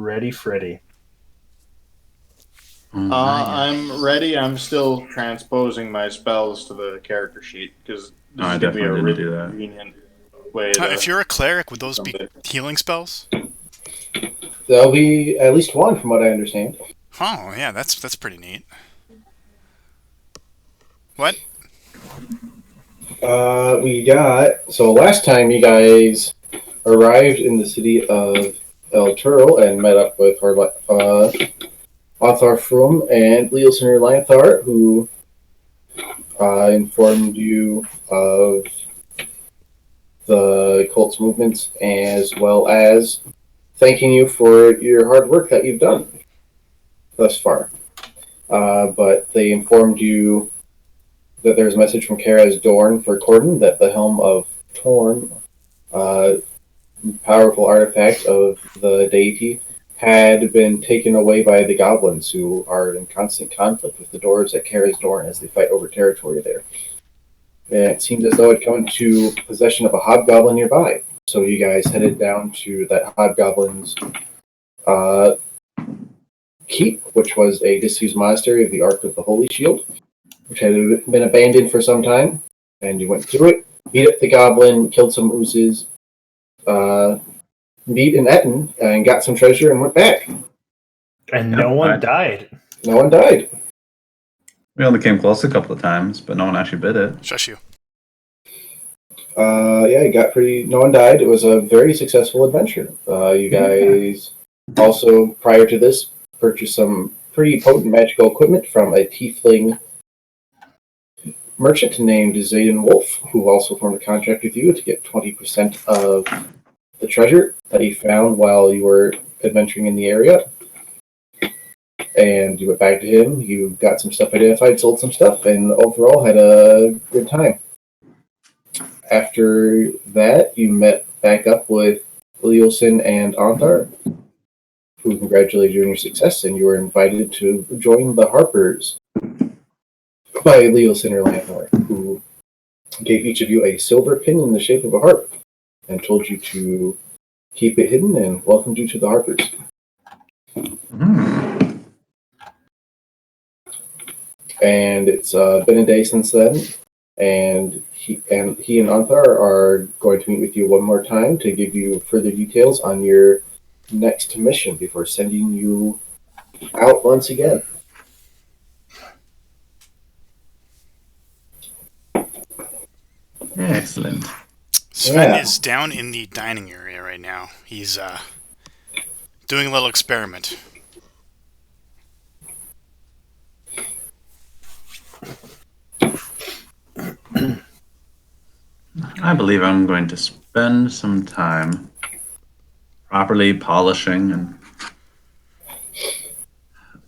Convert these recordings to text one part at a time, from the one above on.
ready, Freddy. I'm ready. I'm still transposing my spells to the character sheet because No, this I is going to be a definitely didn't really do that. convenient way If to you're a cleric, would those be someday. healing spells? There'll be at least one, from what I understand. Oh, yeah, that's pretty neat. What? We got so last time you guys arrived in the city of El Turl and met up with Othar Frum and Leosinor Lanthar, who informed you of the cult's movements as well as thanking you for your hard work that you've done thus far. But they informed you that there's a message from Karaz Dorn for Corden that the Helm of Torn, powerful artifact of the deity, had been taken away by the goblins who are in constant conflict with the dwarves at Karaz Dorn as they fight over territory there. And it seemed as though it come into possession of a hobgoblin nearby. So you guys headed down to that hobgoblin's keep, which was a disused monastery of the Ark of the Holy Shield, which had been abandoned for some time. And you went through it, beat up the goblin, killed some oozes, beat an Etten, and got some treasure and went back. And Yep, no one I- died. No one died. We only came close a couple of times, but no one actually bit it. Shush you. Yeah, it got no one died. It was a very successful adventure. You guys also, prior to this, purchased some pretty potent magical equipment from a tiefling merchant named Zayden Wolf, who also formed a contract with you to get 20% of the treasure that he found while you were adventuring in the area. And you went back to him, you got some stuff identified, sold some stuff, and overall had a good time. After that, you met back up with Leosin and Antar, who congratulated you on your success, and you were invited to join the Harpers by Leosin or Lanthor, who gave each of you a silver pin in the shape of a harp and told you to keep it hidden and welcomed you to the Harpers. And it's been a day since then, and he and Anthar are going to meet with you one more time to give you further details on your next mission before sending you out once again. Excellent. Sven Yeah. is down in the dining area right now. He's doing a little experiment. I believe I'm going to spend some time properly polishing and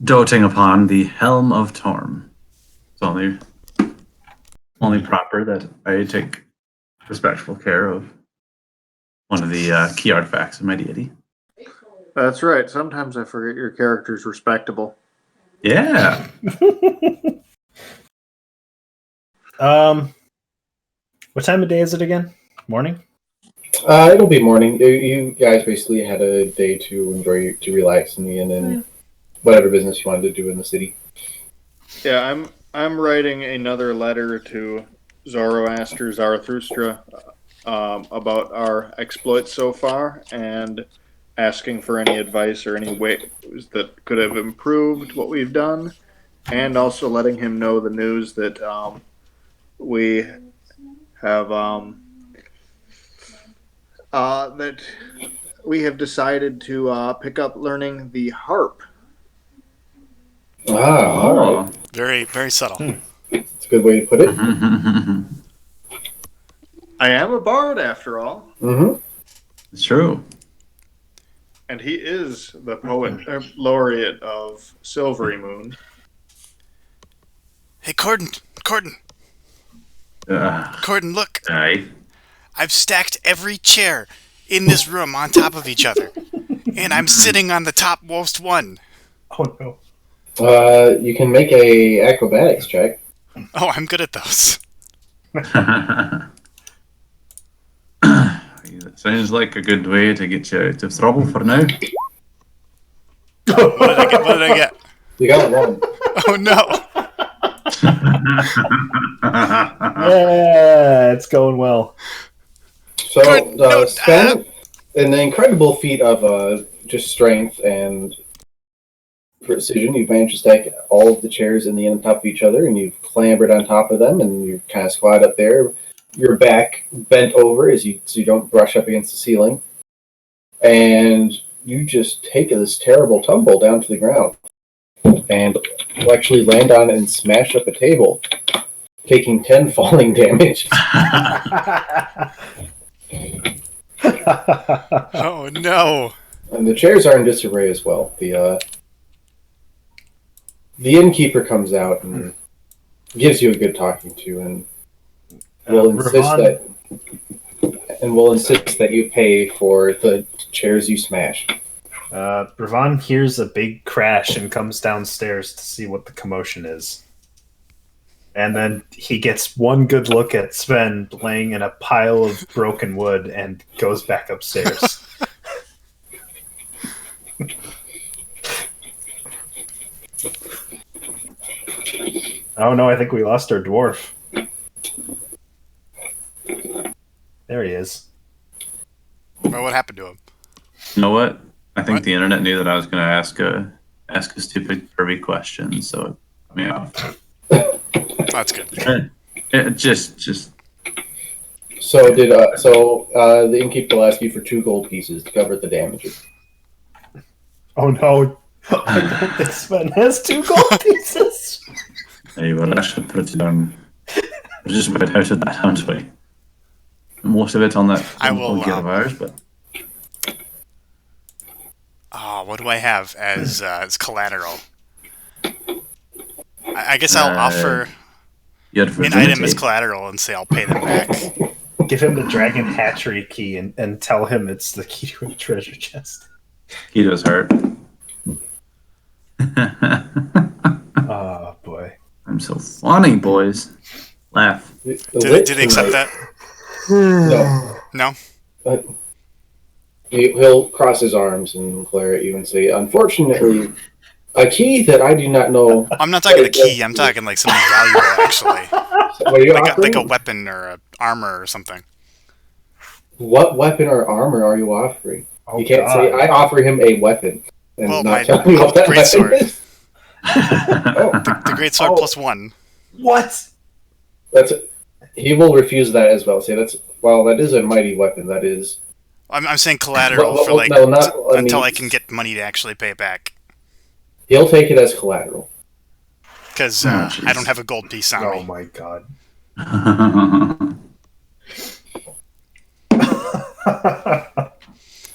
doting upon the Helm of Torm. It's only proper that I take respectful care of one of the key artifacts of my deity. That's right. Sometimes I forget your character's respectable. Yeah. What time of day is it again? Morning? It'll be morning. You guys basically had a day to enjoy, to relax in the inn and whatever business you wanted to do in the city. Yeah, I'm writing another letter to Zoroaster Zarathustra about our exploits so far and asking for any advice or any ways that could have improved what we've done, and also letting him know the news that we have that we have decided to pick up learning the harp. All right. Very, very subtle. That's a good way to put it. I am a bard after all. Mm-hmm. It's true. And he is the poet laureate of Silvery Moon. Hey, Corden, look. Aye. I've stacked every chair in this room on top of each other, and I'm sitting on the topmost one. Oh no. You can make a acrobatics check. Oh, I'm good at those. Sounds like a good way to get you out of trouble for now. What did I get? You got one. Oh no! Yeah, it's going well. So, Good, no, Sven, in the incredible feat of just strength and precision, you've managed to stack all of the chairs in the end on top of each other, and you've clambered on top of them, and you kind of squat up there, your back bent over so you don't brush up against the ceiling, and you just take this terrible tumble down to the ground, and you actually land on and smash up a table, taking 10 falling damage. Oh no! And the chairs are in disarray as well. The innkeeper comes out and gives you a good talking to, and will insist that you pay for the chairs you smash. Ravon hears a big crash and comes downstairs to see what the commotion is. And then he gets one good look at Sven laying in a pile of broken wood and goes back upstairs. Oh no, I think we lost our dwarf. There he is. Well, what happened to him? You know what? I think What? the internet knew that I was going to ask a stupid pervy question, so it cut me off. That's good. It just So the innkeeper will ask you for 2 gold pieces to cover the damages. Oh no. I don't think Sven has 2 gold pieces. hey, we're actually pretty darn. We're just about out of that, aren't we? Most of it on that I will, gear of ours, but What do I have as collateral? I guess I'll offer you had an virginity. item as collateral and say I'll pay them back. Give him the dragon hatchery key and tell him it's the key to a treasure chest. He does hurt. Oh boy. I'm so funny, boys. Laugh. Did they accept that? No. No? He'll cross his arms and glare at you and say, "Unfortunately, a key that I do not know." I'm not talking a key. I'm talking like something valuable, actually. What are you offering? Like a weapon or a armor or something. What weapon or armor are you offering? Oh, You can't God. say, "I offer him a weapon," and Well, not tell me what that greatsword. weapon is. Oh, The greatsword Oh. plus 1. What? he will refuse that as well. Say that is a mighty weapon. That is. I'm saying collateral Well, for like no, not- I until mean- I can get money to actually pay it back. He'll take it as collateral. Because Oh, I jeez. don't have a gold piece on Oh me. my god.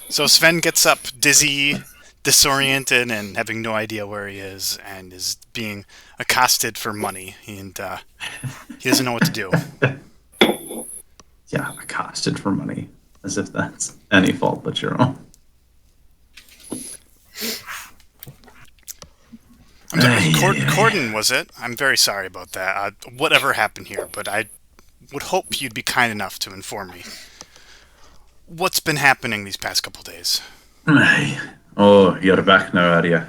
So Sven gets up dizzy, disoriented, and having no idea where he is, and is being accosted for money, and he doesn't know what to do. yeah, accosted for money. As if that's any fault but your own. I'm sorry, Corden, was it? I'm very sorry about that. Whatever happened here, but I would hope you'd be kind enough to inform me. What's been happening these past couple days? Hey. Oh, you're back now, are you?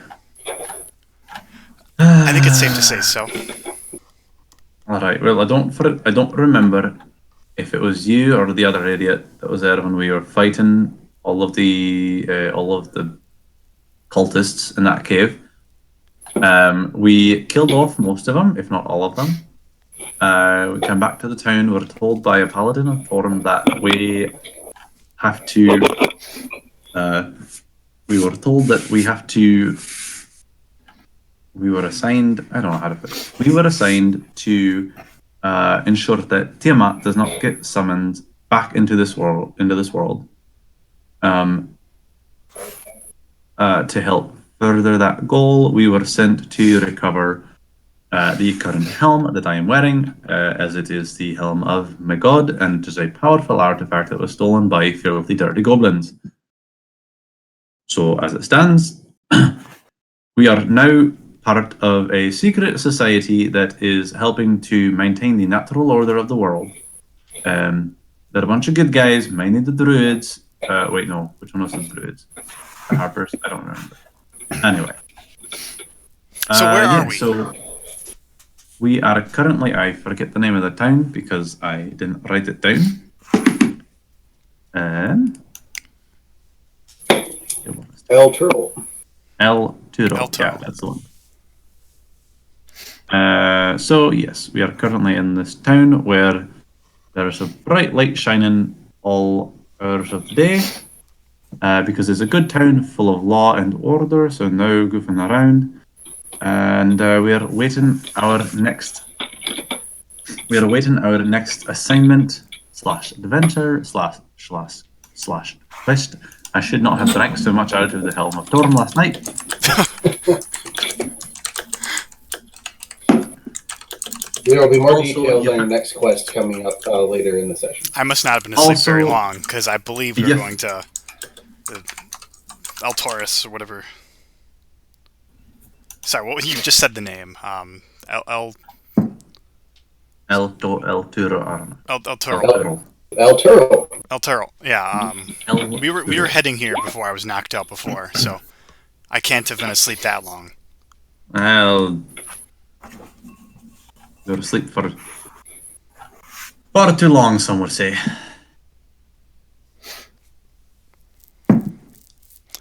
I think it's safe to say so. All right. Well, I don't remember if it was you or the other idiot that was there when we were fighting all of the cultists in that cave. We killed off most of them, if not all of them. We came back to the town. We were told by a paladin of Thorm that we have to. We were told that we have to. We were assigned. I don't know how to put it. We were assigned to ensure that Tiamat does not get summoned back into this world. To help further that goal, we were sent to recover the current helm that I am wearing, as it is the helm of Magod, and it is a powerful artifact that was stolen by filthy dirty goblins. So, as it stands, we are now part of a secret society that is helping to maintain the natural order of the world. They're a bunch of good guys, mainly the druids. Wait, no, which one was the druids? The harpers? I don't remember. Anyway. So where are we? So we are currently, I forget the name of the town because I didn't write it down. El Turtle. El Turo. El Toro. Yeah, that's the one. So yes, we are currently in this town where there's a bright light shining all hours of the day. Because it's a good town full of law and order, so no goofing around. And we're awaiting our next assignment / adventure / quest. I should not have drank so much out of the Helm of Torm last night. There will be more Also, details yeah. on your next quest coming up later in the session. I must not have been asleep very Also- long, because I believe we're Yeah. going to the El Taurus or whatever. Sorry, what you just said the name. El El Turo, I don't know. El El Toro. Turo. El Turtle. El Toro. Yeah. El We were heading here before I was knocked out before, so I can't have been asleep that long. Well, you're asleep for far too long, some would say.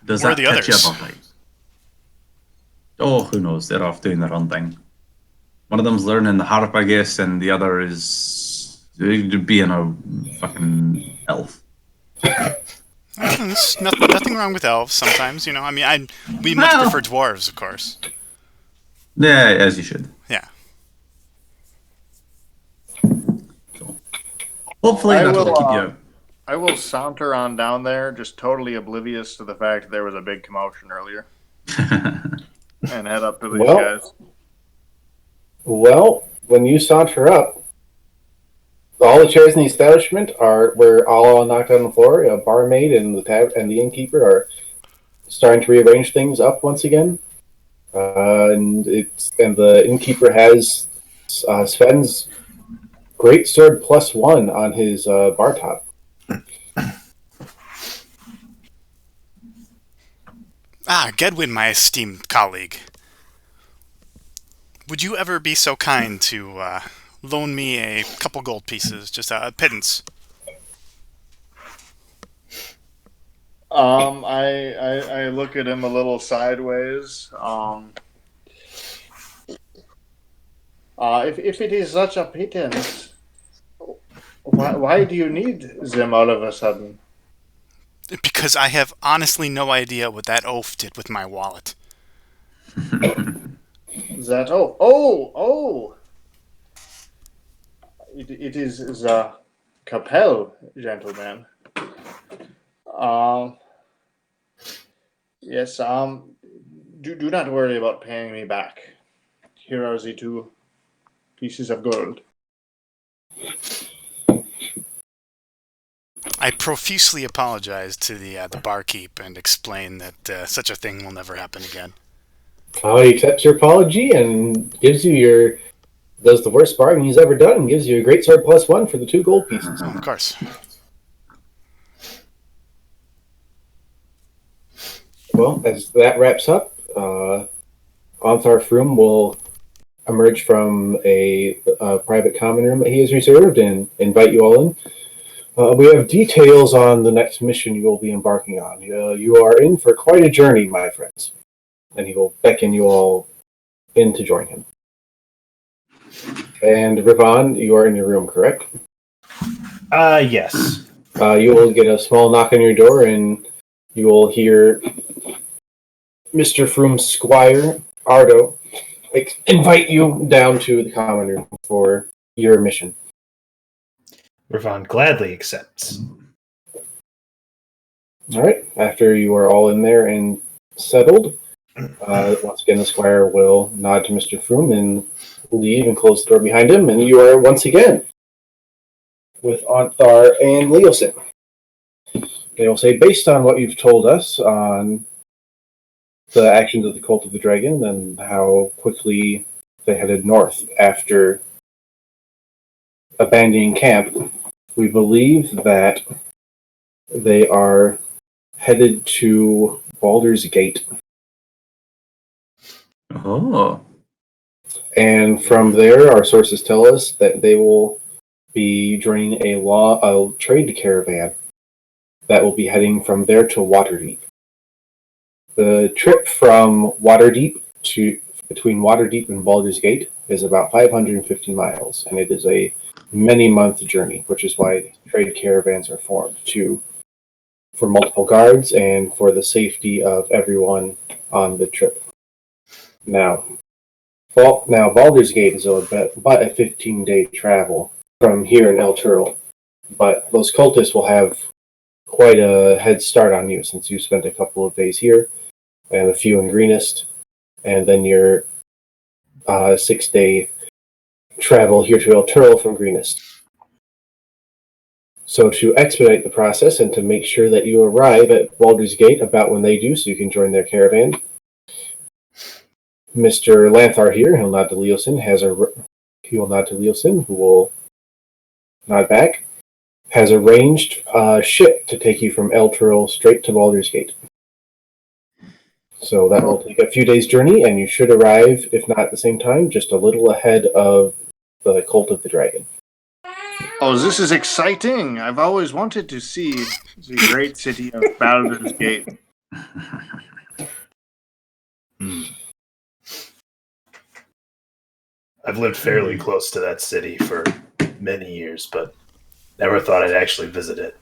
Does Where are that the catch you others? up all right? Oh, who knows? They're off doing their own thing. One of them's learning the harp, I guess, and the other is being a fucking elf. There's nothing wrong with elves sometimes, you know. I mean, we much Well. prefer dwarves, of course. Yeah, as you should. Yeah. So, hopefully I that'll will, keep you. I will saunter on down there, just totally oblivious to the fact that there was a big commotion earlier, and head up to these Well- guys. Well, when you saunter up, all the chairs in the establishment were all knocked on the floor. A barmaid and the innkeeper are starting to rearrange things up once again. And the innkeeper has Sven's great sword +1 on his bar top. Gedwin, my esteemed colleague. Would you ever be so kind to loan me a couple gold pieces, just a pittance? I look at him a little sideways. If it is such a pittance, why do you need them all of a sudden? Because I have honestly no idea what that oaf did with my wallet. That oh! It is the Capel, gentlemen. Yes. Do not worry about paying me back. Here are the 2 pieces of gold. I profusely apologize to the barkeep and explain that such a thing will never happen again. He accepts your apology and does the worst bargain he's ever done and gives you a great sword +1 for the 2 gold pieces. Oh, of course. Well, as that wraps up, Onthar Froome will emerge from a private common room that he has reserved and invite you all in. We have details on the next mission you will be embarking on. You are in for quite a journey, my friends. And he will beckon you all in to join him. And Rivan, you are in your room, correct? Yes. You will get a small knock on your door, and you will hear Mr. Froome's squire, Ardo, invite you down to the common room for your mission. Ravon gladly accepts. All right. After you are all in there and settled, once again, the squire will nod to Mr. Froome and leave and close the door behind him, and you are once again with Onthar and Leosin. They will say, based on what you've told us on the actions of the Cult of the Dragon and how quickly they headed north after abandoning camp, we believe that they are headed to Baldur's Gate. Oh. And from there, our sources tell us that they will be joining a trade caravan that will be heading from there to Waterdeep. The trip from between Waterdeep and Baldur's Gate is about 550 miles, and it is a many-month journey, which is why trade caravans are formed for multiple guards and for the safety of everyone on the trip. Now, Baldur's Gate is but a 15-day travel from here in El Turil, but those cultists will have quite a head start on you since you spent a couple of days here and a few in Greenest, and then your 6-day travel here to El Turil from Greenest. So to expedite the process and to make sure that you arrive at Baldur's Gate about when they do so you can join their caravan, Mr. Lanthar here, he'll nod to Leosin, who will nod back, has arranged a ship to take you from El Turil straight to Baldur's Gate. So that will take a few days' journey, and you should arrive, if not at the same time, just a little ahead of the Cult of the Dragon. Oh, this is exciting! I've always wanted to see the great city of Baldur's Gate. I've lived fairly close to that city for many years, but never thought I'd actually visit it.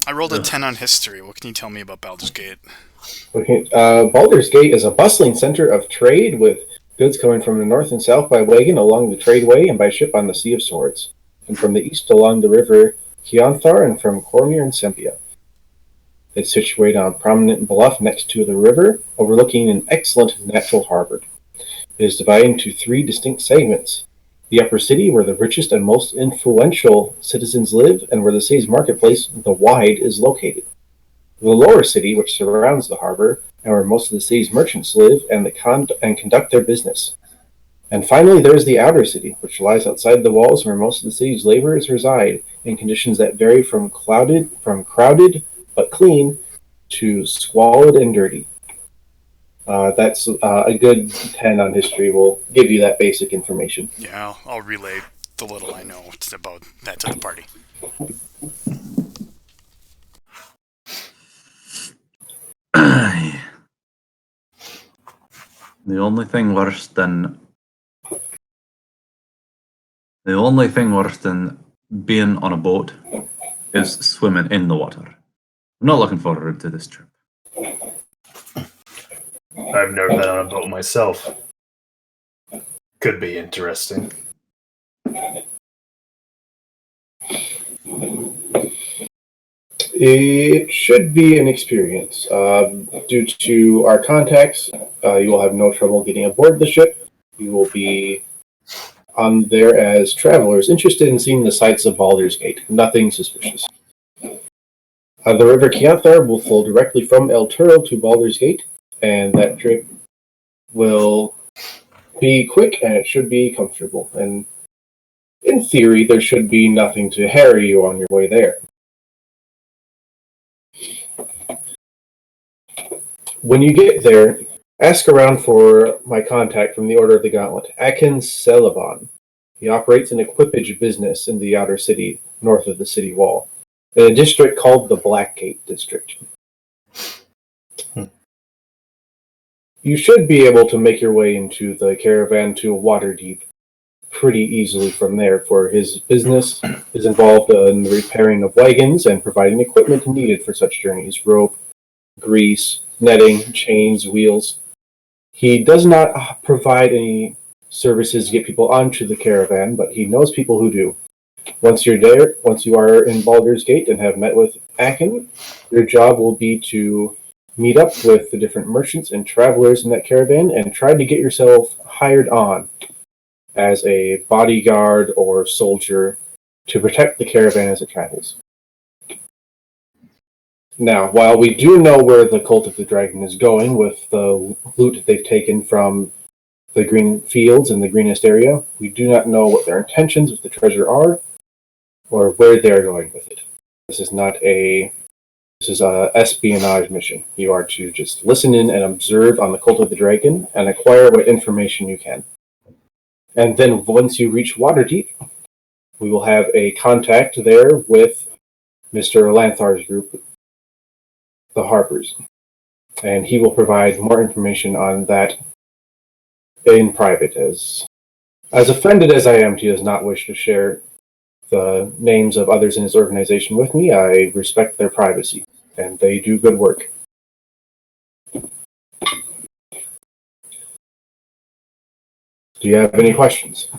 I rolled a 10 on history. What can you tell me about Baldur's Gate? Okay, Baldur's Gate is a bustling center of trade with goods coming from the north and south by wagon along the tradeway and by ship on the Sea of Swords, and from the east along the river Keonthar and from Cormyr and Sempia. It's situated on a prominent bluff next to the river, overlooking an excellent natural harbor. It is divided into 3 distinct segments. The upper city, where the richest and most influential citizens live, and where the city's marketplace, the Wide, is located. The lower city, which surrounds the harbor, and where most of the city's merchants live and conduct their business. And finally, there is the outer city, which lies outside the walls, where most of the city's laborers reside, in conditions that vary from crowded but clean to squalid and dirty. That's a good 10 on history. Will give you that basic information. Yeah, I'll relay the little I know about that to the party. The only thing worse than being on a boat is swimming in the water. I'm not looking forward to this trip. I've never been on a boat myself. Could be interesting. It should be an experience. Due to our contacts, you will have no trouble getting aboard the ship. You will be on there as travelers interested in seeing the sights of Baldur's Gate. Nothing suspicious. The river Keonthar will flow directly from El Turil to Baldur's Gate, and that trip will be quick and it should be comfortable. And in theory, there should be nothing to harry you on your way there. When you get there, ask around for my contact from the Order of the Gauntlet, Akin Celeban. He operates an equipage business in the outer city, north of the city wall, in a district called the Blackgate District. You should be able to make your way into the caravan to Waterdeep pretty easily from there, for his business is involved in the repairing of wagons and providing equipment needed for such journeys: rope, grease, netting, chains, wheels. He does not provide any services to get people onto the caravan, but he knows people who do. Once you are in Baldur's Gate and have met with Akin, your job will be to meet up with the different merchants and travelers in that caravan and try to get yourself hired on as a bodyguard or soldier to protect the caravan as it travels. Now, while we do know where the Cult of the Dragon is going with the loot they've taken from the green fields in the greenest area, we do not know what their intentions with the treasure are or where they're going with it. This is not a This is a espionage mission. You are to just listen in and observe on the Cult of the Dragon and acquire what information you can. And then once you reach Waterdeep, we will have a contact there with Mr. Lanthar's group, the Harpers. And he will provide more information on that in private. As offended as I am, he does not wish to share the names of others in his organization with me. I respect their privacy, and they do good work. Do you have any questions?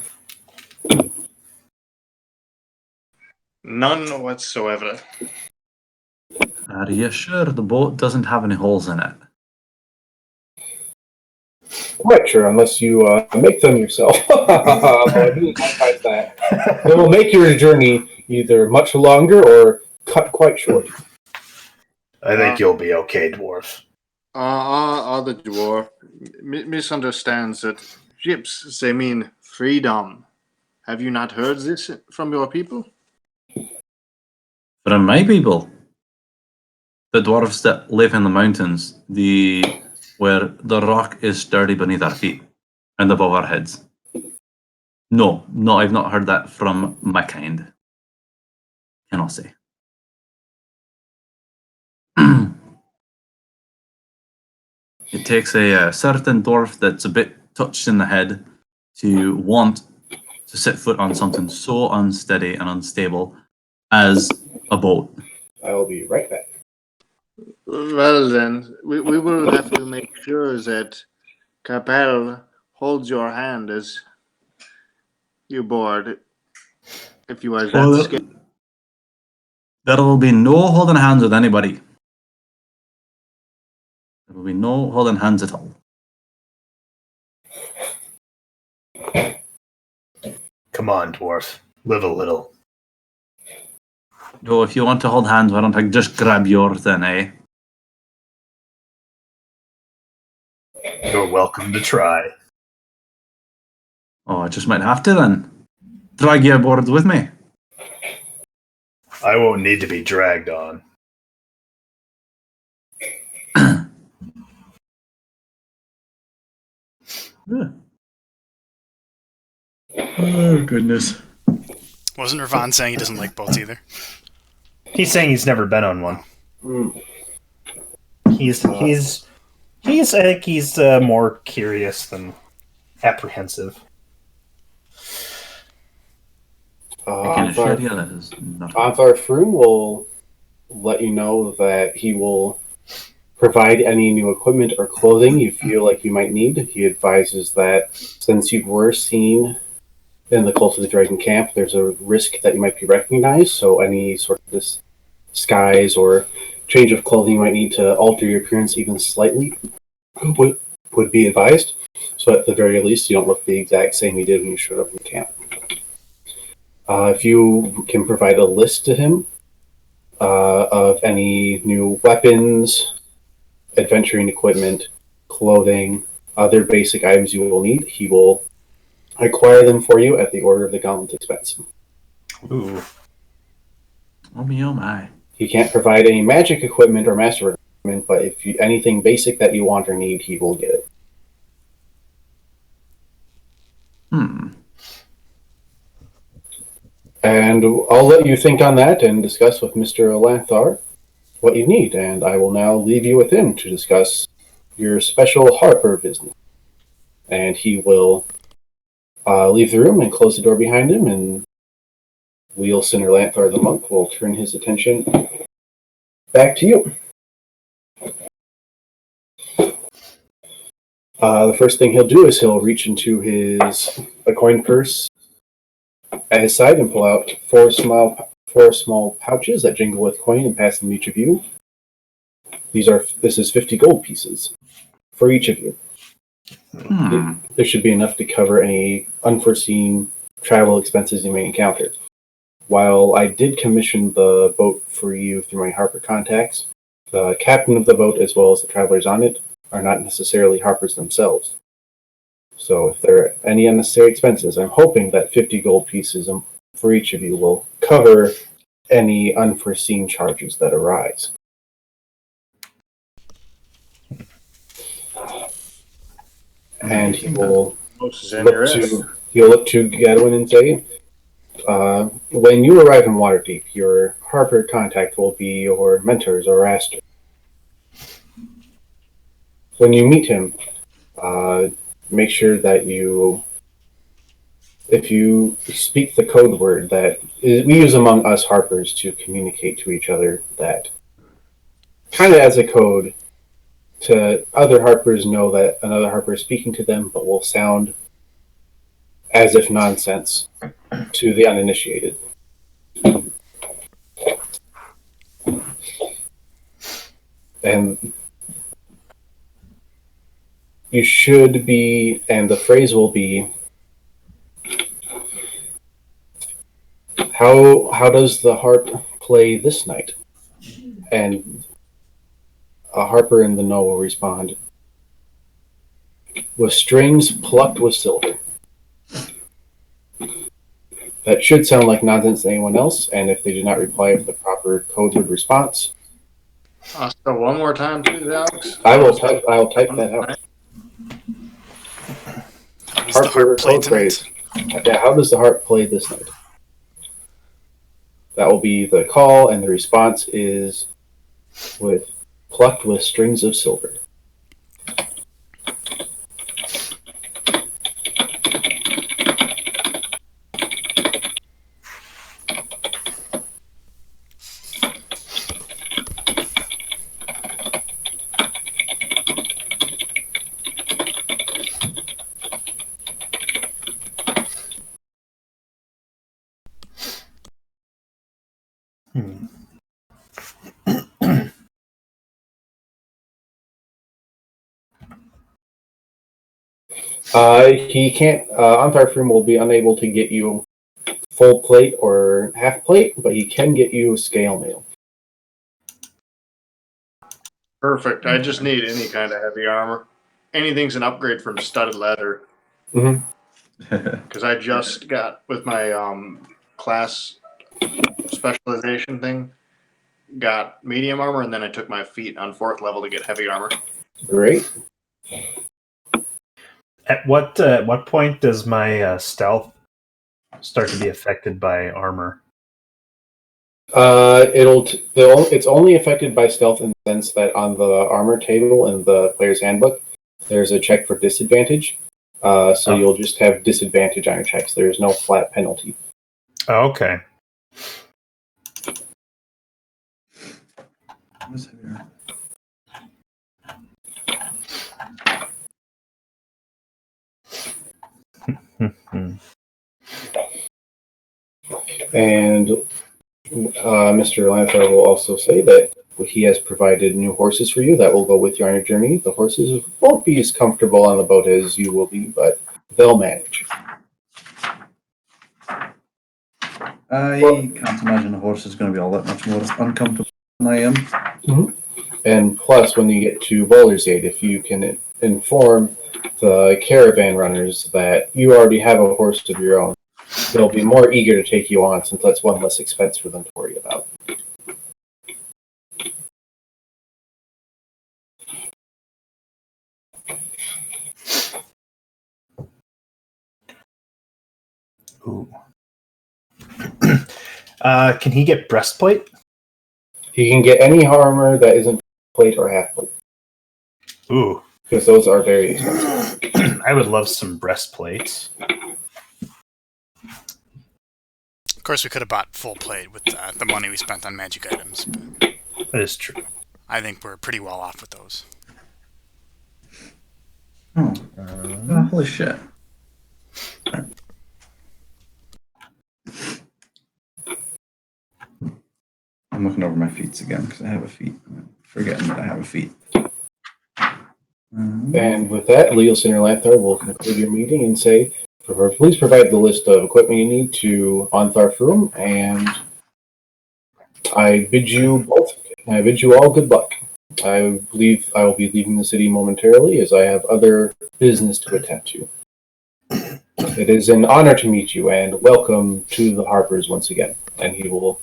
None whatsoever. Are you sure the boat doesn't have any holes in it? Quite sure, unless you make them yourself. I do advise that. It will make your journey either much longer or cut quite short. I think you'll be okay, dwarf. Other dwarf misunderstands that ships, they mean freedom. Have you not heard this from your people? From my people, the dwarves that live in the mountains, where the rock is sturdy beneath our feet and above our heads. No, I've not heard that from my kind. Cannot say. It takes a certain dwarf that's a bit touched in the head to want to set foot on something so unsteady and unstable as a boat. I will be right back. Well then, we will have to make sure that Capel holds your hand as you board, if you are that scared. There will be no holding hands with anybody. There will be no holding hands at all. Come on, dwarf. Live a little. So if you want to hold hands, why don't I just grab yours then, eh? You're welcome to try. Oh, I just might have to then. Drag you aboard with me. I won't need to be dragged on. Oh, goodness. Wasn't Ravon saying he doesn't like boats either? He's saying he's never been on one. Mm. I think he's more curious than apprehensive. I can assure you that is not. Anthar Froom will let you know that he will provide any new equipment or clothing you feel like you might need. He advises that since you were seen in the Cult of the Dragon camp, there's a risk that you might be recognized, so any sort of disguise or change of clothing you might need to alter your appearance even slightly would be advised. So at the very least, you don't look the exact same you did when you showed up in camp. If you can provide a list to him of any new weapons, adventuring equipment, clothing, other basic items you will need, he will acquire them for you at the Order of the Gauntlet expense. Ooh. Oh my. He can't provide any magic equipment or master equipment, but if anything basic that you want or need, he will get it. And I'll let you think on that and discuss with Mr. Lanthar what you need, and I will now leave you with him to discuss your special Harper business. And he will leave the room and close the door behind him, and Leelson or Lanthar the monk will turn his attention back to you. The first thing he'll do is he'll reach into a coin purse at his side and pull out four small pouches that jingle with coin and pass them to each of you. This is 50 gold pieces for each of you. There should be enough to cover any unforeseen travel expenses you may encounter. While I did commission the boat for you through my Harper contacts, the captain of the boat as well as the travelers on it are not necessarily Harpers themselves. So if there are any unnecessary expenses, I'm hoping that 50 gold pieces for each of you will cover any unforeseen charges that arise. and he will Most is in your he'll look to Gadwin and say, when you arrive in Waterdeep, your Harper contact will be your mentors or Aster. When you meet him, make sure that if you speak the code word that we use among us Harpers to communicate to each other, that kind of as a code to other Harpers know that another Harper is speaking to them, but will sound as if nonsense to the uninitiated. And you should be, and the phrase will be, how does the harp play this night? And a Harper in the know will respond, with strings plucked with silver. That should sound like nonsense to anyone else, and if they do not reply with the proper code word response, So one more time, please, Alex. I'll type that out. How does the harp play tonight? Yeah, how does the harp play this night? That will be the call, and the response is with plucked with strings of silver. He can't. Antharfrim will be unable to get you full plate or half plate, but he can get you scale mail. Perfect. I just need any kind of heavy armor. Anything's an upgrade from studded leather. Mhm. Because I just got with my class specialization thing, got medium armor, and then I took my feet on 4th level to get heavy armor. Great. At what point does my stealth start to be affected by armor? It's only affected by stealth in the sense that on the armor table in the player's handbook, there's a check for disadvantage. So you'll just have disadvantage on your checks. There's no flat penalty. Oh, okay. And Mr. Lanthar will also say that he has provided new horses for you that will go with you on your journey. The horses won't be as comfortable on the boat as you will be, but they'll manage. I can't imagine a horse is going to be all that much more uncomfortable than I am. And plus, when you get to Baldur's Gate, if you can inform the caravan runners that you already have a horse of your own, they'll be more eager to take you on, since that's one less expense for them to worry about. Ooh. Can he get breastplate? He can get any armor that isn't plate or half plate. Ooh. Because those are very expensive. I would love some breastplates. Of course, we could have bought full plate with the money we spent on magic items. But That is true. I think we're pretty well off with those. Oh, holy shit. I'm looking over my feats again because I have a feat. I'm forgetting that I have a feat. And with that, Leosin or Lanthar will conclude your meeting and say, please provide the list of equipment you need to Antharfrim, and I bid you all good luck. I believe I will be leaving the city momentarily as I have other business to attend to. It is an honor to meet you, and welcome to the Harpers once again. And he will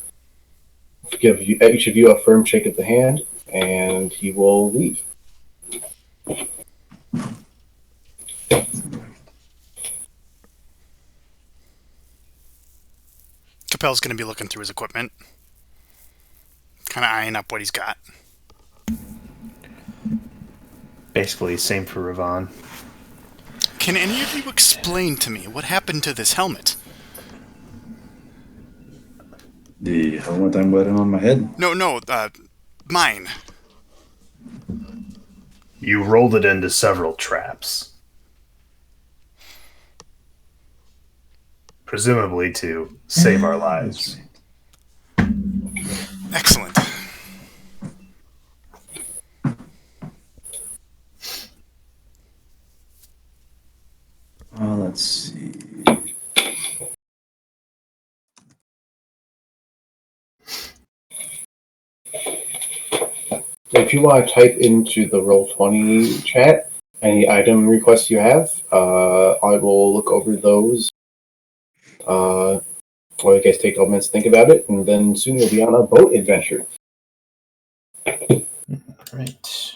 give each of you a firm shake of the hand, and he will leave. Capel's going to be looking through his equipment, kind of eyeing up what he's got. Basically, same for Ravon. Can any of you explain to me what happened to this helmet? The helmet I'm wearing on my head? No, mine. You rolled it into several traps. Presumably to save our lives. Excellent. Let's see. If you want to type into the Roll20 chat any item requests you have, I will look over those. While you guys take a couple minutes to think about it, and then soon you'll be on a boat adventure. Right.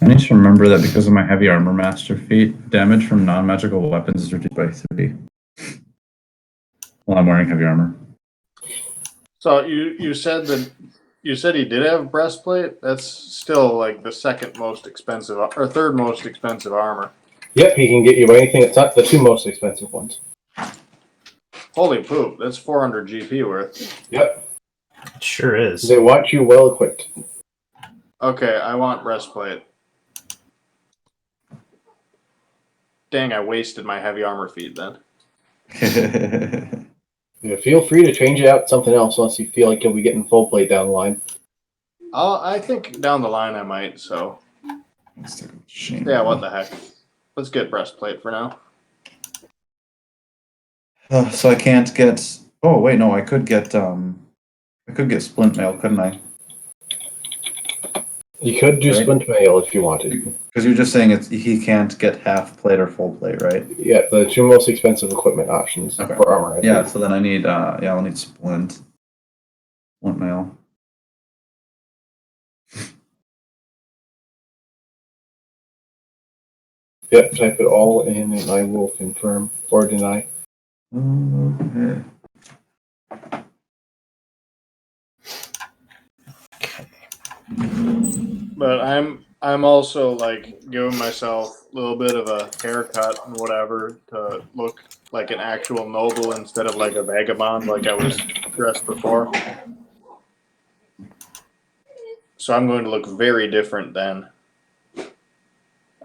I need to remember that because of my heavy armor master feat, damage from non-magical weapons is reduced by 3. While I'm wearing heavy armor. So you said he did have breastplate. That's still like the second most expensive or third most expensive armor. Yep, he can get you anything. It's not the two most expensive ones. Holy poop! That's 400 GP worth. Yep, It sure is. they want you well equipped. Okay, I want breastplate. Dang, I wasted my heavy armor feat then. Yeah, feel free to change it out to something else once you feel like you'll be getting full plate down the line. I think down the line I might. So yeah, what the heck? Let's get breastplate for now. So I can't get. Oh wait, no, I could get. I could get splint mail, couldn't I? You could do Right. splint mail if you wanted. Because you're just saying he can't get half plate or full plate, right? Yeah, the two most expensive equipment options Okay. for armor. I Yeah. think. So then I need. I'll need splint mail. Yep, type it all in and I will confirm or deny. Okay. But I'm also like giving myself a little bit of a haircut and whatever to look like an actual noble instead of like a vagabond like I was dressed before. So I'm going to look very different than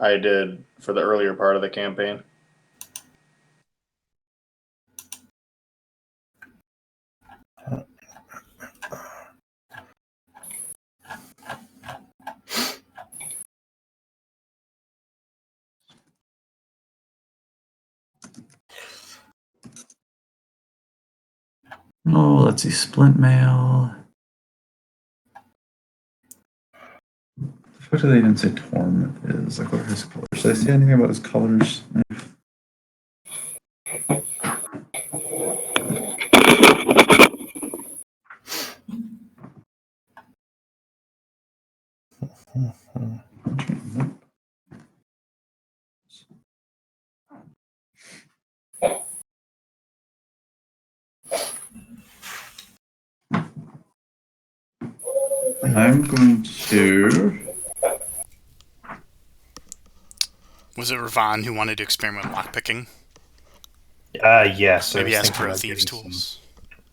I did for the earlier part of the campaign. Oh, let's see, splint mail. What do they even say Torm is? Like, what are his colors? Did I say anything about his colors? I'm going to. Was it Ravon who wanted to experiment with lockpicking? Yes. I Maybe was ask thinking for about thieves' getting tools.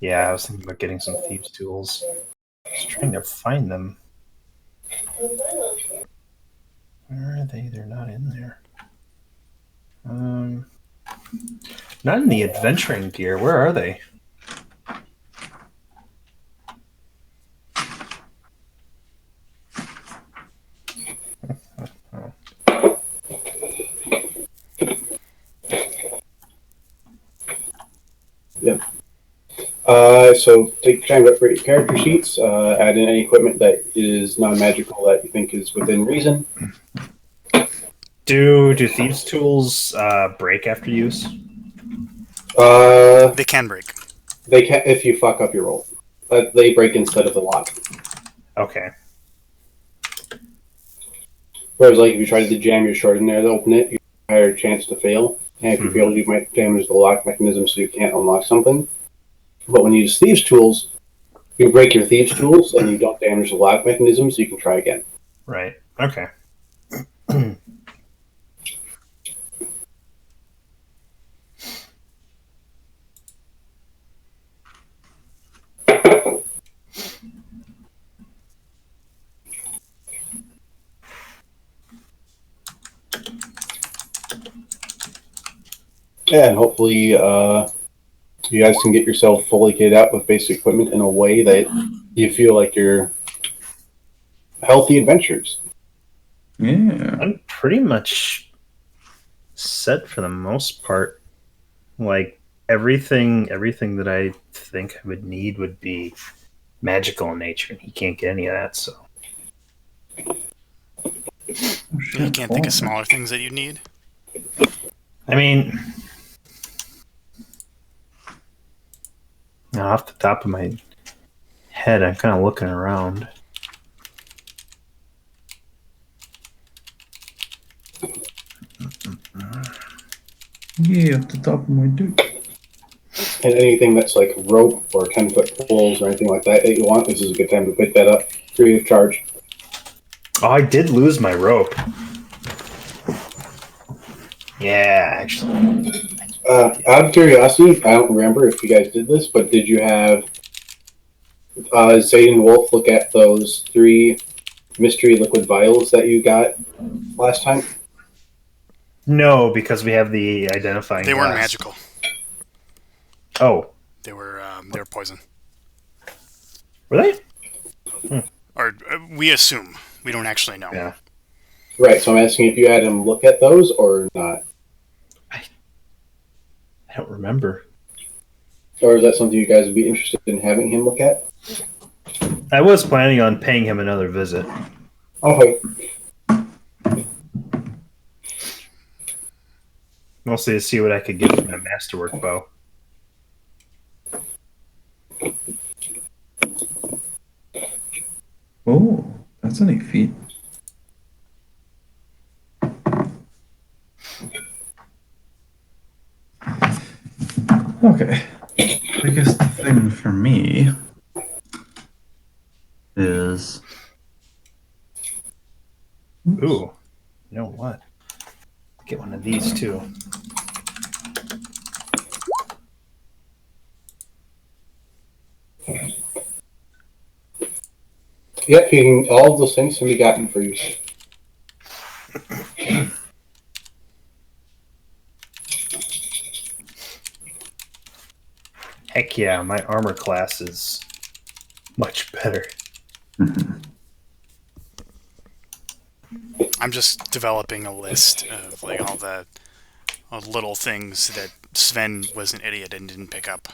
Yeah, I was thinking about getting some thieves' tools. I was trying to find them. Where are they? They're not in there. Not in the adventuring gear. Where are they? So try and reference your character sheets, add in any equipment that is non-magical that you think is within reason. Do thieves' tools break after use? They can break. They can if you fuck up your roll. They break instead of the lock. Okay. Whereas, like, if you try to jam your sword in there to open it, you have a higher chance to fail. And if you fail, you might damage the lock mechanism so you can't unlock something. But when you use thieves' tools, you break your thieves' tools and you don't damage the lock mechanism, so you can try again. Right. Okay. Yeah, and hopefully you guys can get yourself fully kitted out with basic equipment in a way that you feel like you're healthy adventures. Yeah. I'm pretty much set for the most part. Like everything that I think I would need would be magical in nature, and he can't get any of that. So You can't think of smaller things that you need. I mean, off the top of my head, I'm kind of looking around. Yeah, off the top of my dude. And anything that's like rope or 10-foot poles or anything like that you want, this is a good time to pick that up free of charge. Oh, I did lose my rope. Yeah, actually. Out of curiosity, I don't remember if you guys did this, but did you have Zayden Wolf look at those 3 mystery liquid vials that you got last time? No, because we have the identifying. They weren't glass. magical. Oh, They were poison. were they? Or we assume. We don't actually know. Yeah. Right, so I'm asking if you had him look at those or not. I don't remember. Or is that something you guys would be interested in having him look at? I was planning on paying him another visit. Okay. Mostly to see what I could get from that masterwork bow. Oh, that's a neat feat. Okay. Biggest thing for me is. Ooh, you know what? Get one of these too. Yep, all of those things can be gotten for you. Heck yeah, my armor class is much better. I'm just developing a list of like all the little things that Sven was an idiot and didn't pick up.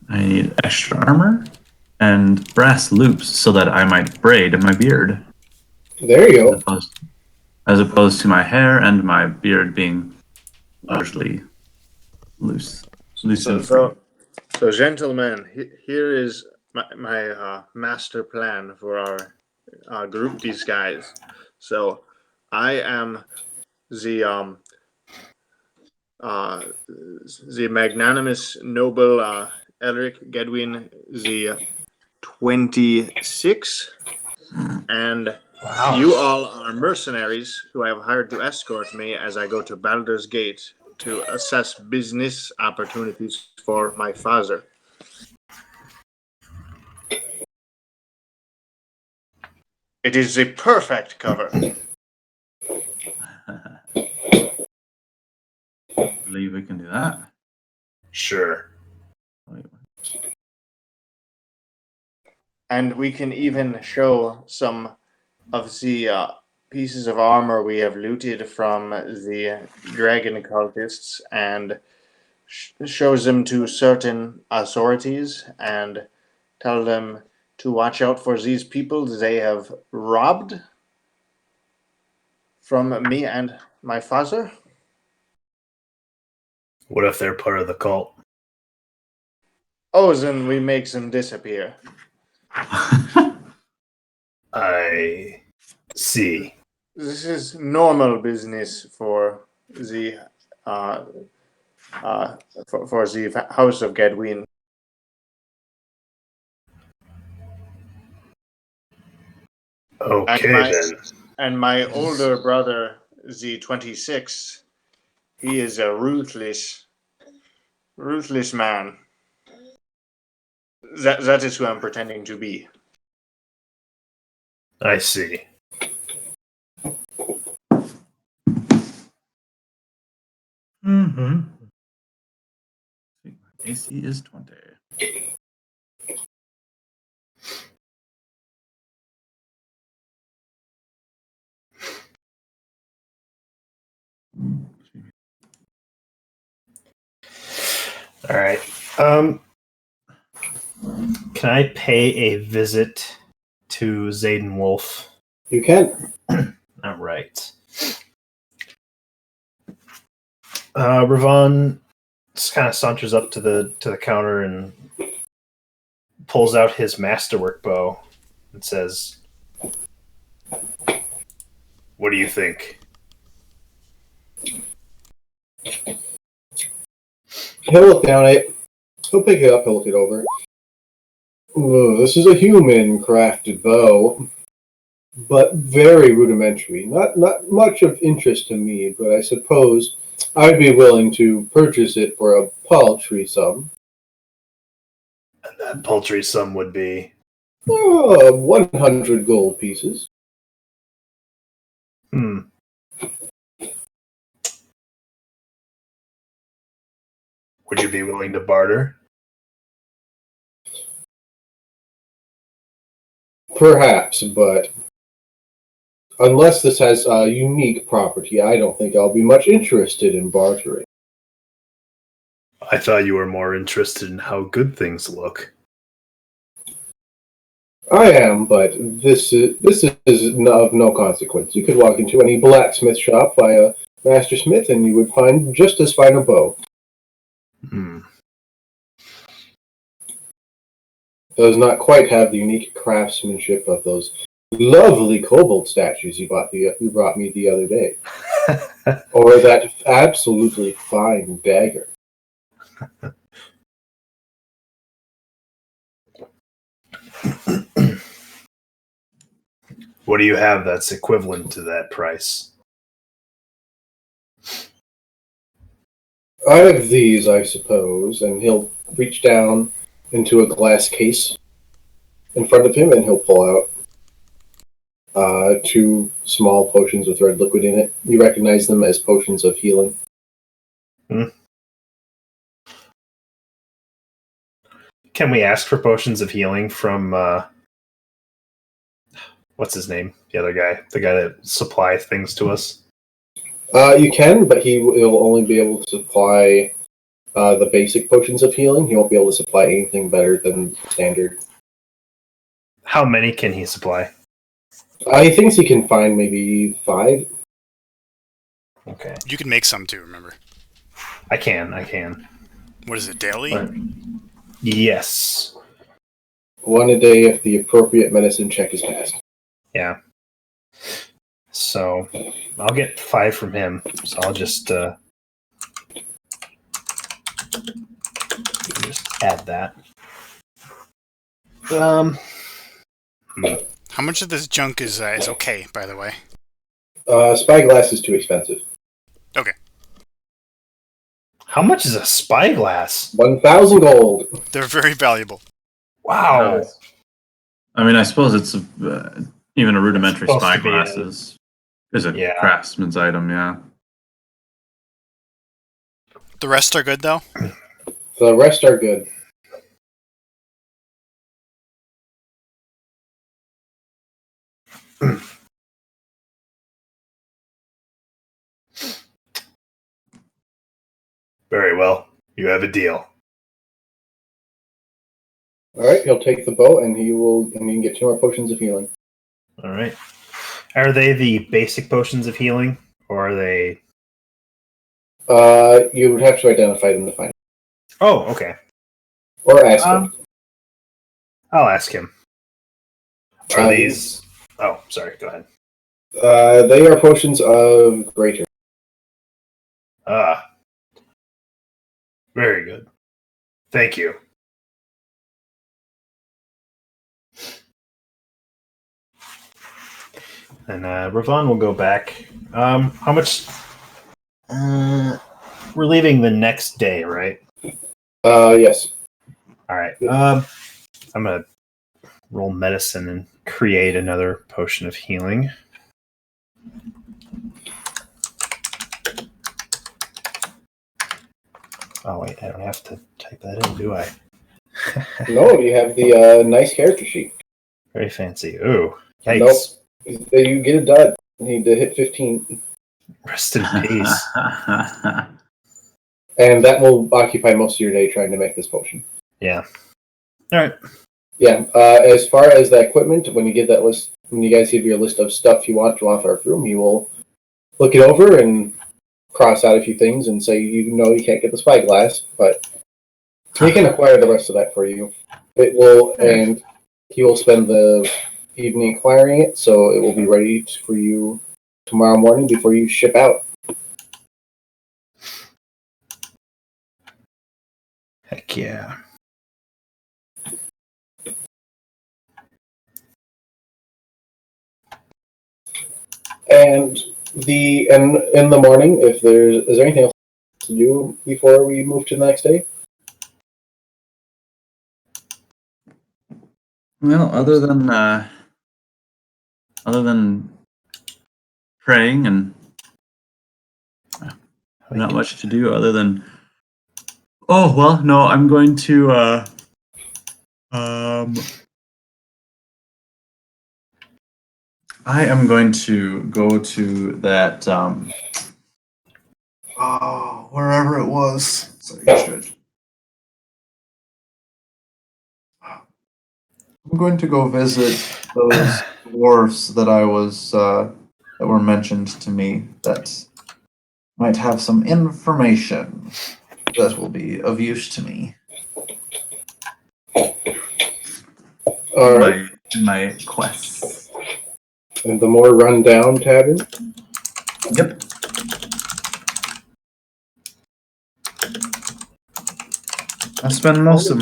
I need extra armor and brass loops so that I might braid my beard. There you go. As opposed to my hair and my beard being largely loose. So, gentlemen, here is my master plan for our group disguise. So, I am the magnanimous noble Elric Gedwin the 26, and you all are mercenaries who I have hired to escort me as I go to Baldur's Gate to assess business opportunities for my father. It is the perfect cover. I believe we can do that. Sure. Wait. And we can even show some of the pieces of armor we have looted from the dragon cultists and shows them to certain authorities and tell them to watch out for these people they have robbed from me and my father. What if they're part of the cult? Oh, then we make them disappear. I see. This is normal business for the for the House of Gadwin. Okay, then. And my older brother, the 26th, he is a ruthless man. That is who I'm pretending to be. I see. Mm-hmm. AC is 20. All right. Can I pay a visit to Zayden Wolf? You can. All right. Ravon just kind of saunters up to the counter and pulls out his masterwork bow and says, "What do you think?" He'll look down at it. He'll pick it up. He'll look it over. Ooh, this is a human crafted bow, but very rudimentary. Not much of interest to me, but I suppose I'd be willing to purchase it for a paltry sum. And that paltry sum would be 100 gold pieces. Would you be willing to barter? Perhaps, but unless this has a unique property, I don't think I'll be much interested in bartering. I thought you were more interested in how good things look. I am, but this is of no consequence. You could walk into any blacksmith shop, buy a master smith, and you would find just as fine a bow. Does not quite have the unique craftsmanship of those lovely kobold statues you brought me the other day, or that absolutely fine dagger. What do you have that's equivalent to that price? I have these, I suppose, and he'll reach down into a glass case in front of him, and he'll pull out 2 small potions with red liquid in it. You recognize them as potions of healing. Can we ask for potions of healing from what's his name? The other guy, the guy that supplies things to us. You can, but he will only be able to supply the basic potions of healing. He won't be able to supply anything better than standard. How many can he supply? He thinks he can find maybe 5. Okay. You can make some too, remember. I can. What is it, daily? Yes. 1 a day if the appropriate medicine check is passed. Yeah. So I'll get 5 from him. So I'll just add that. How much of this junk is okay, by the way? Spyglass is too expensive. Okay. How much is a spyglass? 1,000 gold. They're very valuable. Wow. I mean, I suppose it's even a rudimentary Supposed to be spyglass is a Yeah. craftsman's item, yeah. The rest are good, though? The rest are good. Very well. You have a deal. All right, he'll take the bow, and you can get 2 more potions of healing. All right. Are they the basic potions of healing, or are they? You would have to identify them to find, Oh, okay. or ask him. I'll ask him. Are Uh, these? Oh, sorry. Go ahead. They are potions of greater. Ah, very good. Thank you. And Ravon will go back. How much? We're leaving the next day, right? Yes. All right. I'm gonna roll medicine and create another potion of healing. Oh wait, I don't have to type that in, do I? No, you have the nice character sheet. Very fancy. Ooh, yikes! Nope. You get it done. You need to hit 15, Rest in peace. and that will occupy most of your day trying to make this potion. Yeah. All right. Yeah. As far as the equipment, when you get that list, when you guys give your list of stuff you want to Lothar's room, he will look it over and cross out a few things and say, you can't get the spyglass, but he can acquire the rest of that for you. It will, and he will spend the evening acquiring it, so it will be ready for you tomorrow morning before you ship out. Heck yeah. And in the morning, is there anything else to do before we move to the next day? Well, other than praying and not much to do other than. Oh well, no, I'm going to. I am going to go to that. Wherever it was. Sorry, I'm going to go visit those dwarves that I was that were mentioned to me that might have some information that will be of use to me. All right. My quests. And the more rundown tavern. Yep. I'll spend most of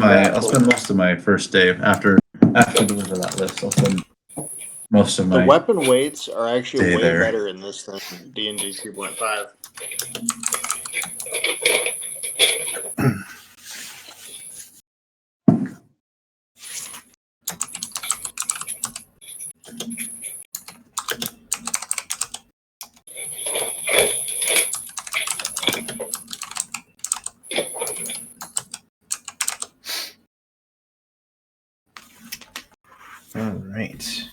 my first day after going to that list. I'll spend most of my The weapon weights are actually Stay way there. better in this than D&D 2.5. All right.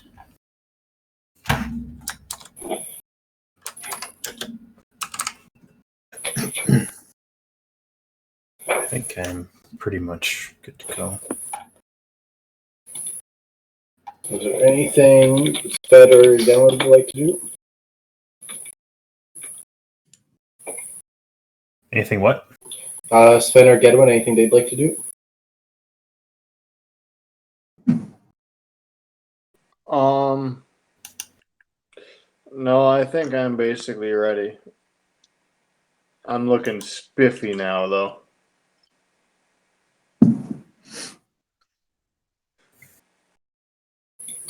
I think I'm pretty much good to go. Is there anything that or Dylan would like to do? Anything what? Sven or Gedwin, anything they'd like to do? No, I think I'm basically ready. I'm looking spiffy now, though.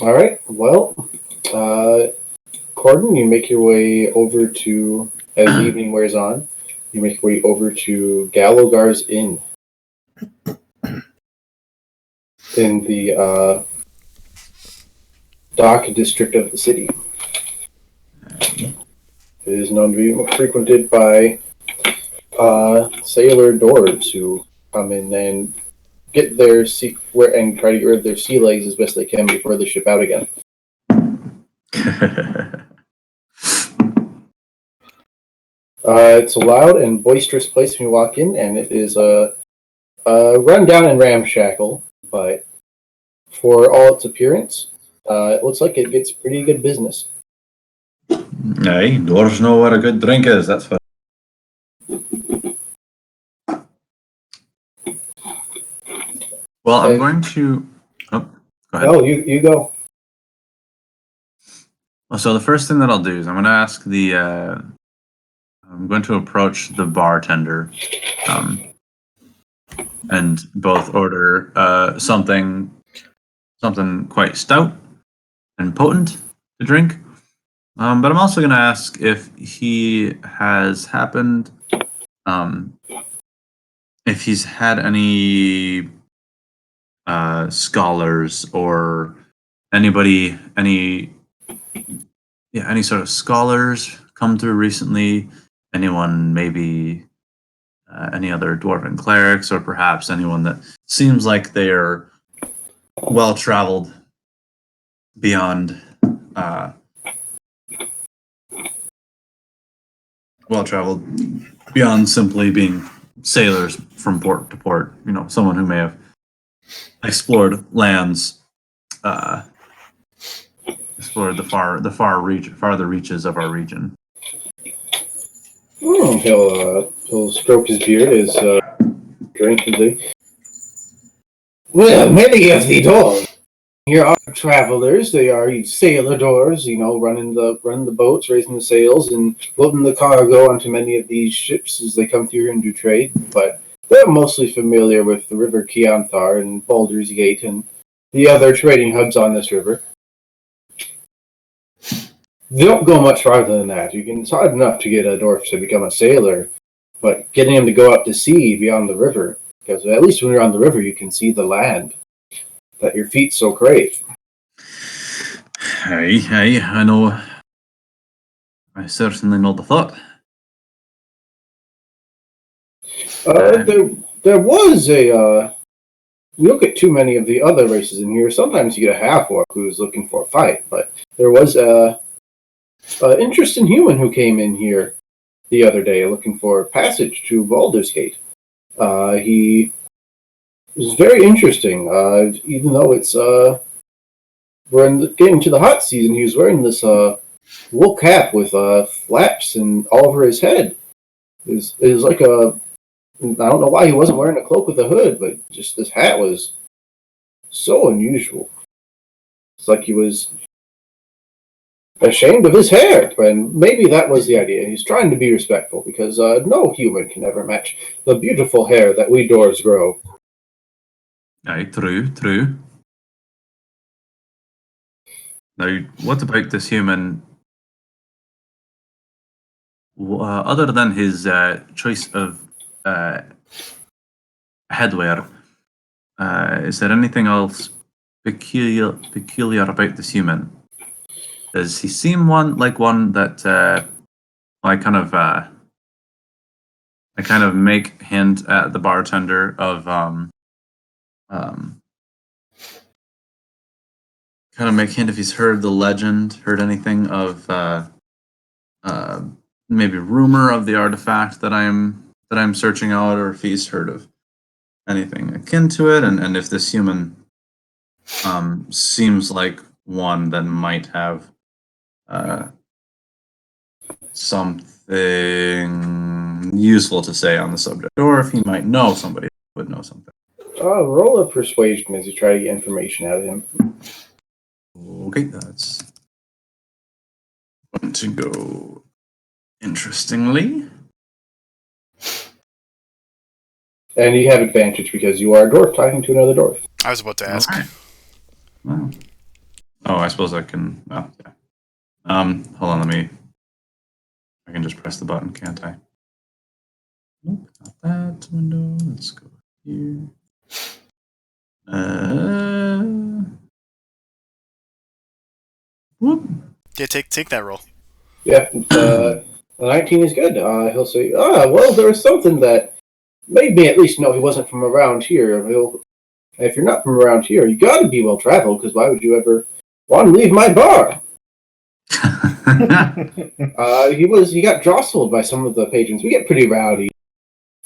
All right. Well, Corden, you make your way over to, as the evening wears on, you make your way over to Gallogar's Inn in the dock district of the city. It is known to be frequented by sailor dwarves who come in and get their and try to get rid of their sea legs as best they can before they ship out again. It's a loud and boisterous place when you walk in, and it is run down and ramshackle, but for all its appearance, it looks like it gets pretty good business. Aye, dwarves know what a good drink is, that's for. Well, I'm going to. Oh, go ahead. Oh, you go. Well, so the first thing that I'll do is I'm going to ask the. I'm going to approach the bartender, and both order something quite stout and potent to drink. But I'm also going to ask if he has happened, if he's had any scholars or anybody, any sort of scholars come through recently. Anyone, maybe any other dwarven clerics, or perhaps anyone that seems like they are well traveled beyond. Beyond simply being sailors from port to port. You know, someone who may have explored lands, explored the farther reaches of our region. He'll stroke his beard as drinkingly. Well, many of the dwarves here are travelers. They are sailor-dwarves, running the boats, raising the sails, and loading the cargo onto many of these ships as they come through and do trade. But they're mostly familiar with the River Keonthar and Baldur's Gate and the other trading hubs on this river. They don't go much farther than that. It's hard enough to get a dwarf to become a sailor, but getting him to go out to sea beyond the river, because at least when you're on the river, you can see the land that your feet so crave. Aye, I know. I certainly know the thought. There was a. We don't get too many of the other races in here. Sometimes you get a half-orc who's looking for a fight, but there was a interesting human who came in here the other day looking for passage to Baldur's Gate. He was very interesting, even though it's we're getting to the hot season. He was wearing this wool cap with flaps and all over his head. It was like a. I don't know why he wasn't wearing a cloak with a hood, but just this hat was so unusual. It's like he was ashamed of his hair, and maybe that was the idea. He's trying to be respectful, because no human can ever match the beautiful hair that we dwarves grow. Aye, true. Now, what about this human? Other than his choice of headwear, is there anything else peculiar about this human? Does he seem like one that I kind of make hint at the bartender of kind of make hint if he's heard the legend, heard anything of maybe rumor of the artifact that I'm searching out, or if he's heard of anything akin to it, and if this human seems like one that might have something useful to say on the subject, or if he might know somebody who would know something. Roll a persuasion as you try to get information out of him. Okay, that's going to go interestingly. And you have advantage because you are a dwarf talking to another dwarf. I was about to ask. Right. Wow. Oh, I suppose I can. Oh, yeah. Hold on. I can just press the button, can't I? Nope, not that window. Let's go here. Whoop. Yeah, take that roll. Yeah, the 19 is good. He'll say, well, there was something that made me at least know he wasn't from around here. If you're not from around here, you gotta be well-traveled, because why would you ever want to leave my bar? He got jostled by some of the patrons. We get pretty rowdy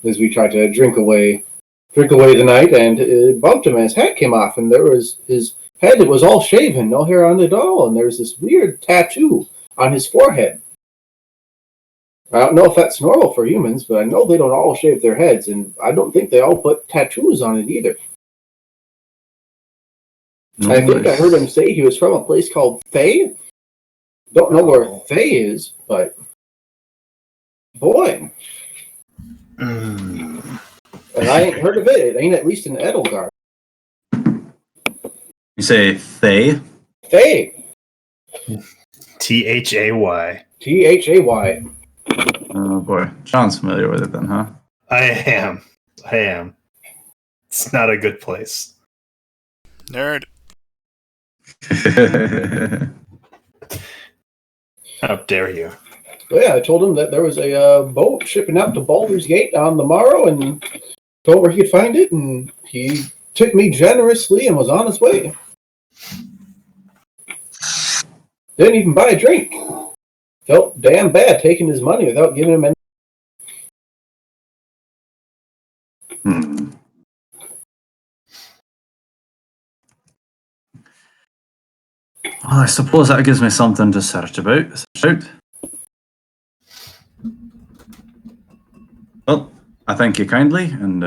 as we try to drink away the night, and it bumped him, and his hat came off, and there was his head. It was all shaven, no hair on it at all, and there was this weird tattoo on his forehead. I don't know if that's normal for humans, but I know they don't all shave their heads, and I don't think they all put tattoos on it either. I think I heard him say he was from a place called Faye. Don't know where Faye is, but boy. And I ain't heard of it. It ain't at least in Edelgard. You say Thay? Faye. Thay. Thay. Oh boy. John's familiar with it then, huh? I am. It's not a good place. Nerd. How dare you? But yeah, I told him that there was a boat shipping out to Baldur's Gate on the morrow, and told where he could find it, and he tipped me generously and was on his way. Didn't even buy a drink. Felt damn bad taking his money without giving him any. Well, I suppose that gives me something to search about. Well, I thank you kindly, and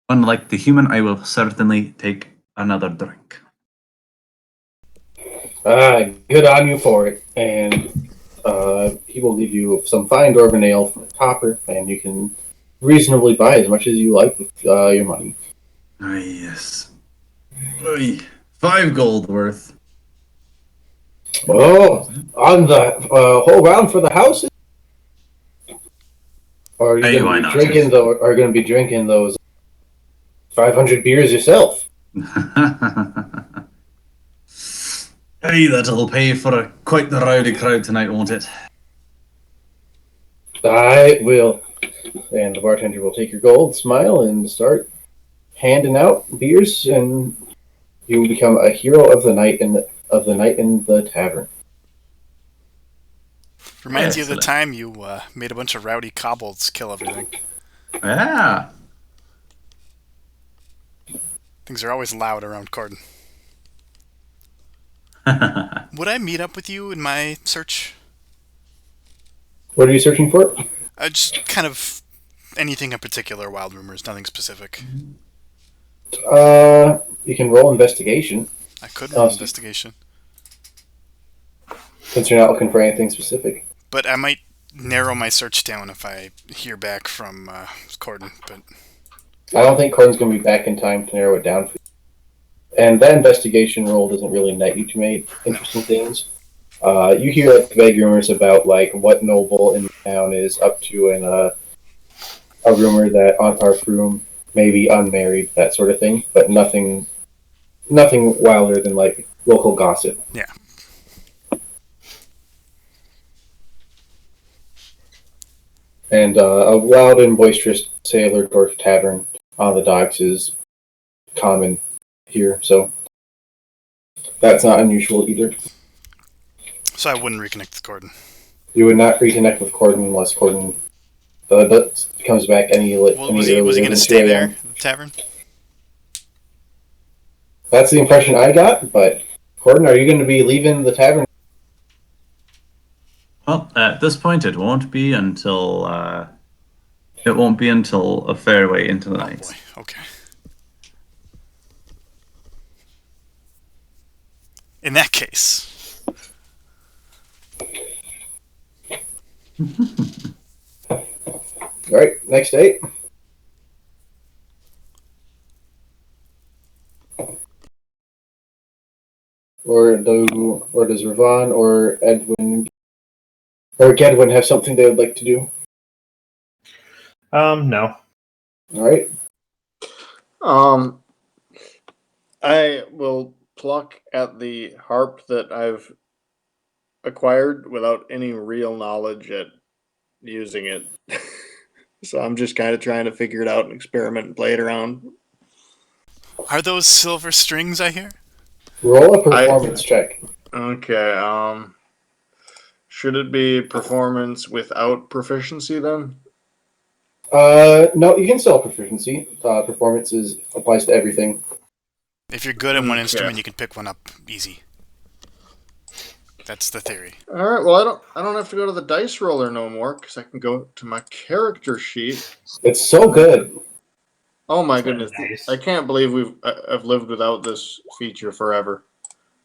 unlike the human, I will certainly take another drink. Good on you for it. And he will give you some fine Dwarven ale for a copper, and you can reasonably buy as much as you like with your money. Ah, yes. Oy, 5 gold worth. Oh, on the whole round for the houses? Or are you Hey, going why to not? be drinking those 500 beers yourself? Hey, that'll pay for quite the rowdy crowd tonight, won't it? I will. And the bartender will take your gold, smile, and start handing out beers, and you will become a hero of the night in the tavern. Reminds you of the Excellent. time you made a bunch of rowdy kobolds kill everything. Yeah. Things are always loud around Corden. Would I meet up with you in my search? What are you searching for? Just kind of anything in particular, wild rumors, nothing specific. You can roll investigation, I could roll Awesome. investigation. since you're not looking for anything specific. But I might narrow my search down if I hear back from Corden. But I don't think Corden's going to be back in time to narrow it down for you. And that investigation roll doesn't really net you too many interesting things. You hear like vague rumors about like what noble in the town is up to, and a rumor that Antar Froom may be unmarried, that sort of thing. But nothing wilder than like local gossip. yeah. And a loud and boisterous sailor dwarf tavern on the docks is common here, so that's not unusual either. So I wouldn't reconnect with Corden. You would not reconnect with Corden unless Corden comes back any Well, was he earlier going to than stay 2 there, a.m. at the tavern? That's the impression I got, but Corden, are you going to be leaving the tavern? Well, at this point, it won't be until a fair way into the night. Boy, okay. In that case, All right, next date. Or does Ravon or Edwin or Gedwin have something they would like to do? No. All right. I will pluck at the harp that I've acquired without any real knowledge at using it. So I'm just kind of trying to figure it out and experiment and play it around. are those silver strings I hear? Roll a performance check. Okay, Should it be performance without proficiency then? No, you can still have proficiency. Performance applies to everything. If you're good at one Okay. instrument, you can pick one up easy. That's the theory. All right. Well, I don't have to go to the dice roller no more because I can go to my character sheet. It's so good. Oh my Is that goodness! nice? I can't believe I've lived without this feature forever.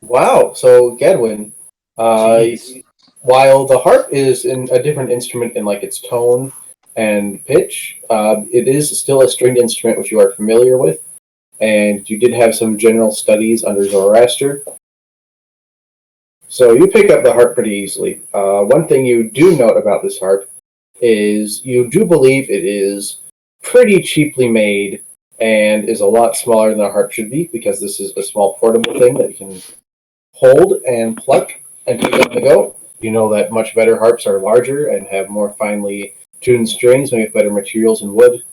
Wow. So Gedwin, Jeez. while the harp is in a different instrument in like its tone and pitch, it is still a stringed instrument which you are familiar with, and you did have some general studies under Zoroaster. So you pick up the harp pretty easily. One thing you do note about this harp is you do believe it is pretty cheaply made and is a lot smaller than a harp should be because this is a small portable thing that you can hold and pluck and pick up and go. You know that much better harps are larger and have more finely tuned strings, maybe with better materials and wood.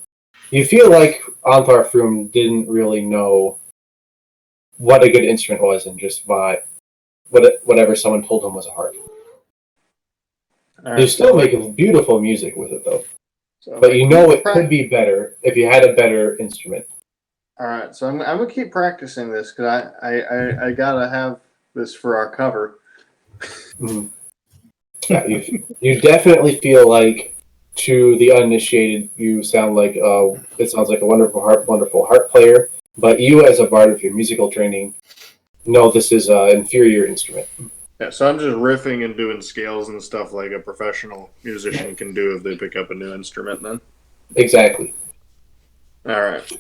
You feel like Anthar Froom didn't really know what a good instrument was and just bought whatever someone told him was a harp. All You right, still make beautiful music with it though, so but you know it could be better if you had a better instrument. All right, so I'm gonna keep practicing this because I gotta have this for our cover. Mm. Yeah, you definitely feel like, to the uninitiated, you sound like it sounds like a wonderful harp player. But you, as a bard with your musical training, know this is an inferior instrument. Yeah, so I'm just riffing and doing scales and stuff like a professional musician can do if they pick up a new instrument. Then, Exactly. all right.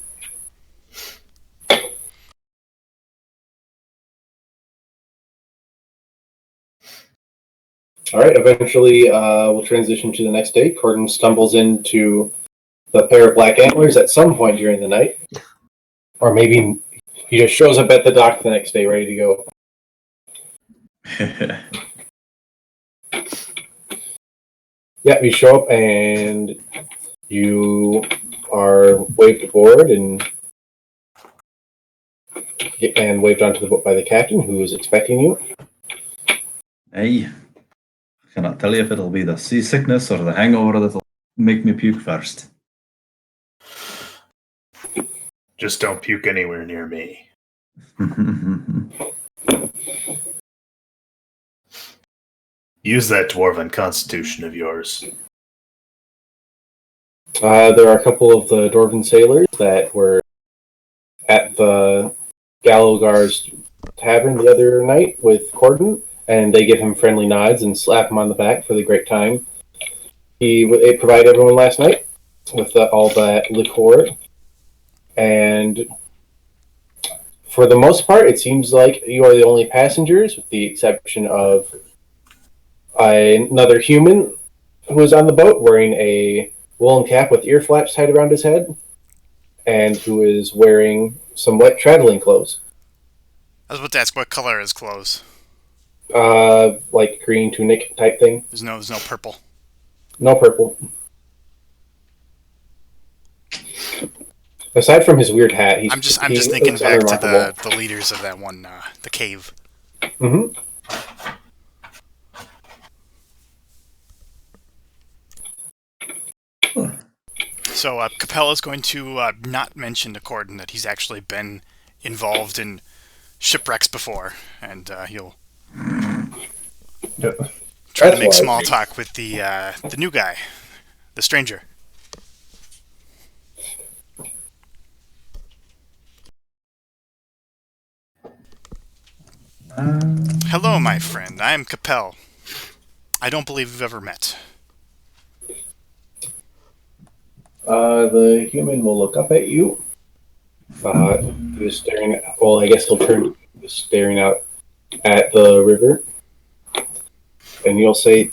All right. Eventually, we'll transition to the next day. Corden stumbles into the pair of black antlers at some point during the night, or maybe he just shows up at the dock the next day, ready to go. Yeah, you show up and you are waved aboard and waved onto the boat by the captain, who is expecting you. Hey, I cannot tell you if it'll be the seasickness or the hangover that'll make me puke first. Just don't puke anywhere near me. Use that dwarven constitution of yours. There are a couple of the Dwarven sailors that were at the Gallowgar's tavern the other night with Corden, and they give him friendly nods and slap him on the back for the great time he provided everyone last night with all that liqueur. And for the most part, it seems like you are the only passengers, with the exception of another human who is on the boat wearing a woolen cap with ear flaps tied around his head, and who is wearing some wet traveling clothes. I was about to ask what color is clothes. Like green tunic type thing. There's no purple. No purple. Aside from his weird hat, I'm just thinking back to the leaders of that one, the cave. Mm-hmm. So Capella's going to not mention to Corden that he's actually been involved in shipwrecks before, and he'll try to make small talk with the new guy, the stranger. Hello, my friend. I am Capel. I don't believe we've ever met. The human will look up at you. He was staring. Well, I guess he'll turn. He was staring out at the river, and you'll say,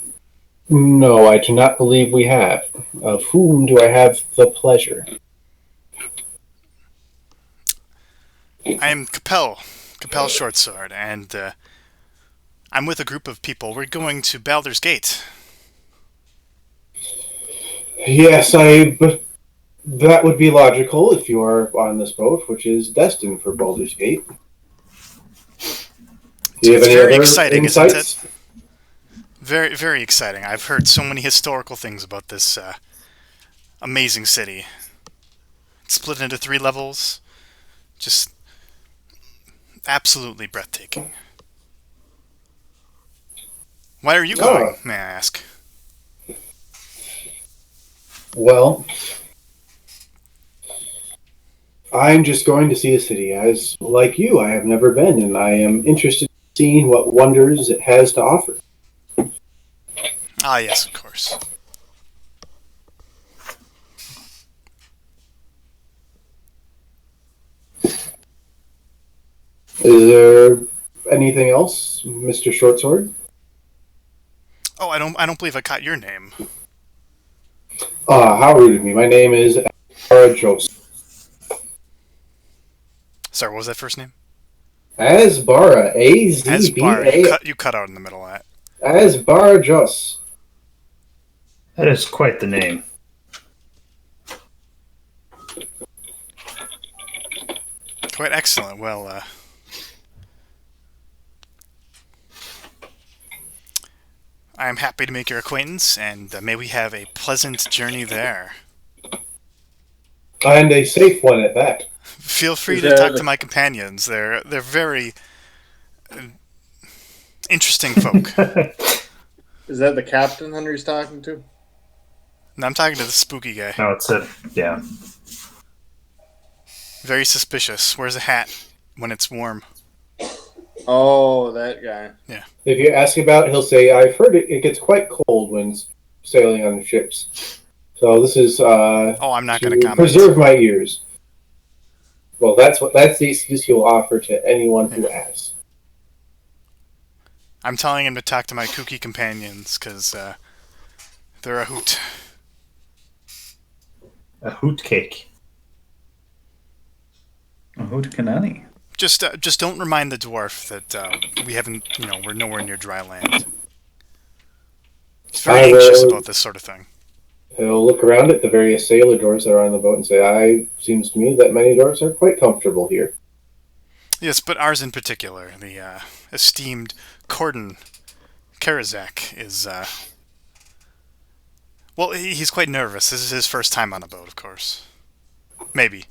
"No, I do not believe we have. Of whom do I have the pleasure?" I am Capel Shortsword, and I'm with a group of people. We're going to Baldur's Gate. Yes, that would be logical if you are on this boat, which is destined for Baldur's Gate. Do you have It's any very other exciting, insights? isn't it? Very, very exciting. I've heard so many historical things about this amazing city. It's split into 3 levels. Just absolutely breathtaking. Why are you going, may I ask? Well, I'm just going to see the city. As like you, I have never been, and I am interested in seeing what wonders it has to offer. Ah, yes, of course. Is there anything else, Mr. Shortsword? Oh, I don't believe I caught your name. How rude of me. My name is Joseph. Sorry, what was that first name? Asbara, Asbar. A-Z-B-A. You cut out in the middle of that. Asbara Jos. That is quite the name. Quite excellent. Well, I am happy to make your acquaintance, and may we have a pleasant journey there. And a safe one at that. Feel free to talk to my companions. They're very interesting folk. Is that the captain Henry's talking to? No, I'm talking to the spooky guy. No, it's it. Yeah. Very suspicious. Wears a hat when it's warm. Oh, that guy. If you ask about it, he'll say, I've heard it gets quite cold when sailing on ships. So this is Oh, I'm not going to comment. preserve my ears. Well, that's the excuse he'll offer to anyone who asks. I'm telling him to talk to my kooky companions, because they're a hoot. A hoot cake. Hootenanny. Just don't remind the dwarf that we haven't, we're nowhere near dry land. He's very anxious about this sort of thing. He'll look around at the various sailor doors that are on the boat and say, seems to me that many doors are quite comfortable here. Yes, but ours in particular, the esteemed Corden Karazak, is, well, he's quite nervous. This is his first time on a boat, of course. Maybe.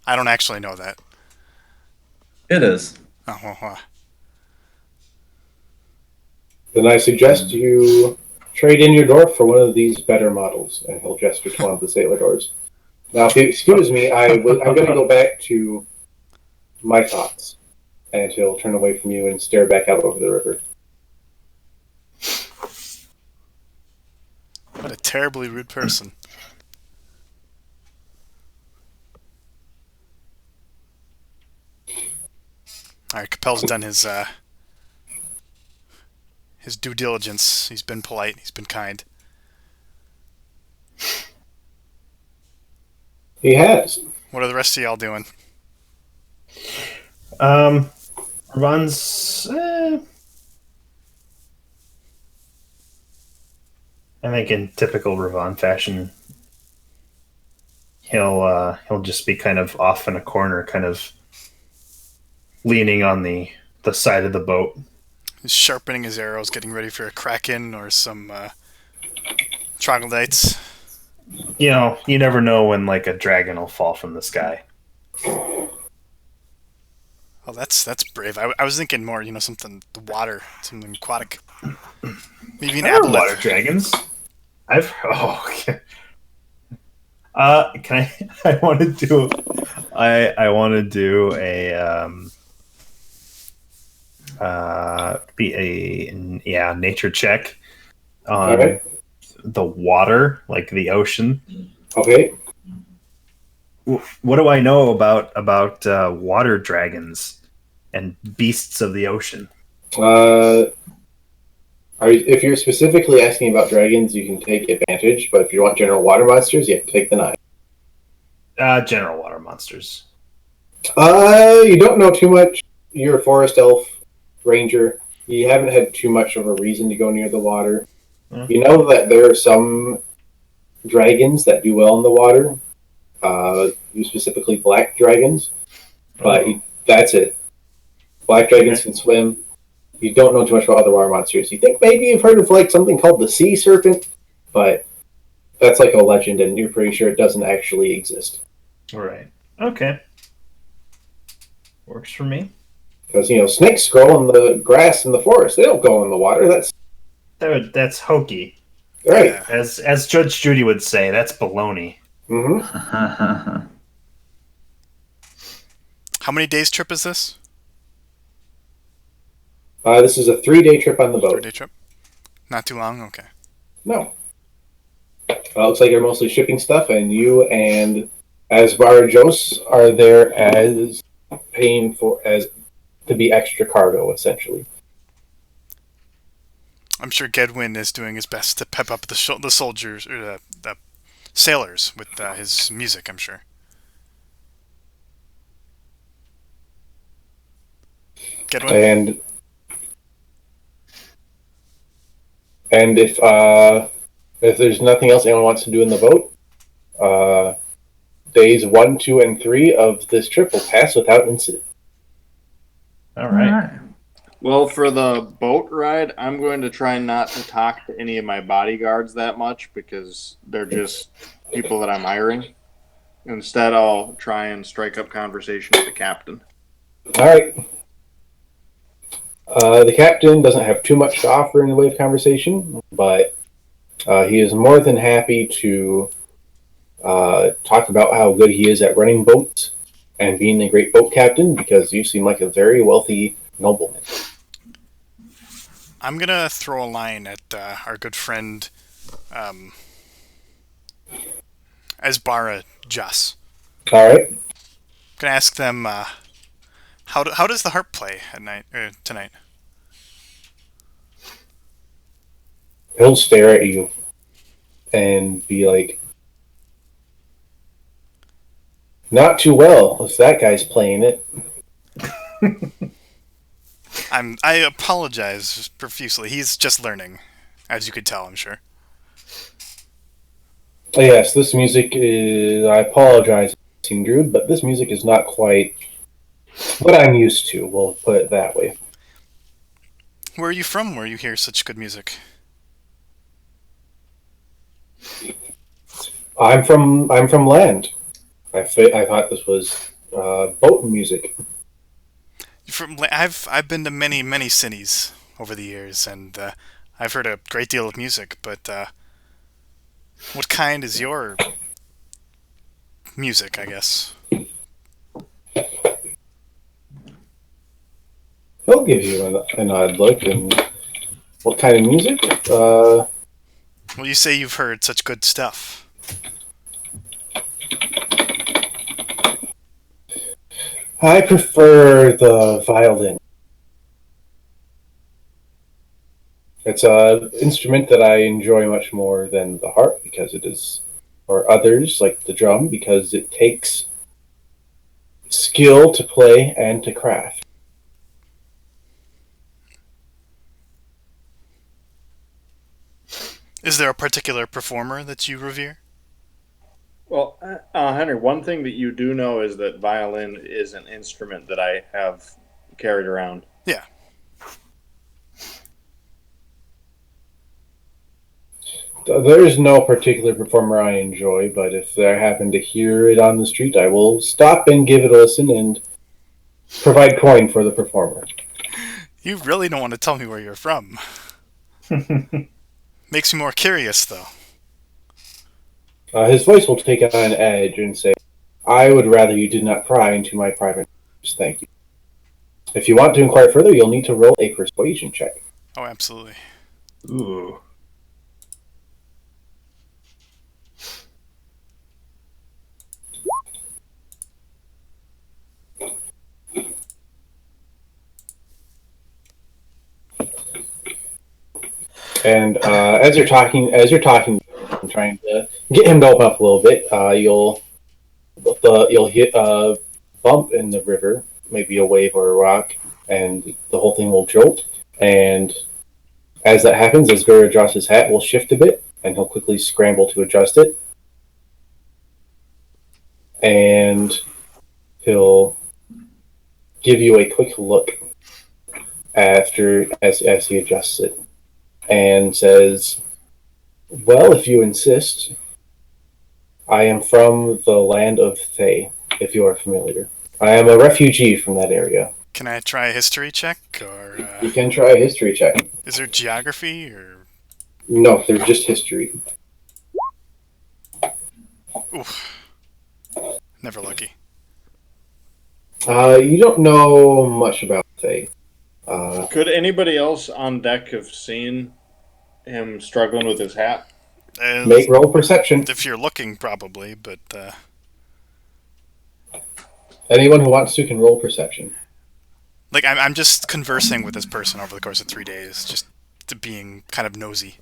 I don't actually know that. It is. Oh, well, Then I suggest you trade in your dwarf for one of these better models. And he'll gesture to one of the sailor doors. Now, if you excuse me, I'm going to go back to my thoughts. And he'll turn away from you and stare back out over the river. what a terribly rude person. Alright, Capel's done his due diligence. He's been polite. He's been kind. He has. What are the rest of y'all doing? Ron's. I think in typical Ravon fashion, he'll just be kind of off in a corner, kind of leaning on the side of the boat. He's sharpening his arrows, getting ready for a kraken or some troglodytes. You never know when like a dragon will fall from the sky. Oh, that's brave. I was thinking more, something the water, something aquatic. Maybe an I remember aboleth. water dragons. Okay. Can I? I want to do. I want to do a nature check on Okay. the water, like the ocean. Okay. What do I know about water dragons and beasts of the ocean? If you're specifically asking about dragons, you can take advantage. But if you want general water monsters, you have to take the 9. General water monsters. You don't know too much. You're a forest elf ranger. You haven't had too much of a reason to go near the water. Mm. You know that there are some dragons that do well in the water. Specifically black dragons. But that's it. Black dragons can swim. you don't know too much about other water monsters. You think maybe you've heard of like something called the sea serpent, but that's like a legend, and you're pretty sure it doesn't actually exist. Right. Okay. Works for me. Because snakes grow in the grass in the forest. They don't go in the water. That's hokey. Right. Yeah. As Judge Judy would say, that's baloney. Mm-hmm. How many days trip is this? This is a 3-day trip on the boat. 3-day trip? Not too long? Okay. No. Looks like you're mostly shipping stuff, and you and Asbar Jos are there as paying to be extra cargo, essentially. I'm sure Gedwin is doing his best to pep up the soldiers, or the sailors, with his music, I'm sure. Gedwin? And if there's nothing else anyone wants to do in the boat, days 1, 2, and 3 of this trip will pass without incident. All right. Well, for the boat ride, I'm going to try not to talk to any of my bodyguards that much because they're just people that I'm hiring. Instead, I'll try and strike up conversation with the captain. All right. The captain doesn't have too much to offer in the way of conversation, but he is more than happy to talk about how good he is at running boats and being a great boat captain because you seem like a very wealthy nobleman. I'm going to throw a line at our good friend Asbara Jos. All right. I'm going to ask them, how does the harp play at night tonight? He'll stare at you and be like, not too well if that guy's playing it. I apologize profusely. He's just learning, as you could tell, I'm sure. Yes, this music is... I apologize, seemed rude, but this music is not quite what I'm used to. We'll put it that way. Where are you from where you hear such good music? I'm from land. I thought this was boat music. I've been to many cities over the years, and I've heard a great deal of music. But what kind is your music? I guess. He'll give you an odd look. And what kind of music? Well, you say you've heard such good stuff. I prefer the violin. It's an instrument that I enjoy much more than the harp because it is, or others like the drum, because it takes skill to play and to craft. Is there a particular performer that you revere? Well, Henry, one thing that you do know is that violin is an instrument that I have carried around. Yeah. There is no particular performer I enjoy, but if I happen to hear it on the street, I will stop and give it a listen and provide coin for the performer. You really don't want to tell me where you're from. Makes me more curious, though. His voice will take on edge and say, I would rather you did not pry into my private matters. Thank you. If you want to inquire further, you'll need to roll a persuasion check. Oh, absolutely. Ooh. And as you're talking, I'm trying to get him to open up a little bit. You'll hit a bump in the river, maybe a wave or a rock, and the whole thing will jolt. And as that happens, Asbarajos's hat will shift a bit, and he'll quickly scramble to adjust it. And he'll give you a quick look. as he adjusts it, and says, "Well, if you insist, I am from the land of Thay, if you are familiar. I am a refugee from that area. Can I try a history check, or You can try a history check. is there geography, or No, they're just history. oof, never lucky. You don't know much about Thay. Could anybody else on deck have seen him struggling with his hat? Make roll perception. If you're looking, probably, but Anyone who wants to can roll perception. like I'm just conversing with this person over the course of 3 days, just to being kind of nosy.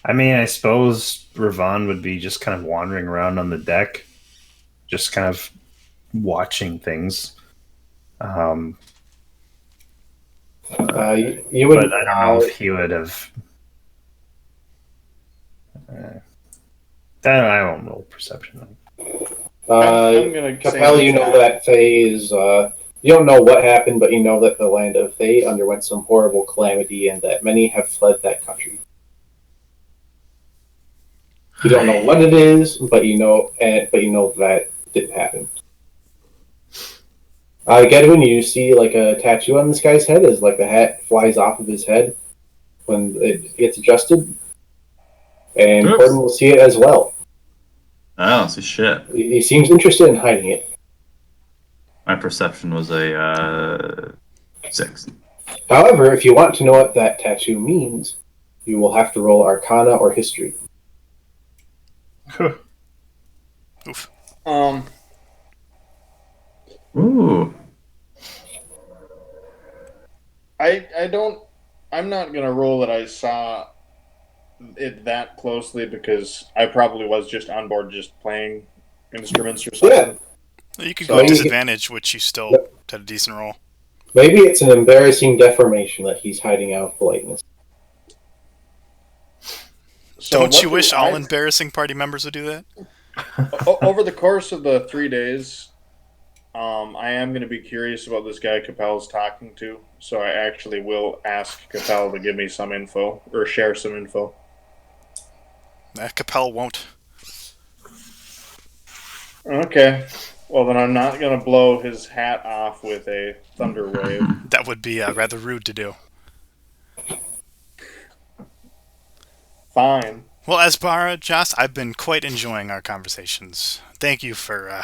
I mean, I suppose Ravon would be just kind of wandering around on the deck, just kind of watching things. You would. But I don't know if he would have. I won't roll perception. I'm gonna Capel, say you know that Thay is. You don't know what happened, but you know that the land of Thay underwent some horrible calamity, and that many have fled that country. You don't know what it is, but you know that didn't happen. Gedwin, you see like a tattoo on this guy's head as like the hat flies off of his head when it gets adjusted, and Oops. Gordon will see it as well. I don't see shit. He seems interested in hiding it. My perception was a 6. However, if you want to know what that tattoo means, you will have to roll Arcana or History. Oof. Ooh. I'm not gonna roll that I saw it that closely because I probably was just on board just playing instruments or something. Yeah. You could So go at you- disadvantage, which you still Yep. had a decent roll. Maybe it's an embarrassing deformation that he's hiding out of politeness. So Don't what you do wish all I- embarrassing party members would do that? over the course of the 3 days, I am going to be curious about this guy Capel's talking to, so I actually will ask Capel to give me some info or share some info. Capel won't. Okay, well then I'm not going to blow his hat off with a thunder wave. That would be rather rude to do. Fine. Well, Asbara, Joss, I've been quite enjoying our conversations. Thank you for.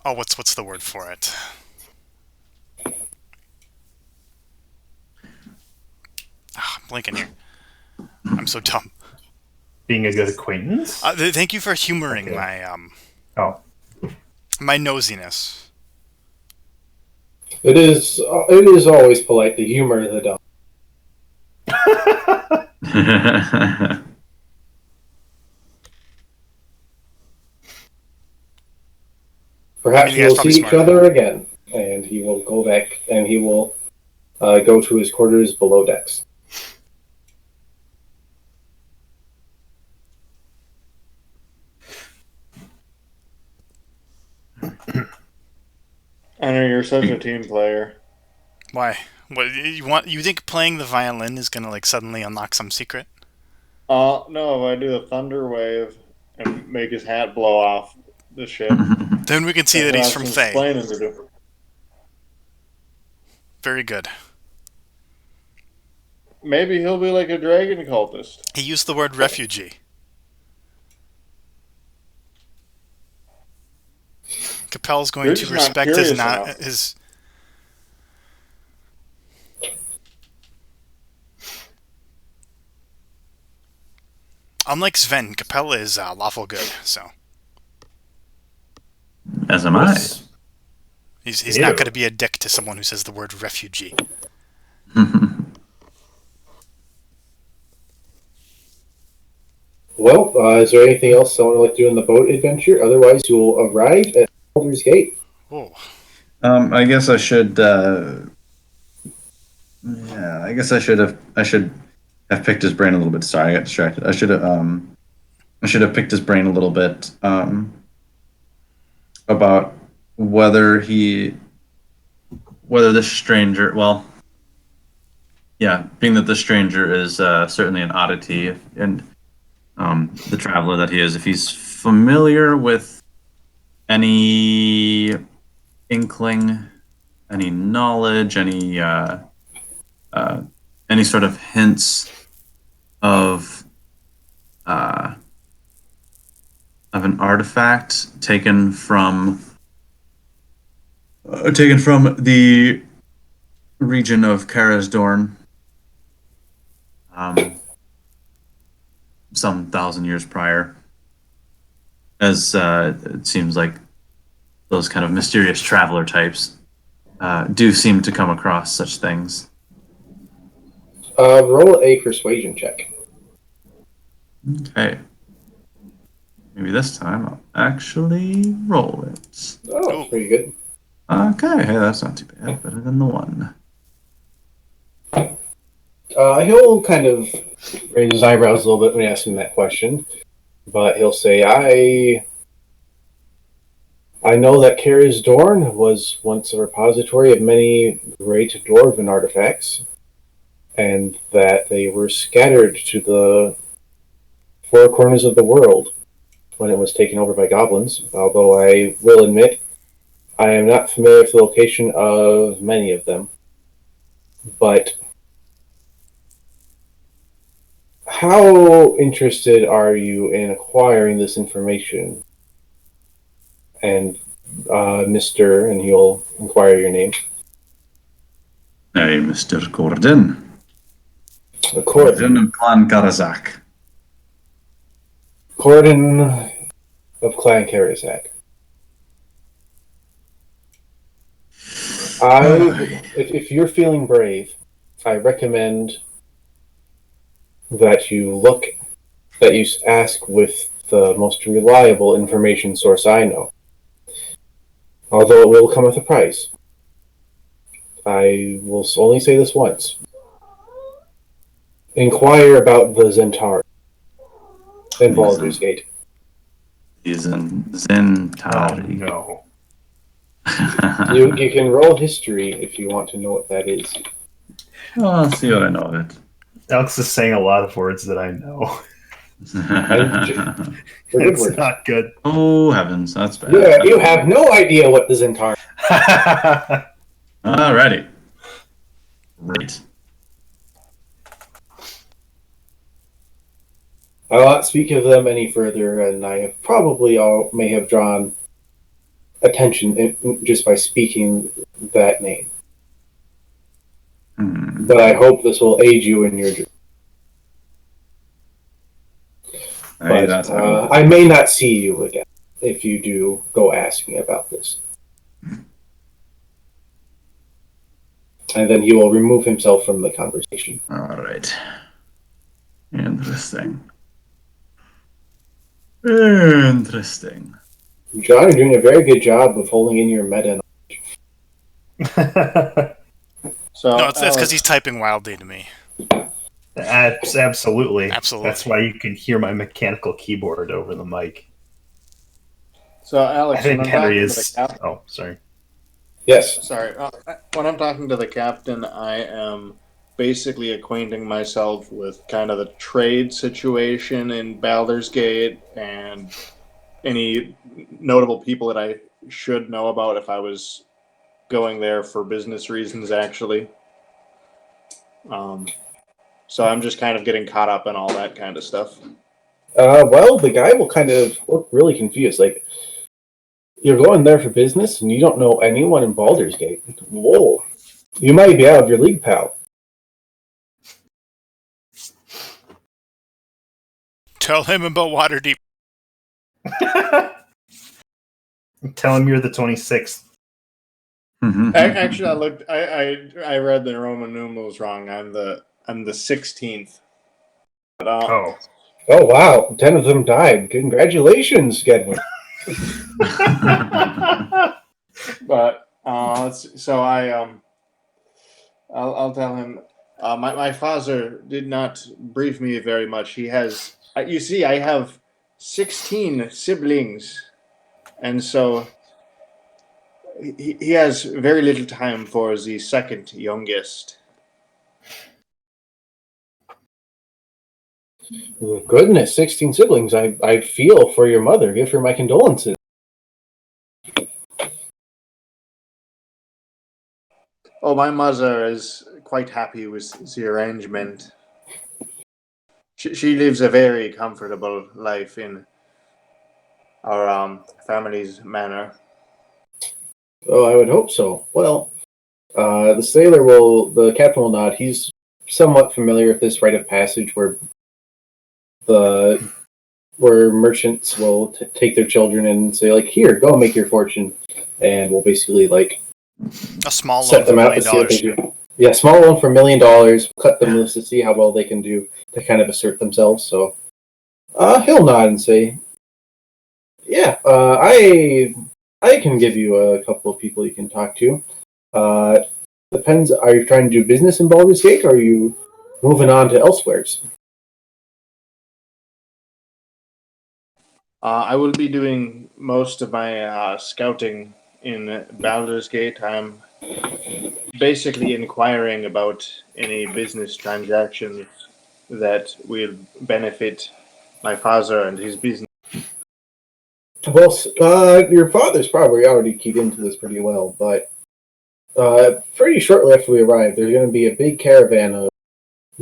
Oh, what's the word for it? I'm blinking here. I'm so dumb. Being a good acquaintance? Thank you for humoring Okay. my Oh. my nosiness. It is always polite to humor the dumb. Perhaps you guys we'll probably see each smarter. other again, and he will go back and he will go to his quarters below decks. I know you're such a team player. Why? What you want? You think playing the violin is gonna like suddenly unlock some secret? No, if I do the thunder wave and make his hat blow off the ship, Then we can see that I'll he's have from some Thay. explaining to do. Very good. Maybe he'll be like a dragon cultist. He used the word refugee. Capel's going You're to just not respect curious his enough. his. Unlike Sven, Capel is lawful good, so As am I. he's not Ew. going to be a dick to someone who says the word refugee. Well, is there anything else someone would like to do in the boat adventure? Otherwise, you'll arrive at Baldur's Gate. Oh, I guess I should. Yeah, I guess I should have picked his brain a little bit. Sorry, I got distracted. I should have picked his brain a little bit about whether he whether this stranger, well, yeah, being that the stranger is certainly an oddity, and the traveler that he is, if he's familiar with any inkling, any knowledge, any sort of hints of an artifact taken from the region of Karazorn, some 1,000 years prior, as it seems like those kind of mysterious traveler types do seem to come across such things. Roll a persuasion check. Okay. Maybe this time I'll actually roll it. Oh, that's pretty good. Okay, hey, that's not too bad. Better than the one. He'll kind of raise his eyebrows a little bit when you ask him that question, but he'll say, I know that Karis Dorn was once a repository of many great dwarven artifacts, and that they were scattered to the four corners of the world when it was taken over by goblins, although I will admit I am not familiar with the location of many of them. But how interested are you in acquiring this information? And Mr., and he'll inquire your name. Hey, Mr. Gordon. Corden of Clan Karazak. of Clan Karazak. If you're feeling brave, I recommend that you ask with the most reliable information source I know. Although it will come with a price. I will only say this once. Inquire about the Zentari in Baldur's Gate. He's in Zentari. Oh, no. You can roll history if you want to know what that is. Well, I'll see what I know of it. Alex is saying a lot of words that I know. For good It's words. not good. Oh, heavens, that's bad. Yeah, you have no idea what the Zentari. Alrighty. Right. I'll not speak of them any further, and I have probably may have drawn attention just by speaking that name. But I hope this will aid you in your journey. Hey, But that's how I may not see you again if you do go asking about this. And then he will remove himself from the conversation. Alright. Interesting. Interesting. John, you're doing a very good job of holding in your meta. So No, that's because he's typing wildly to me. Absolutely. Absolutely. That's why you can hear my mechanical keyboard over the mic. So I Alex, think when I'm Henry talking to is. the captain, Oh, sorry. Yes. sorry, when I'm talking to the captain, I am basically acquainting myself with kind of the trade situation in Baldur's Gate and any notable people that I should know about if I was going there for business reasons, actually. So I'm just kind of getting caught up in all that kind of stuff. Well, the guy will kind of look really confused. Like, you're going there for business and you don't know anyone in Baldur's Gate. Whoa. You might be out of your league, pal. Tell him about Waterdeep. Tell him you're the 26th. Actually, I looked. I read the Roman numerals wrong. I'm the 16th. But, Oh. Oh, wow. 10 of them died. Congratulations, Gedwin. But so I'll tell him. My father did not brief me very much. He has. You see, I have 16 siblings, and so he has very little time for the second youngest. Goodness, 16 siblings. I feel for your mother. Give her my condolences. Oh, my mother is quite happy with the arrangement. She lives a very comfortable life in our family's manor. Oh, I would hope so. Well, the captain will nod. He's somewhat familiar with this rite of passage the where merchants will take their children and say like, "Here, go make your fortune," and we'll basically like A small loan set for them $1 out to million. see what they do. Yeah, small loan for $1 million. Cut them loose to see how well they can do to kind of assert themselves. So, he'll nod and say, "Yeah, I can give you a couple of people you can talk to. Uh, depends. Are you trying to do business in Baldur's Gate, or are you moving on to elsewheres?" I will be doing most of my scouting in Baldur's Gate. I'm basically inquiring about any business transactions that will benefit my father and his business. Well, your father's probably already keyed into this pretty well, but pretty shortly after we arrive, there's going to be a big caravan of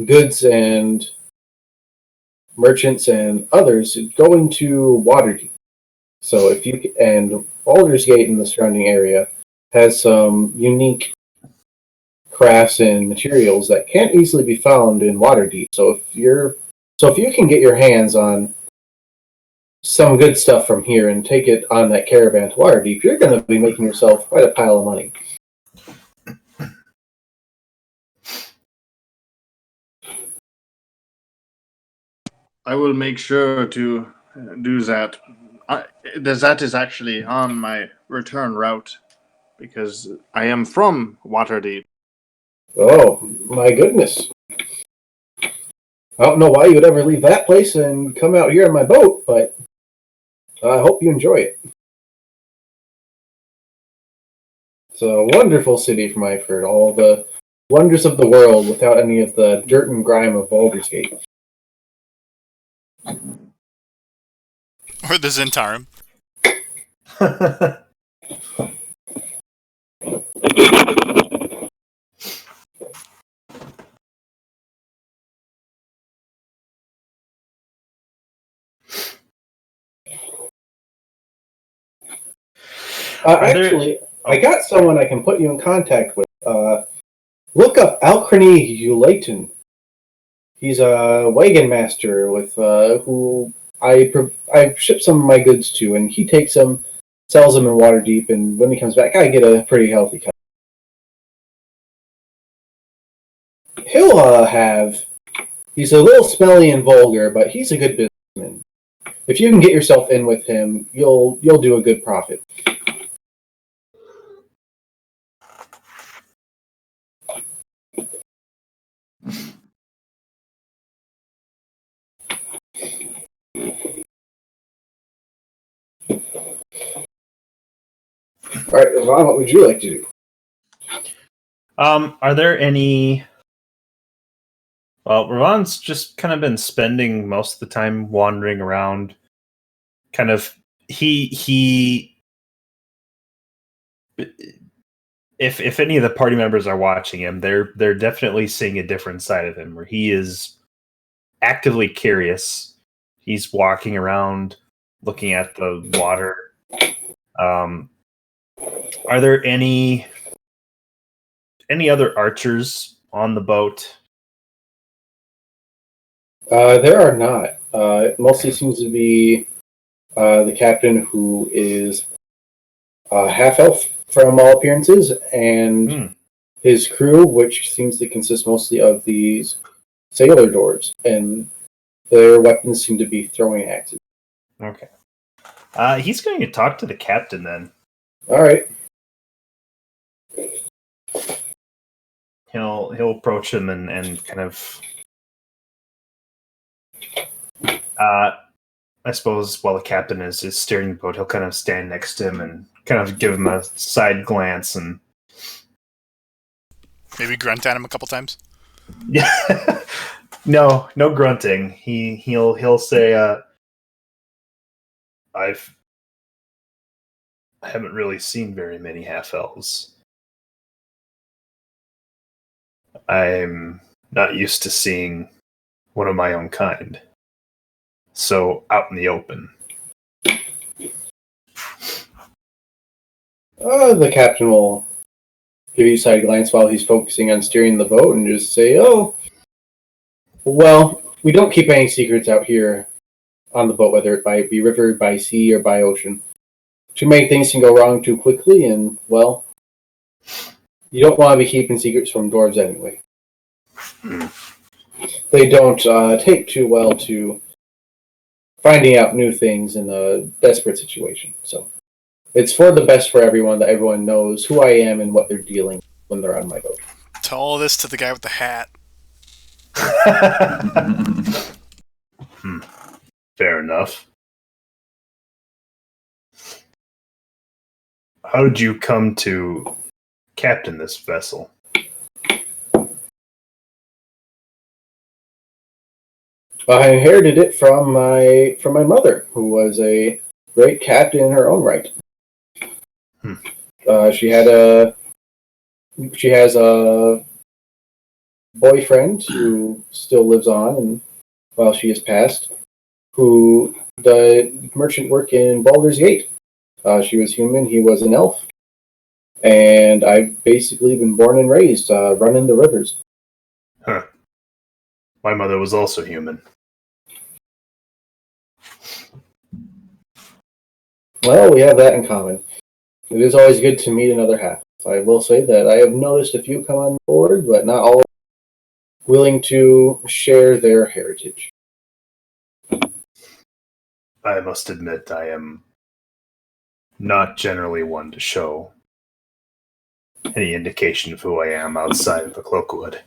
goods and merchants and others going to Waterdeep. So and Baldur's Gate and the surrounding area has some unique crafts and materials that can't easily be found in Waterdeep. So if you can get your hands on some good stuff from here and take it on that caravan to Waterdeep, you're going to be making yourself quite a pile of money. I will make sure to do that. That is actually on my return route because I am from Waterdeep. Oh, my goodness. I don't know why you would ever leave that place and come out here in my boat, but I hope you enjoy it. It's a wonderful city from I've heard. All the wonders of the world without any of the dirt and grime of Baldur's Gate. Or the Zentarum. Actually, I got someone I can put you in contact with. Look up Alcrony Ulayton. He's a wagon master with who I ship some of my goods to, and he takes them, sells them in Waterdeep, and when he comes back, I get a pretty healthy cut. He'll he's a little smelly and vulgar, but he's a good businessman. If you can get yourself in with him, you'll do a good profit. All right, Yvonne, what would you like to do? Are there any? Well, Ravon's just kind of been spending most of the time wandering around. Kind of, he. If any of the party members are watching him, they're definitely seeing a different side of him, where he is actively curious. He's walking around, looking at the water. Are there any other archers on the boat? There are not. It mostly seems to be the captain, who is half elf from all appearances, and his crew, which seems to consist mostly of these sailor dwarves, and their weapons seem to be throwing axes. Okay. He's going to talk to the captain then. All right. He'll approach him and kind of I suppose while the captain is steering the boat, he'll kind of stand next to him and kind of give him a side glance and Maybe grunt at him a couple times. yeah, no grunting. He'll say, I haven't really seen very many half elves. I'm not used to seeing one of my own kind. So out in the open. The captain will give you a side glance while he's focusing on steering the boat and just say, "Oh, well, we don't keep any secrets out here on the boat, whether it be river, by sea, or by ocean. Too many things can go wrong too quickly, and, well, you don't want to be keeping secrets from dwarves anyway. They don't take too well to finding out new things in a desperate situation. So it's for the best for everyone that everyone knows who I am and what they're dealing with when they're on my boat." Tell all this to the guy with the hat. Fair enough. How did you come to captain this vessel? I inherited it from my mother, who was a great captain in her own right. She has a boyfriend who still lives on, and while she has passed, who did merchant work in Baldur's Gate. She was human, he was an elf, and I've basically been born and raised running the rivers. Huh. My mother was also human. Well, we have that in common. It is always good to meet another half. I will say that I have noticed a few come on board, but not all willing to share their heritage. I must admit I am not generally one to show any indication of who I am outside of the Cloakwood.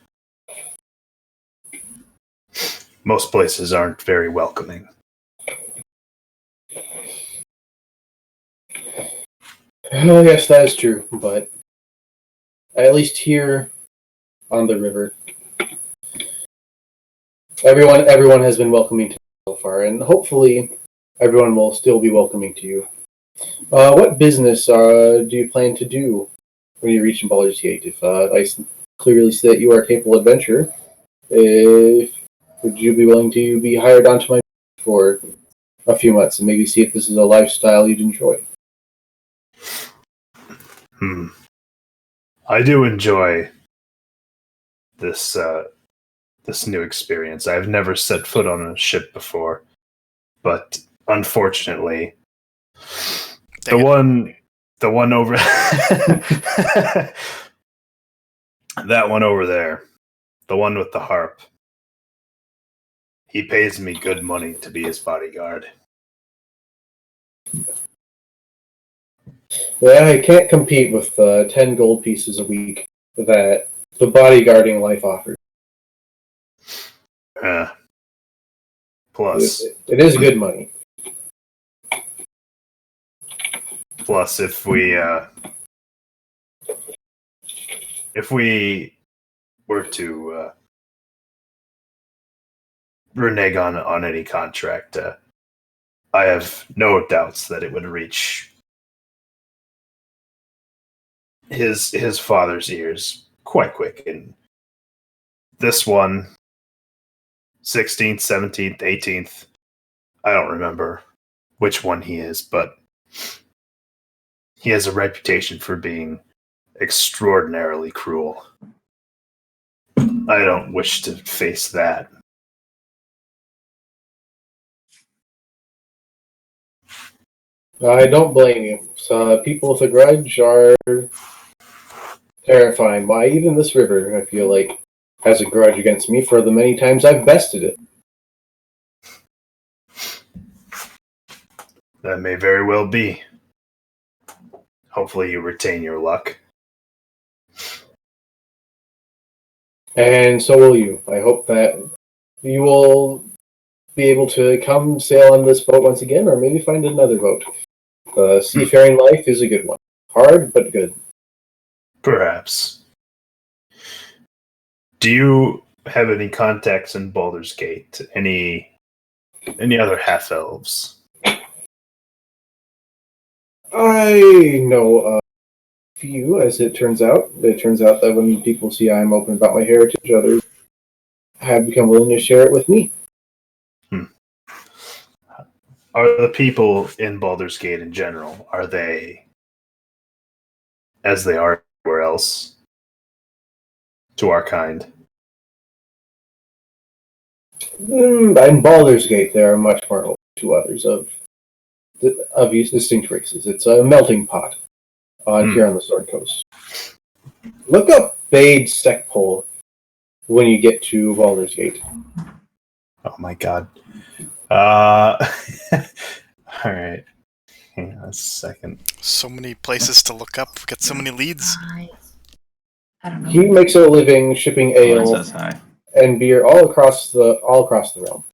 Most places aren't very welcoming. Oh, yes, that is true, but at least here on the river, everyone has been welcoming to me so far, and hopefully everyone will still be welcoming to you. What business do you plan to do when you reach Baldur's Gate? If I clearly see that you are a capable adventurer, would you be willing to be hired onto my for a few months and maybe see if this is a lifestyle you'd enjoy? I do enjoy this new experience. I've never set foot on a ship before, but unfortunately, the one over that one over there, the one with the harp, he pays me good money to be his bodyguard. Yeah, I can't compete with 10 gold pieces a week that the bodyguarding life offers. Plus, it is good money. Plus, if we were to renege on any contract, I have no doubts that it would reach his father's ears quite quick. And this one, 16th, 17th, 18th, I don't remember which one he is, but he has a reputation for being extraordinarily cruel. I don't wish to face that. I don't blame you. So, people with a grudge are terrifying. Why, even this river, I feel like, has a grudge against me for the many times I've bested it. That may very well be. Hopefully you retain your luck. And so will you. I hope that you will be able to come sail on this boat once again, or maybe find another boat. Seafaring life is a good one. Hard, but good. Perhaps. Do you have any contacts in Baldur's Gate? Any other half-elves? I know a few, as it turns out. It turns out that when people see I'm open about my heritage, others have become willing to share it with me. Are the people in Baldur's Gate in general, are they as they are everywhere else to our kind? In Baldur's Gate, there are much more open to others of these distinct races. It's a melting pot here on the Sword Coast. Look up Bade Sekpol when you get to Baldur's Gate. Oh my god. Alright. Hang on a second. So many places to look up. We've got so many leads. I don't know. He makes a living shipping Lauren ale says hi. and beer all across the realm.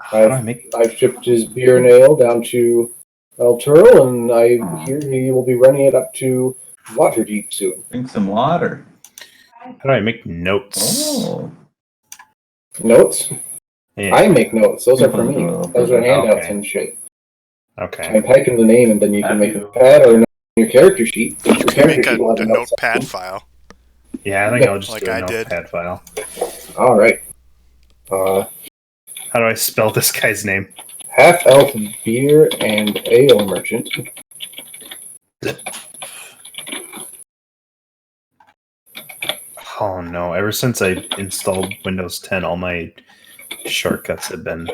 How do I make I've shipped his beer and ale down to El Turo, and I hear he will be running it up to Waterdeep soon. Drink some water. notes? Oh. Notes? Yeah. I make notes. Those are for me. Those are handouts Okay. and shit. Okay. I type in the name, and then you can Have make you- a pad or your character sheet. Your You can character make a sheet will have a note notepad section. file. Yeah, I think I'll just Like do a I did. notepad file. All right. How do I spell this guy's name? Half-elf beer and ale merchant. Oh no, ever since I installed Windows 10, all my shortcuts have been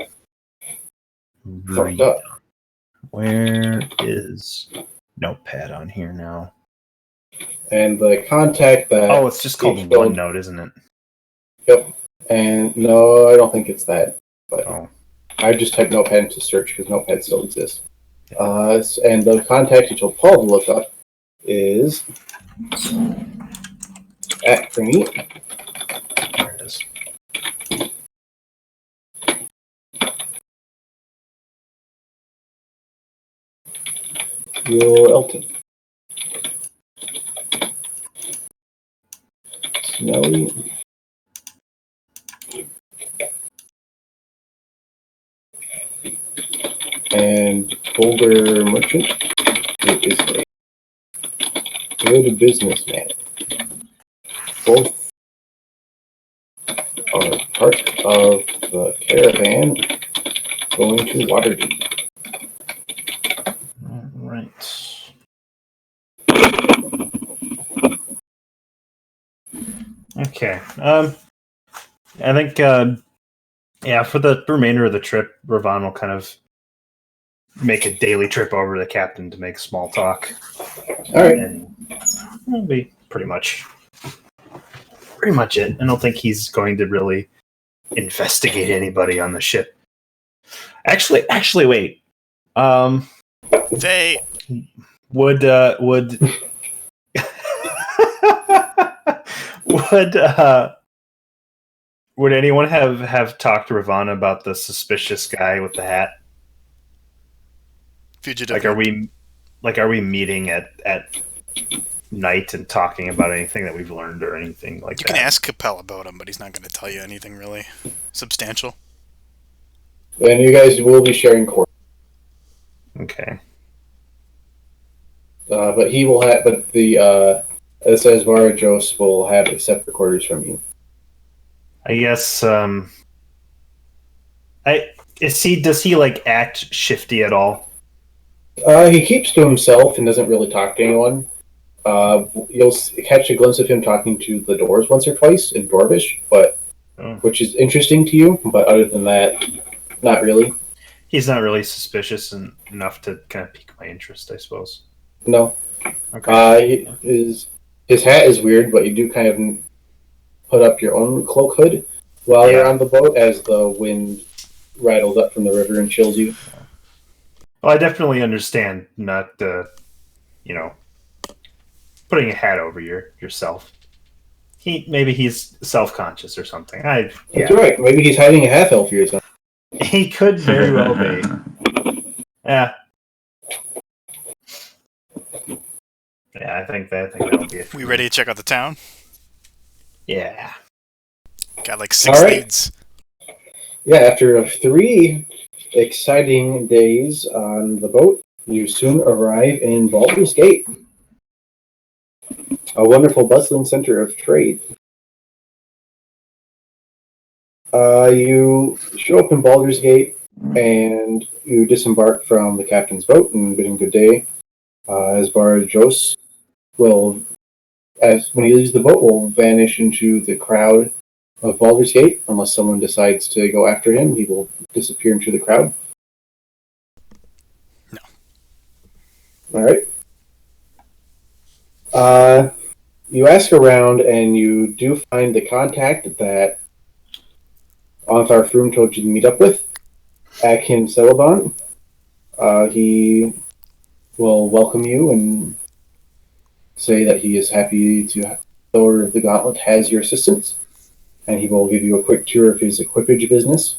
Fucked up. Where is Notepad on here now? And the contact that. Oh, it's just called Each build- OneNote, isn't it? Yep. And no, I don't think it's that. But Oh, I just typed Notepad into search because Notepad still exists. And the contact you told Paul to look up is at Pringy. there it is. Will Elton. Snowy. And Boulder Merchant, who is a good businessman. Both are part of the caravan going to Waterdeep. All right. Okay. I think, yeah, for the remainder of the trip, Ravan will kind of make a daily trip over to the captain to make small talk. All right. And that'll be pretty much it. I don't think he's going to really investigate anybody on the ship. Actually, wait. They Would would anyone have talked to Ravana about the suspicious guy with the hat? fugitive. Are we meeting at night and talking about anything that we've learned or anything like You that? can ask Capel about him, but he's not going to tell you anything really substantial. And you guys will be sharing quarters. Okay. But he will have, but the it says Varajos will have a separate quarters from you. I guess does he like act shifty at all? He keeps to himself and doesn't really talk to anyone. You'll catch a glimpse of him talking to the doors once or twice in Dwarvish, but which is interesting to you. But other than that, not really. He's not really suspicious enough to kind of pique my interest, I suppose. No. Okay. His hat is weird, but you do kind of put up your own cloak hood while you're on the boat as the wind rattles up from the river and chills you. Well, I definitely understand not, putting a hat over yourself. Maybe he's self-conscious or something. That's right. Maybe he's hiding a half elf here or something. He could very well be. Yeah. Yeah, I think that'll be it. We ready to check out the town? Yeah. Got like 6 All right. leads. Yeah, after 3 exciting days on the boat, you soon arrive in Baldur's Gate, a wonderful bustling center of trade. You show up in Baldur's Gate, and you disembark from the captain's boat and bid him good day. As Jos will, as when he leaves the boat, will vanish into the crowd of Baldur's Gate. Unless someone decides to go after him, he will disappear into the crowd. No. All right. You ask around, and you do find the contact that Anthar Froom told you to meet up with, Akin Celeban. He will welcome you and say that he is happy to the Order of the Gauntlet has your assistance, and he will give you a quick tour of his equipage business.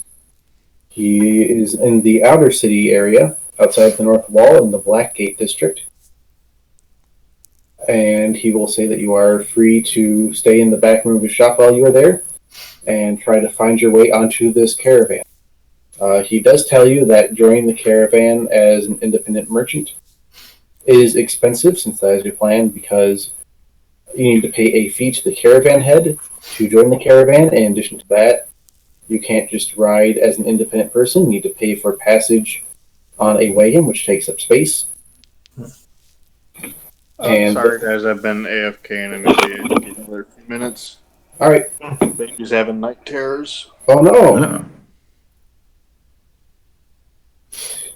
He is in the outer city area, outside the North Wall in the Blackgate district, and he will say that you are free to stay in the back room of his shop while you are there, and try to find your way onto this caravan. He does tell you that joining the caravan as an independent merchant is expensive, since that is your plan, because you need to pay a fee to the caravan head to join the caravan. In addition to that, you can't just ride as an independent person. You need to pay for passage on a wagon, which takes up space. And sorry, guys, I've been AFK and I'm going to be another few minutes. all right. Baby's having night terrors. Oh no. Oh.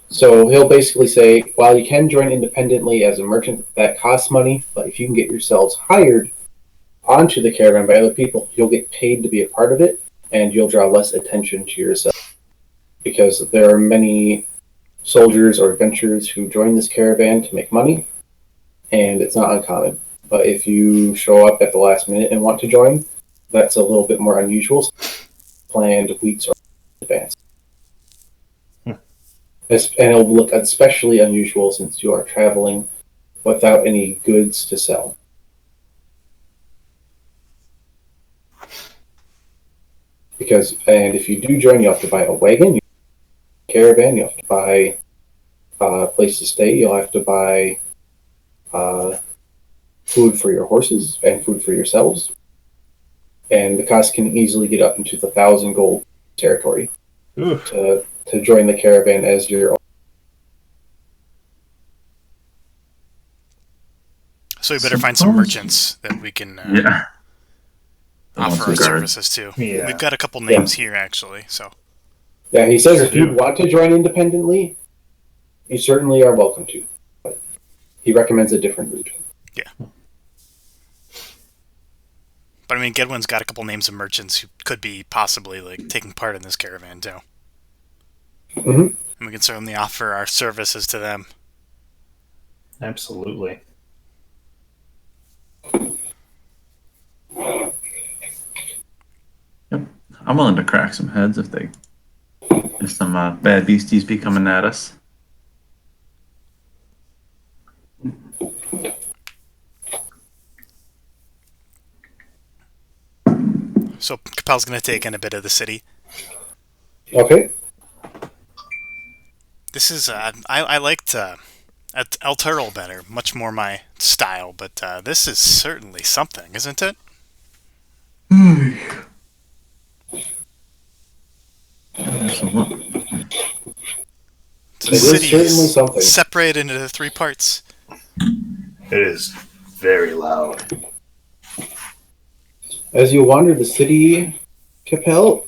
So he'll basically say, while you can join independently as a merchant, that costs money, but if you can get yourselves hired onto the caravan by other people, you'll get paid to be a part of it, and you'll draw less attention to yourself. Because there are many soldiers or adventurers who join this caravan to make money, and it's not uncommon. But if you show up at the last minute and want to join, that's a little bit more unusual, planned weeks or in advance. And it'll look especially unusual since you are traveling without any goods to sell. And if you do join, you have to buy a wagon, a caravan, you have to buy a place to stay, you'll have to buy food for your horses and food for yourselves. And the cost can easily get up into the 1,000 gold territory to join the caravan as your own. So we better find some merchants that we can Yeah. offer our Guard. services to. Yeah. We've got a couple names here, actually. So Yeah, he says if you want to join independently, you certainly are welcome to. But he recommends a different route. But I mean, Gedwin's got a couple names of merchants who could be possibly like taking part in this caravan too. Mm-hmm. And we can certainly offer our services to them. Absolutely. I'm willing to crack some heads if some bad beasties be coming at us. So Capel's going to take in a bit of the city. Okay. This is I liked El Turtle better, much more my style. But this is certainly something, isn't it? It is certainly something. Separated into 3 parts. It is very loud. As you wander the city, Capel,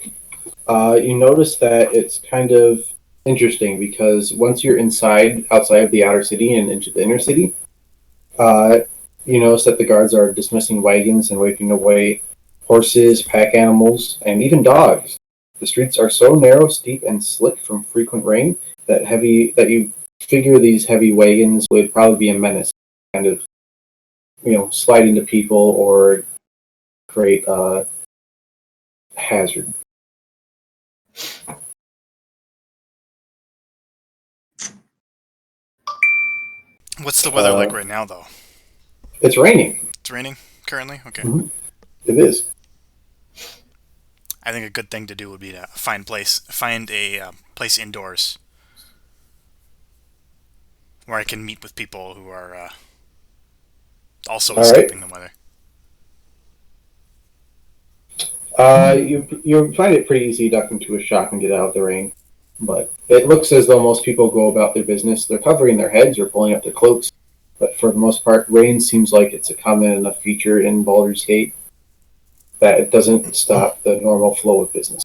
you notice that it's kind of interesting because once you're outside of the outer city and into the inner city, you notice that the guards are dismissing wagons and waving away horses, pack animals, and even dogs. The streets are so narrow, steep, and slick from frequent rain that you figure these heavy wagons would probably be a menace, kind of, slide into people or create hazard. What's the weather like right now, though? It's raining. It's raining currently? Okay. Mhm. It is. I think a good thing to do would be to find a place indoors where I can meet with people who are also All right. escaping the weather. You find it pretty easy to duck into a shop and get out of the rain, but it looks as though most people go about their business. They're covering their heads or pulling up their cloaks, but for the most part, rain seems like it's a common enough feature in Baldur's Gate that it doesn't stop the normal flow of business.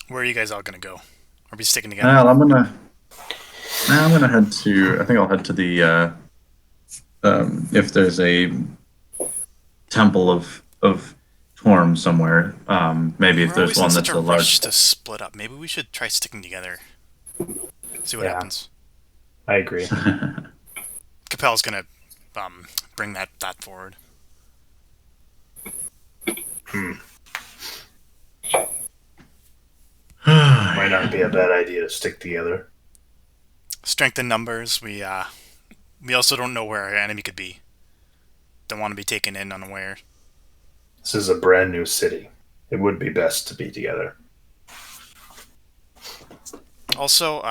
Where are you guys all gonna go? Are we sticking together? Well, I'm gonna head to. I think I'll head to the. If there's a temple of Torm somewhere, maybe if We're there's always in one such that's a a rush large. to split up. Maybe we should try sticking together. See what Yeah. happens. I agree. Capel's gonna bring that forward. Might not be a bad idea to stick together. Strength in numbers. We also don't know where our enemy could be. Don't want to be taken in unaware. This is a brand new city. It would be best to be together. Also,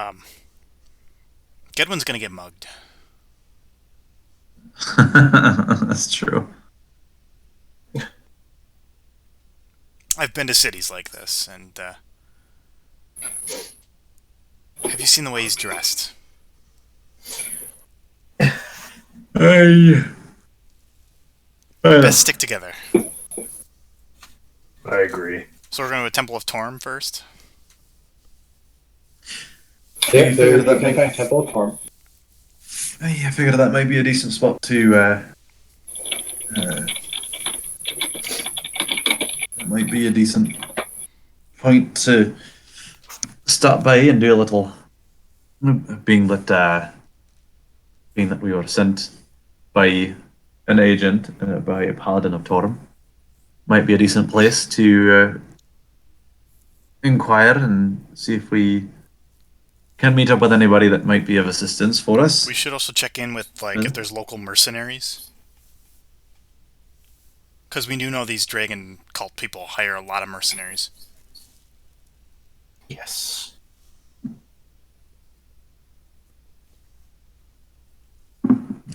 Gedwin's gonna get mugged. That's true. I've been to cities like this, and have you seen the way he's dressed? Hey. Best stick together. I agree. So we're going to a Temple of Torm first. Yeah, You there figured that you can find Temple of Torm. Hey, I figured that might be a decent spot to. It might be a decent point to stop by and do a little. Being that we were sent by an agent, by a paladin of Torm, might be a decent place to inquire and see if we can meet up with anybody that might be of assistance for us. We should also check in with if there's local mercenaries, because we do know these dragon cult people hire a lot of mercenaries. Yes.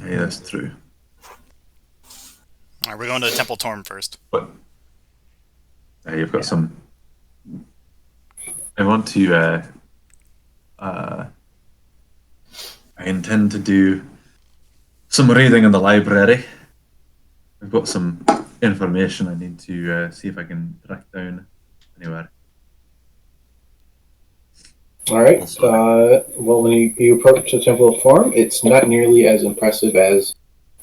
Yeah, that's true. All right, we're going to Temple Torm first. But you've got some. I want to. I intend to do some reading in the library. I've got some information I need to see if I can track down anywhere. All right. Well, when you approach the Temple of Torm, it's not nearly as impressive as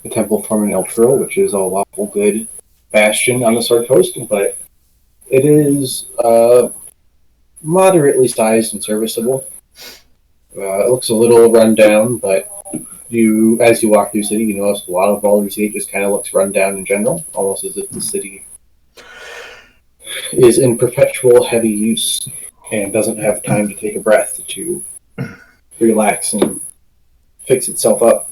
the Temple of Torm in Elturel, which is a lawful good bastion on the Sword Coast, but it is moderately sized and serviceable. It looks a little run down, but as you walk through the city, you notice a lot of Baldur's Gate just kind of looks run down in general, almost as if the city is in perpetual heavy use and doesn't have time to take a breath to relax and fix itself up.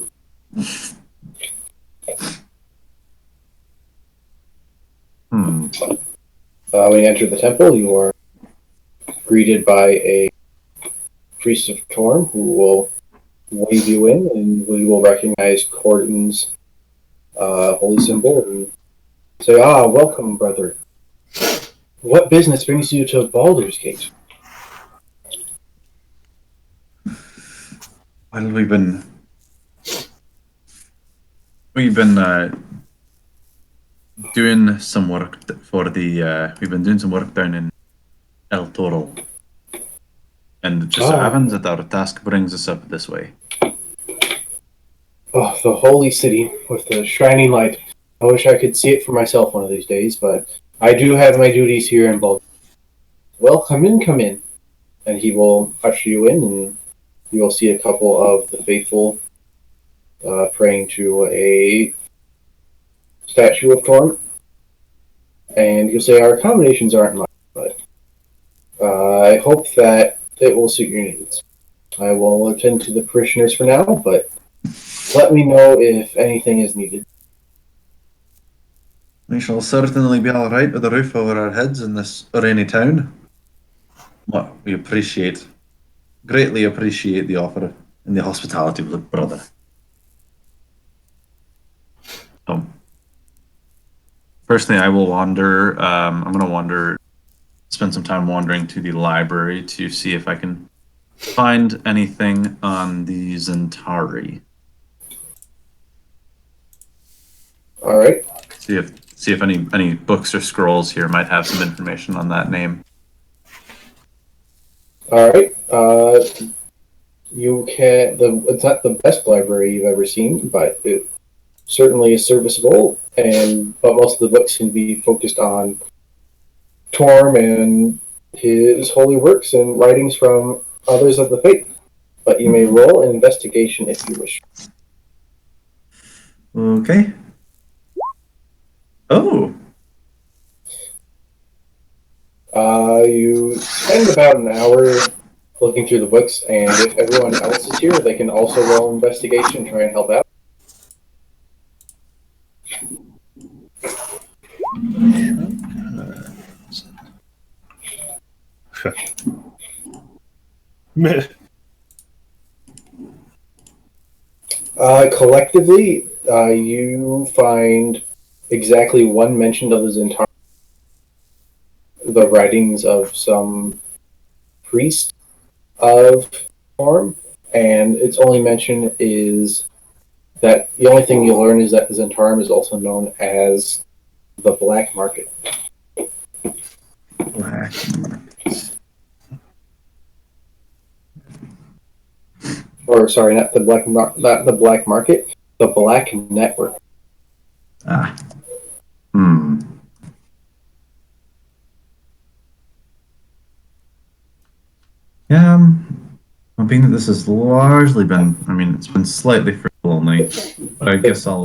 When you enter the temple, you are greeted by a priest of Torm who will wave you in, and we will recognize Cordon's holy symbol and say, welcome, brother. What business brings you to Baldur's Gate? Well, we've been doing some work for the. We've been doing some work down in El Toro, and it just so happens that our task brings us up this way. Oh, the holy city with the shining light. I wish I could see it for myself one of these days, but I do have my duties here in Baldur's Gate. Well, come in. And he will usher you in, and you will see a couple of the faithful praying to a statue of Torm. And you'll say our accommodations aren't much, but I hope that it will suit your needs. I will attend to the parishioners for now, but let me know if anything is needed. We shall certainly be all right with a roof over our heads in this rainy town. Well, we greatly appreciate the offer and the hospitality of the brother. So, firstly, I will wander. I'm going to spend some time wandering to the library to see if I can find anything on the Zentari. All right. See if any books or scrolls here might have some information on that name. All right. You can. It's not the best library you've ever seen, but it certainly is serviceable. But most of the books can be focused on Torm and his holy works and writings from others of the faith. But you may roll an investigation if you wish. Okay. Oh. You spend about an hour looking through the books, and if everyone else is here, they can also roll investigation, try and help out. Collectively, you find exactly one mention of the writings of some priest of Torm, and its only mention is that the only thing you'll learn is that Zentarum is also known as the Black Market. Black. Or sorry, not the Black Market, the Black Network. Ah. Yeah, being that this has largely been, it's been slightly for only, but I guess I'll,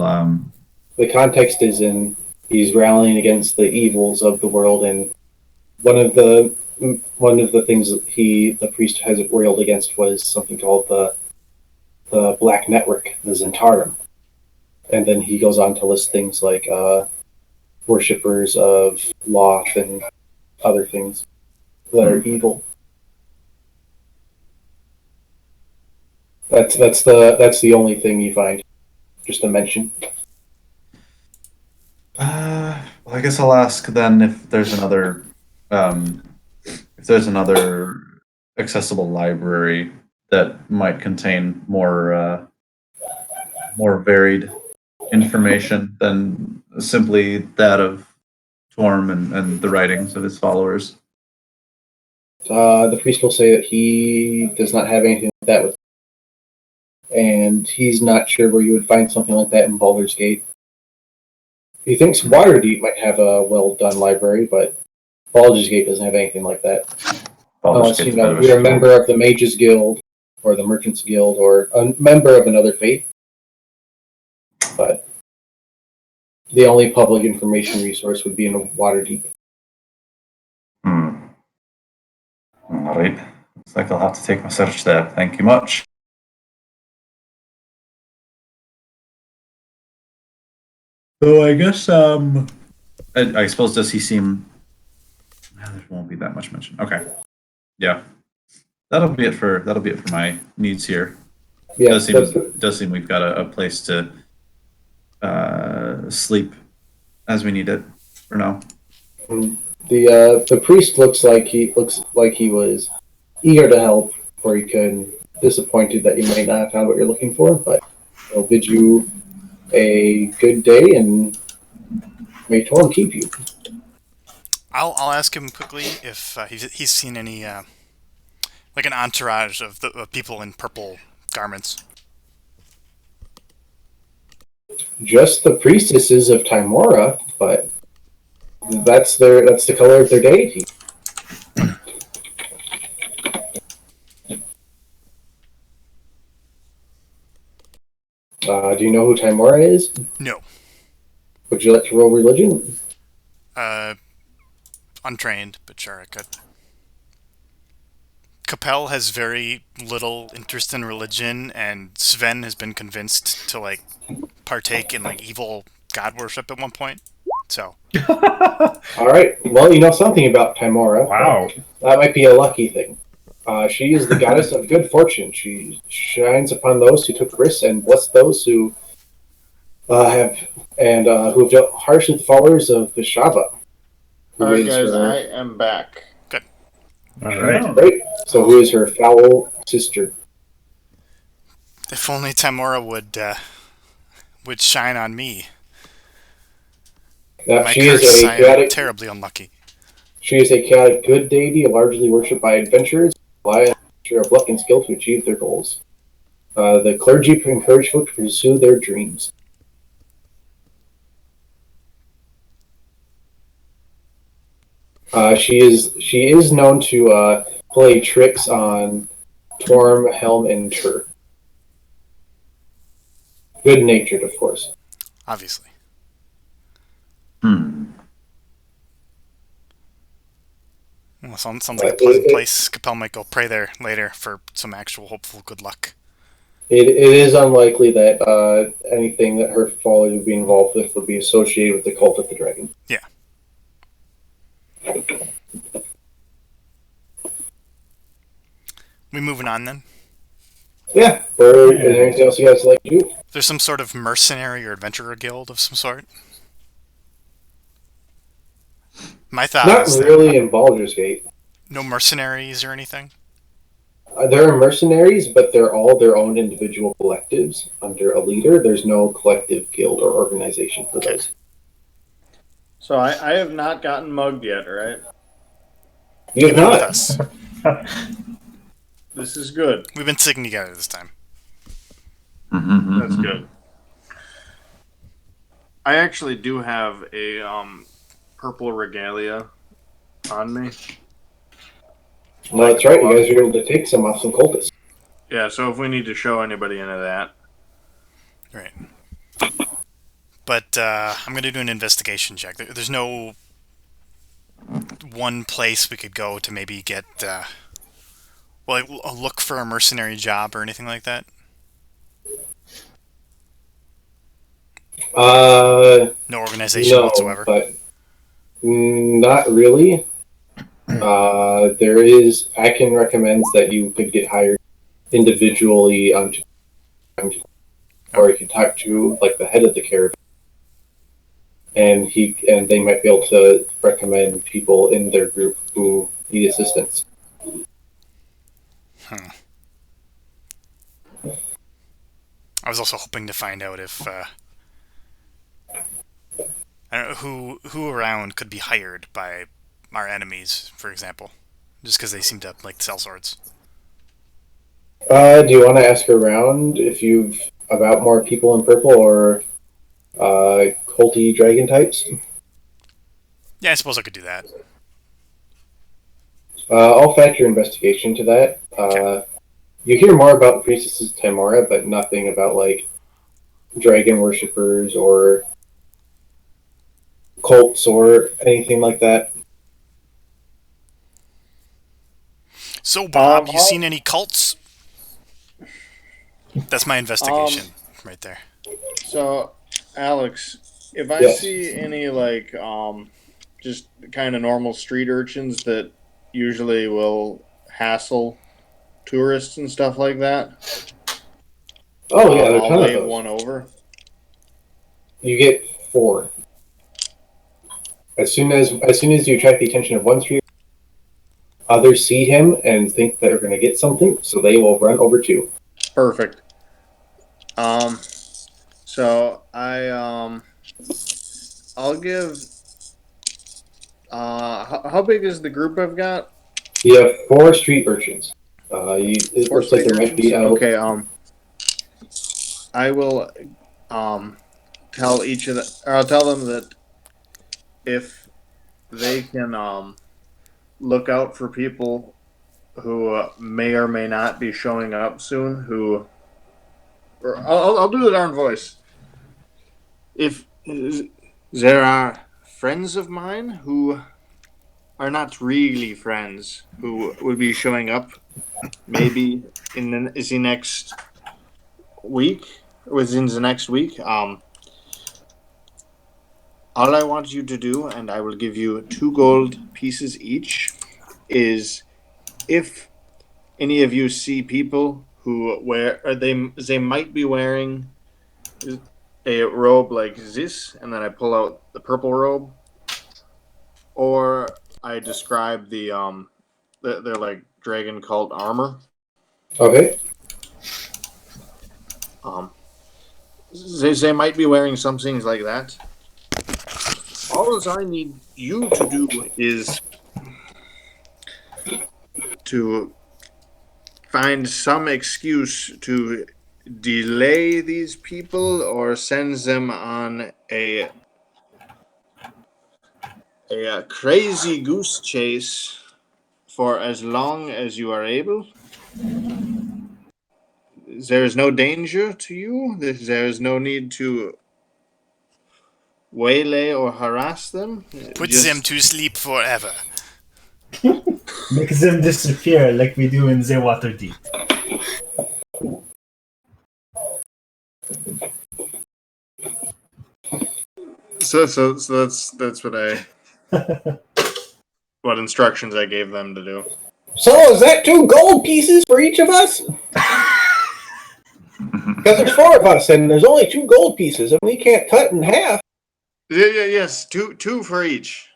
The context is he's rallying against the evils of the world, and one of the things that the priest has railed against was something called the Black Network, the Zentarum. And then he goes on to list things like worshippers of Loth and other things that are evil. That's the only thing you find, just a mention. well, I guess I'll ask then if there's another accessible library that might contain more varied information than simply that of Torm and the writings of his followers. The priest will say that he does not have anything like that with, and he's not sure where you would find something like that in Baldur's Gate. He thinks Waterdeep might have a well-done library, but Baldur's Gate doesn't have anything like that. Unless you're a member of the Mages Guild or the Merchants Guild or a member of another faith. But the only public information resource would be in Waterdeep. All right. Looks like I'll have to take my search there. Thank you much. So I guess I suppose does he seem? There won't be that much mention. Okay. Yeah. That'll be it for my needs here. Yeah, It does seem we've got a place to sleep as we need it for now. The priest looks like he was eager to help, or he could disappointed that you might not have found what you're looking for, but he'll bid you a good day and may Torm keep you. I'll ask him quickly if he's seen any like an entourage of people in purple garments. Just the priestesses of Timora, but that's the color of their deity. Do you know who Timora is? No. Would you like to roll religion? untrained, but sure, I could. Capel has very little interest in religion, and Sven has been convinced to like partake in like evil god worship at one point. So All right. Well, you know something about Timora. Wow. That might be a lucky thing. She is the goddess of good fortune. She shines upon those who took risks and bless those who have dealt harsh with the followers of Vishava. All right, guys, I am back. All right. Right. So who is her foul sister? if only Tamora would shine on me. My She is curse, a I am chaotic. terribly unlucky. She is a chaotic good deity, largely worshipped by adventurers, rely on their luck and skill to achieve their goals. The clergy encourage folk to pursue their dreams. She is known to play tricks on Torm, Helm, and Tur. Good natured, of course. Obviously. Hmm. Well, sounds like a pleasant place. Capel might go pray there later for some actual hopeful good luck. It is unlikely that anything that her followers would be involved with would be associated with the cult of the dragon. Yeah. We moving on then? Yeah. Or is there anything else you guys like to do? There's some sort of mercenary or adventurer guild of some sort. My thought Not is really in Baldur's Gate. no mercenaries or anything. There are mercenaries, but they're all their own individual collectives under a leader. There's no collective guild or organization for those. So I have not gotten mugged yet, right? You have Even with not. us. This is good. We've been sticking together this time. Mm-hmm, That's good. I actually do have a purple regalia on me. Well, that's right. You guys are able to take some off some cultists. Yeah, so if we need to show anybody into that. Right. But I'm going to do an investigation check. There's no one place we could go to maybe get, a look for a mercenary job or anything like that? No organization whatsoever? But not really. I can recommend that you could get hired individually or you can talk to like the head of the caravan, and they might be able to recommend people in their group who need assistance. I was also hoping to find out if I don't know who around could be hired by our enemies, for example, just because they seem to like sell swords. Do you want to ask around if you've about more people in purple or culty dragon types? Yeah, I suppose I could do that. I'll factor investigation to that. Okay. You hear more about priestesses Tamora, but nothing about like dragon worshippers or cults or anything like that. So, Bob, you seen any cults? That's my investigation right there. So, Alex, if I Yes. see any like just kind of normal street urchins that usually will hassle tourists and stuff like that, Oh yeah, there's a I'll ton of wave those. one over. You get 4. As soon as you attract the attention of one street, others see him and think that they're going to get something, so they will run over to you. Perfect. So I'll give. How big is the group I've got? You have 4 street urchins. It looks like there might be Okay. I will tell each of the. Or I'll tell them that if they can look out for people who may or may not be showing up soon. Who, or I'll do the darn voice. If there are friends of mine who are not really friends who will be showing up maybe in the next week, within the next week. All I want you to do, and I will give you 2 gold pieces each, is if any of you see people who wear, or they might be wearing a robe like this, and then I pull out the purple robe, or I describe they're like dragon cult armor. Okay. They might be wearing some things like that. All I need you to do is to find some excuse to delay these people or send them on a crazy goose chase for as long as you are able. There is no danger to you. There is no need to waylay or harass them. Put Just- them to sleep forever. Make them disappear like we do in the water deep. So that's what instructions I gave them to do. So is that 2 gold pieces for each of us? Because there's 4 of us, and there's only 2 gold pieces, and we can't cut in half. Yes, two for each.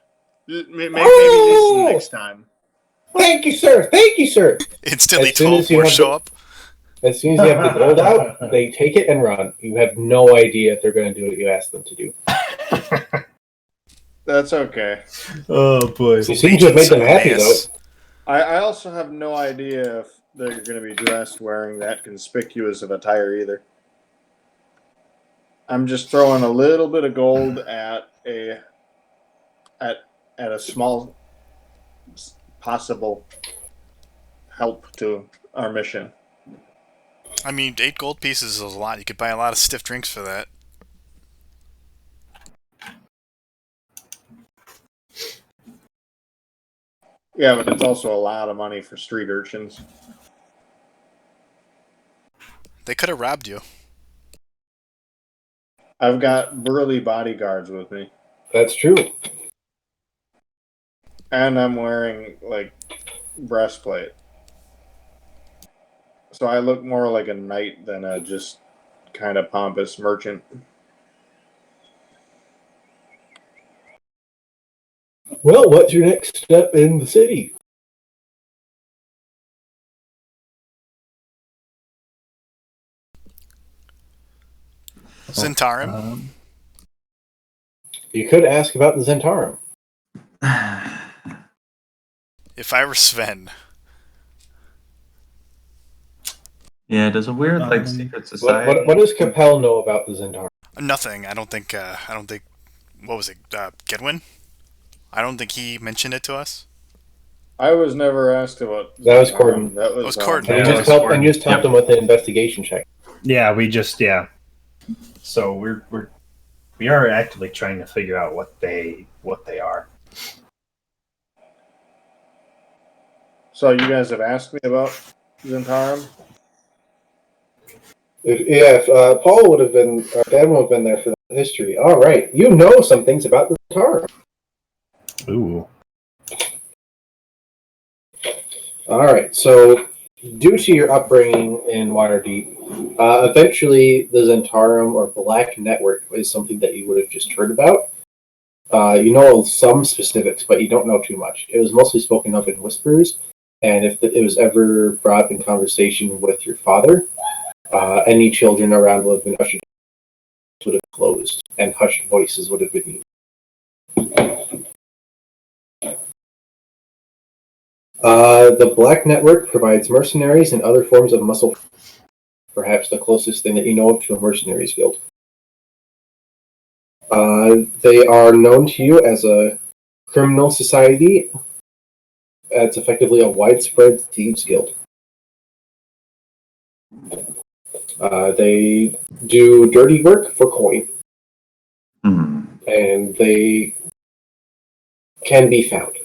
Maybe listen next time. Thank you, sir. Thank you, sir. Instantly As soon 12 as you more have show the- up. As soon as you have the gold out, they take it and run. You have no idea if they're going to do what you ask them to do. That's okay. Oh boy. You seem to have made them happy, though. I also have no idea if they're going to be dressed wearing that conspicuous of attire either. I'm just throwing a little bit of gold at a small possible help to our mission. I mean, 8 gold pieces is a lot. You could buy a lot of stiff drinks for that. Yeah, but it's also a lot of money for street urchins. They could have robbed you. I've got burly bodyguards with me, That's true. and I'm wearing like breastplate, so I look more like a knight than a just kind of pompous merchant. Well, what's your next step in the city? Zentarum? You could ask about the Zentarum. If I were Sven, Yeah, does a weird like secret society? What does Capel know about the Zentarum? nothing. I don't think. What was it? Gedwin? I don't think he mentioned it to us. I was never asked about. That was Corden. That was Corden. And Yeah, you just helped. Gordon. And you just helped him with an investigation check. Yeah, So we are actively trying to figure out what they are. So you guys have asked me about Zentarum? If Paul would have been, or Dan would have been there for the history. All right, you know some things about the Zentarum. Ooh. All right, so due to your upbringing in Waterdeep, eventually the Zentarum or Black Network is something that you would have just heard about. You know some specifics, but you don't know too much. It was mostly spoken of in whispers, and if it was ever brought in conversation with your father, any children around would have been hushed, would have closed, and hushed voices would have been used. The Black Network provides mercenaries and other forms of muscle, perhaps the closest thing that you know of to a mercenaries guild. They are known to you as a criminal society. It's effectively a widespread thieves guild. They do dirty work for coin, Hmm. and they can be found.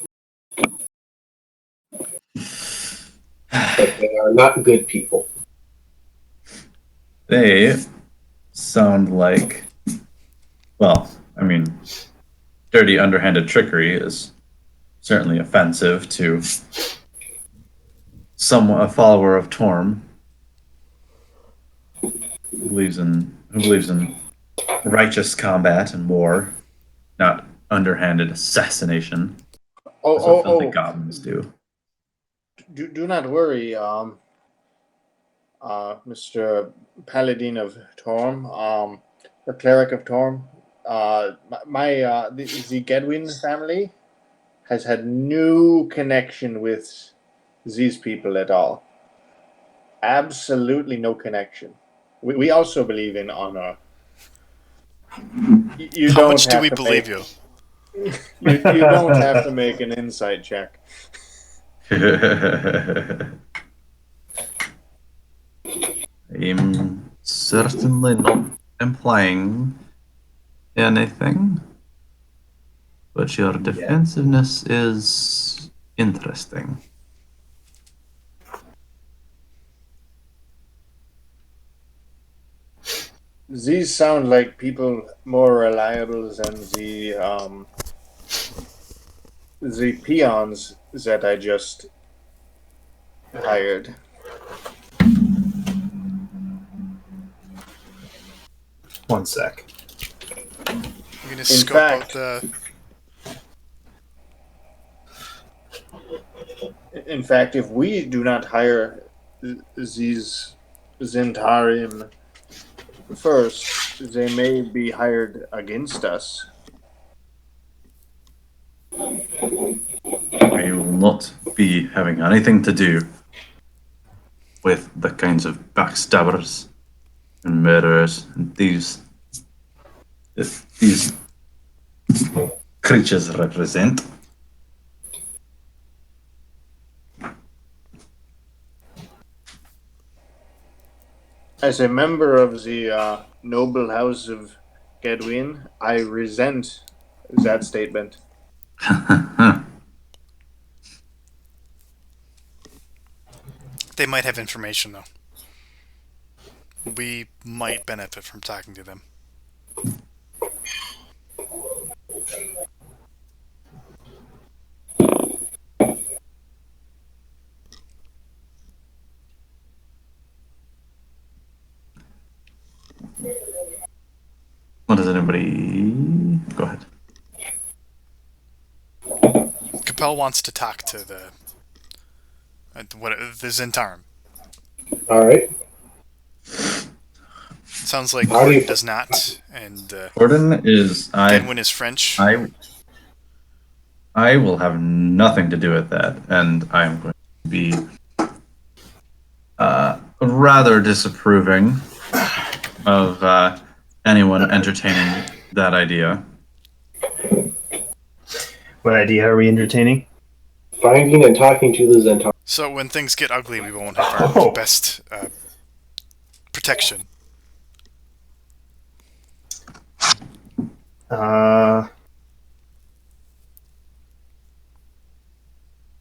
But they are not good people. They sound like, well, I mean, dirty, underhanded trickery is certainly offensive to a follower of Torm who believes in righteous combat and war, not underhanded assassination. Oh, That's what filthy oh, goblins do. do not worry, Mr. Paladin of Torm, the cleric of Torm. The Gedwin family has had no connection with these people at all. Absolutely no connection. We also believe in honor. You How don't much do have we to believe make, you? you don't have to make an insight check. I'm certainly not implying anything, but your defensiveness is interesting. These sound like people more reliable than the peons that I just hired. One sec. I'm gonna In scope out fact- the. In fact, if we do not hire these Zentarim first, they may be hired against us. I will not be having anything to do with the kinds of backstabbers and murderers and thieves that these creatures represent. As a member of the noble house of Gedwin, I resent that statement. They might have information, though. We might benefit from talking to them. What does anybody... Go ahead. Capel wants to talk to the Zentarim. All right. Sounds like How do you- Gordon does not, and Gordon is... Gedwin is French. I will have nothing to do with that, and I'm going to be rather disapproving of anyone entertaining that idea. What idea are we entertaining? Finding and talking to the Zentarim. So when things get ugly, we won't have our Oh. best protection.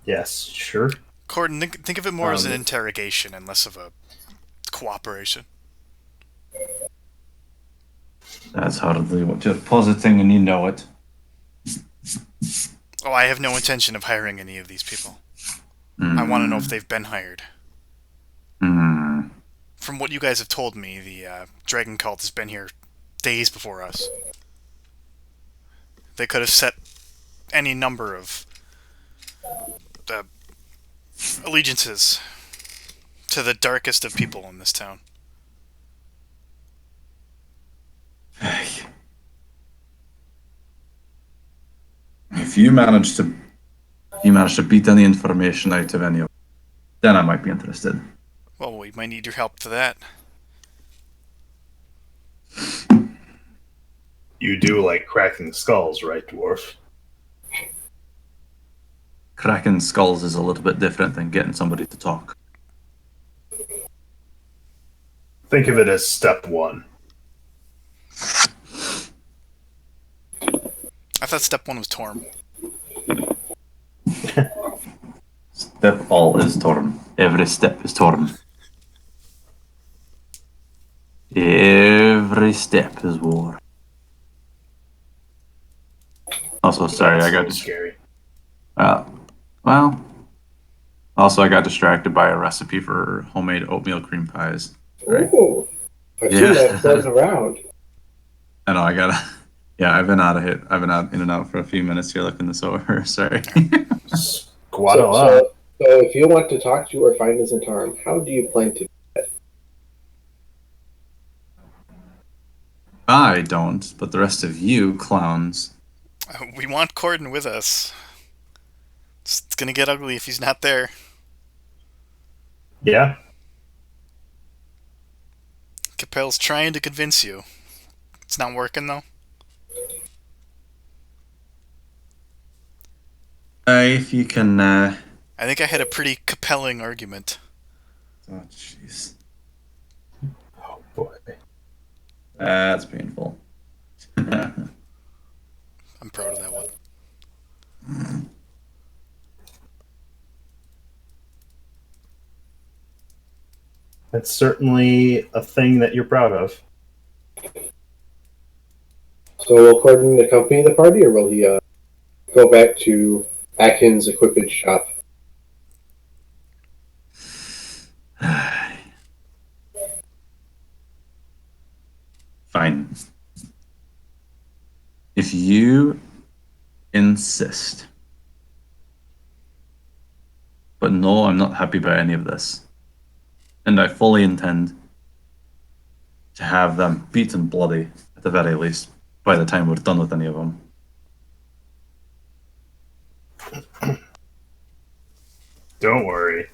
Yes, sure. Gordon, think of it more as an interrogation and less of a cooperation. That's hardly what you're positing, and you know it. Oh, I have no intention of hiring any of these people. I want to know if they've been hired. Hmm. From what you guys have told me, the Dragon Cult has been here days before us. They could have set any number of allegiances to the darkest of people in this town. If you manage to beat any information out of any of them, then I might be interested. Well, we might need your help for that. You do like cracking skulls, right, dwarf? Cracking skulls is a little bit different than getting somebody to talk. Think of it as step one. I thought step one was Torm. step, all is Torm. Every step is Torm. Every step is war. Also, sorry, I got scary. Well, also I got distracted by a recipe for homemade oatmeal cream pies. Right. Ooh, I've seen that floating around. I know, I gotta. Yeah, I've been out of it. I've been out in and out for a few minutes here looking this over. Sorry. Squat a lot. So if you want to talk to or find us in Tarm, how do you plan to? I don't, but the rest of you clowns. We want Corden with us. It's gonna get ugly if he's not there. Yeah. Capel's trying to convince you. It's not working, though. If you can. I think I had a pretty compelling argument. Oh, jeez. Oh boy. That's painful. I'm proud of that one. That's certainly a thing that you're proud of. So will Corden accompany the party, or will he go back to Atkins' equipage shop? Fine. If you insist. But no, I'm not happy about any of this. And I fully intend to have them beaten bloody, at the very least, by the time we're done with any of them. Don't worry.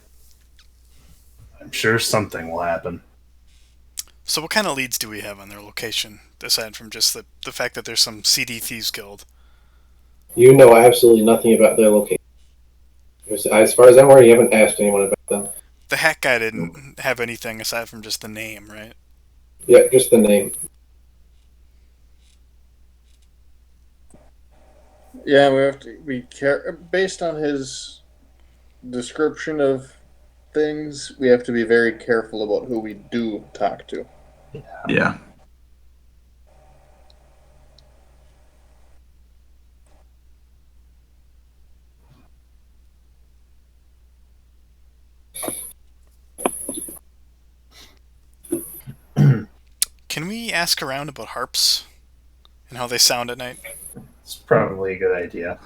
I'm sure something will happen. So what kind of leads do we have on their location, aside from just the fact that there's some CD Thieves Guild? You know absolutely nothing about their location. As far as I'm aware, you haven't asked anyone about them. The hack guy didn't have anything aside from just the name, right? Yeah, just the name. Yeah, we have to be based on his description of things. We have to be very careful about who we do talk to. Yeah. Can we ask around about harps and how they sound at night? It's probably a good idea.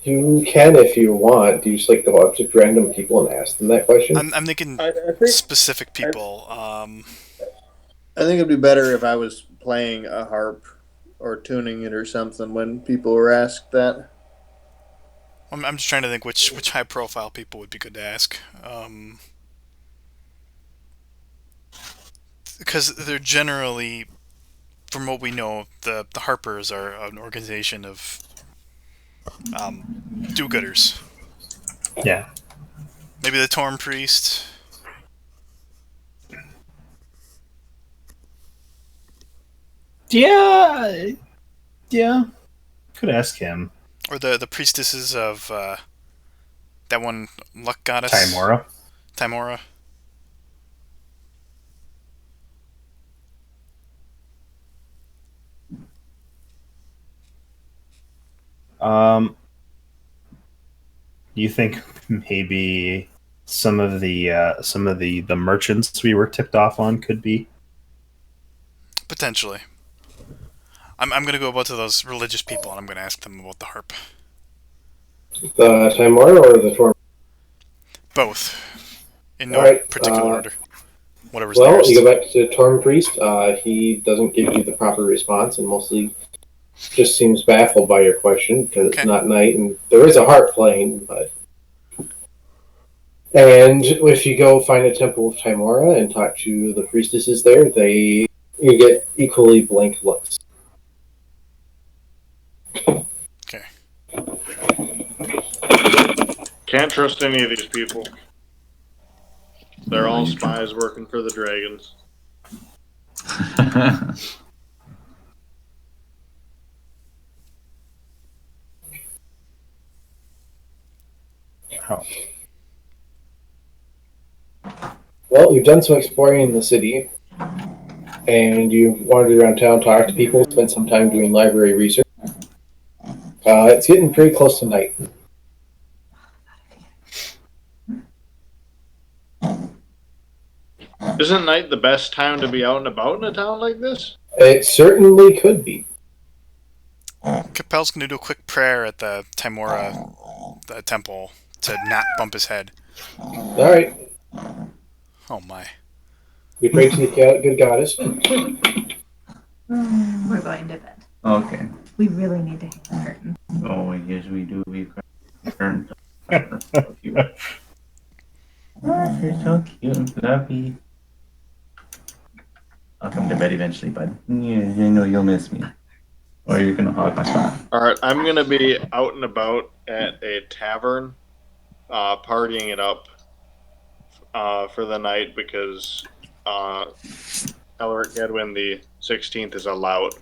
You can if you want. Do you just like go up to random people and ask them that question? I'm thinking I think specific people. I think it'd be better if I was playing a harp or tuning it or something when people were asked that. I'm just trying to think which high profile people would be good to ask. Because they're generally, from what we know, the Harpers are an organization of do-gooders. Yeah. Maybe the Torm Priest. Yeah. Yeah. Could ask him. Or the priestesses of that one luck goddess. Tymora. Do you think maybe some of the merchants we were tipped off on could be? Potentially. I'm going to go about to those religious people and I'm going to ask them about the harp. The Timora or the Torm? Both. In no Alright, particular order. Whatever's well, nearest. you go back to Torm Priest. He doesn't give you the proper response and mostly just seems baffled by your question because Okay. it's not night and there is a harp playing, but. And if you go find a temple of Timora and talk to the priestesses there, you get equally blank looks. Okay. Can't trust any of these people. They're No, all you can- spies working for the dragons. Oh. Well, you've done some exploring in the city, and you've wandered around town, talked to people, spent some time doing library research. It's getting pretty close to night. Isn't night the best time to be out and about in a town like this? It certainly could be. Capel's going to do a quick prayer at the Timora the temple to not bump his head. All right. Oh my. We pray to the good goddess. We're going to bed. Okay. We really need to hang the curtain. Oh, yes, we do. We turned. Oh, you're so cute and fluffy. I'll come to bed eventually, bud. Yeah, I know you'll miss me. Or you're gonna hog my spot. Alright, I'm gonna be out and about at a tavern, partying it up for the night because Elric Gedwin the 16th is allowed.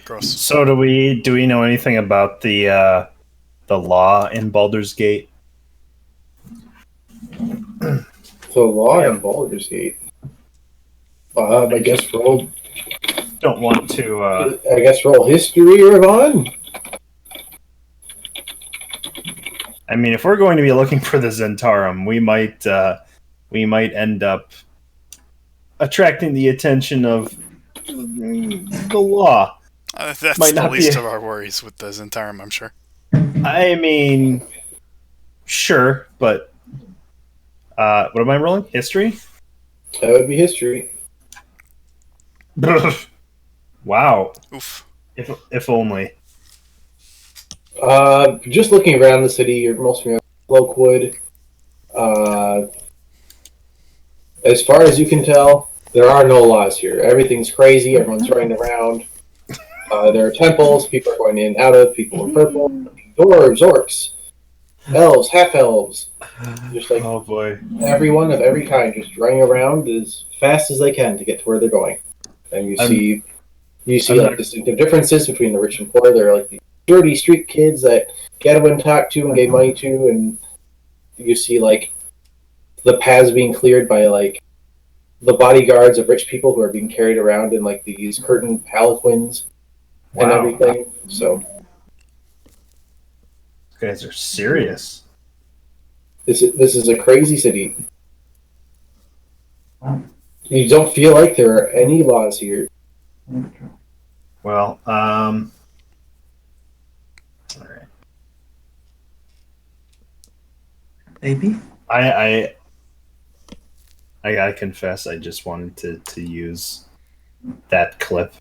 Gross. So do we know anything about the law in Baldur's Gate? The law in Baldur's Gate. I guess roll. Don't want to. I guess roll history, Ravon. I mean, if we're going to be looking for the Zentarum, we might end up attracting the attention of the law. That's Might the not least be- of our worries with the Zentarum, I'm sure. I mean, sure, but what am I rolling? History? That would be history. Wow. Oof. If only. Just looking around the city, you're mostly around Cloakwood. As far as you can tell, there are no laws here. Everything's crazy. Everyone's running around. There are temples. People are going in and out of. People in purple. Dwarves, orcs, elves, half-elves. Just like Oh boy. everyone of every kind just running around as fast as they can to get to where they're going. And you I'm see not- like distinctive differences between the rich and poor. There are like the dirty street kids that Gedwin talked to and gave money to, and you see like the paths being cleared by like the bodyguards of rich people who are being carried around in like these curtain palanquins and Wow. everything. So These guys are serious. this is a crazy city. You don't feel like there are any laws here. Well, all right. Baby? I gotta confess, I just wanted to use that clip.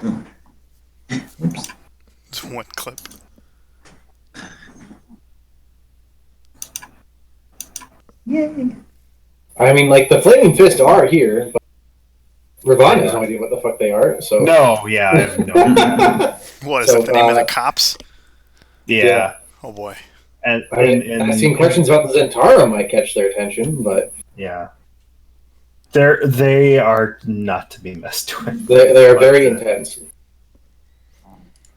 Oops. It's one clip. Yay. I mean, like the Flaming Fist are here, but Ravon has no idea what the fuck they are. So No, yeah, I have no idea. What is So, that, the name of the cops? Yeah. Yeah. Oh boy. And, I mean, asking questions about the Zentara might catch their attention, but yeah. They are not to be messed with. they are But, very intense.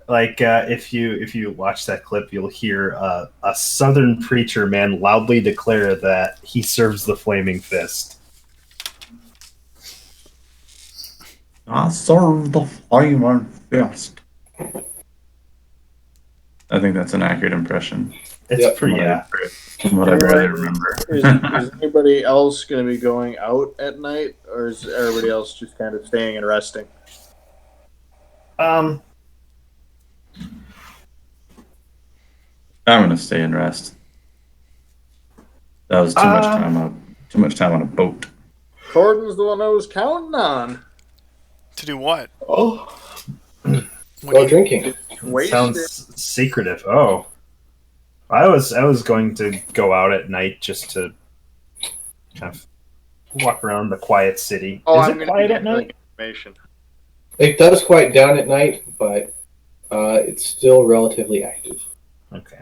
Like if you watch that clip, you'll hear a southern preacher man loudly declare that he serves the Flaming Fist. I serve the flaming fist. I think that's an accurate impression. It's Yep. pretty, yeah. From what I really remember. Is anybody else going to be going out at night, or is everybody else just kind of staying and resting? I'm gonna stay and rest. That was too much time on a boat. Gordon's the one I was counting on. To do what? Oh, What do Go you- drinking. Wasted. sounds secretive. Oh, I was going to go out at night just to kind of walk around the quiet city. Oh, Is I'm it gonna quiet be at night? getting information. It does quiet down at night, but it's still relatively active. Okay.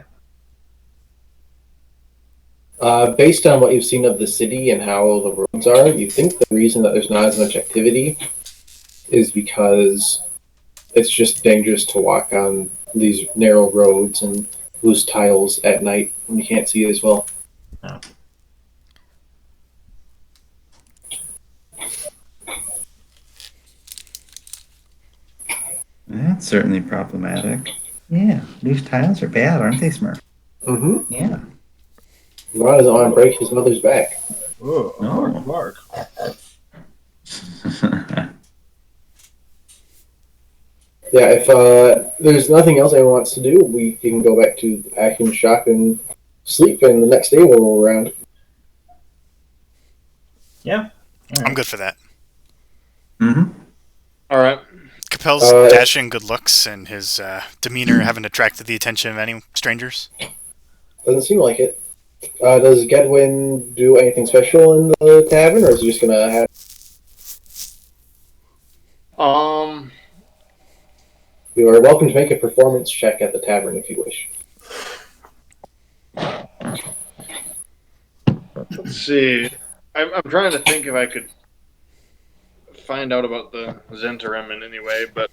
Based on what you've seen of the city and how the roads are, you think the reason that there's not as much activity is because it's just dangerous to walk on these narrow roads and loose tiles at night when you can't see as well. That's certainly problematic. Yeah, loose tiles are bad, aren't they, Smurf? Mm-hmm. Yeah. Ron doesn't want to break his mother's back. Oh, No. Mark. Yeah, if there's nothing else anyone wants to do, we can go back to Atkins shop and sleep, and the next day we'll roll around. Yeah. I'm good for that. Mm-hmm. All right. Capel's Uh, dashing good looks and his demeanor haven't attracted the attention of any strangers. Doesn't seem like it. Does Gedwin do anything special in the tavern, or is he just gonna have? You are welcome to make a performance check at the tavern if you wish. Let's see. I'm trying to think if I could find out about the Zentarim in any way, but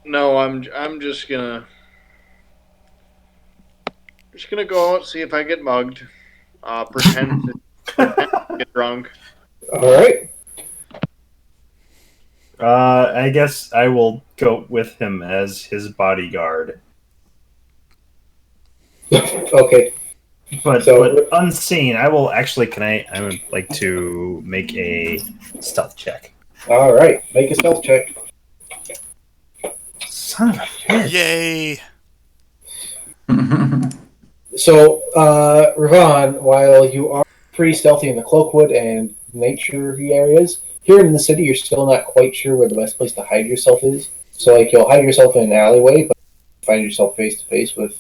no, I'm just gonna go out, see if I get mugged, pretend to get drunk. All right. I guess I will go with him as his bodyguard. Okay. But, So- but unseen, I will actually. I would like to make a stealth check. All right. Make a stealth check. Son of a bitch. Yay! So, Ravon, while you are pretty stealthy in the Cloakwood and nature areas, here in the city, you're still not quite sure where the best place to hide yourself is. So, like, you'll hide yourself in an alleyway, but find yourself face to face with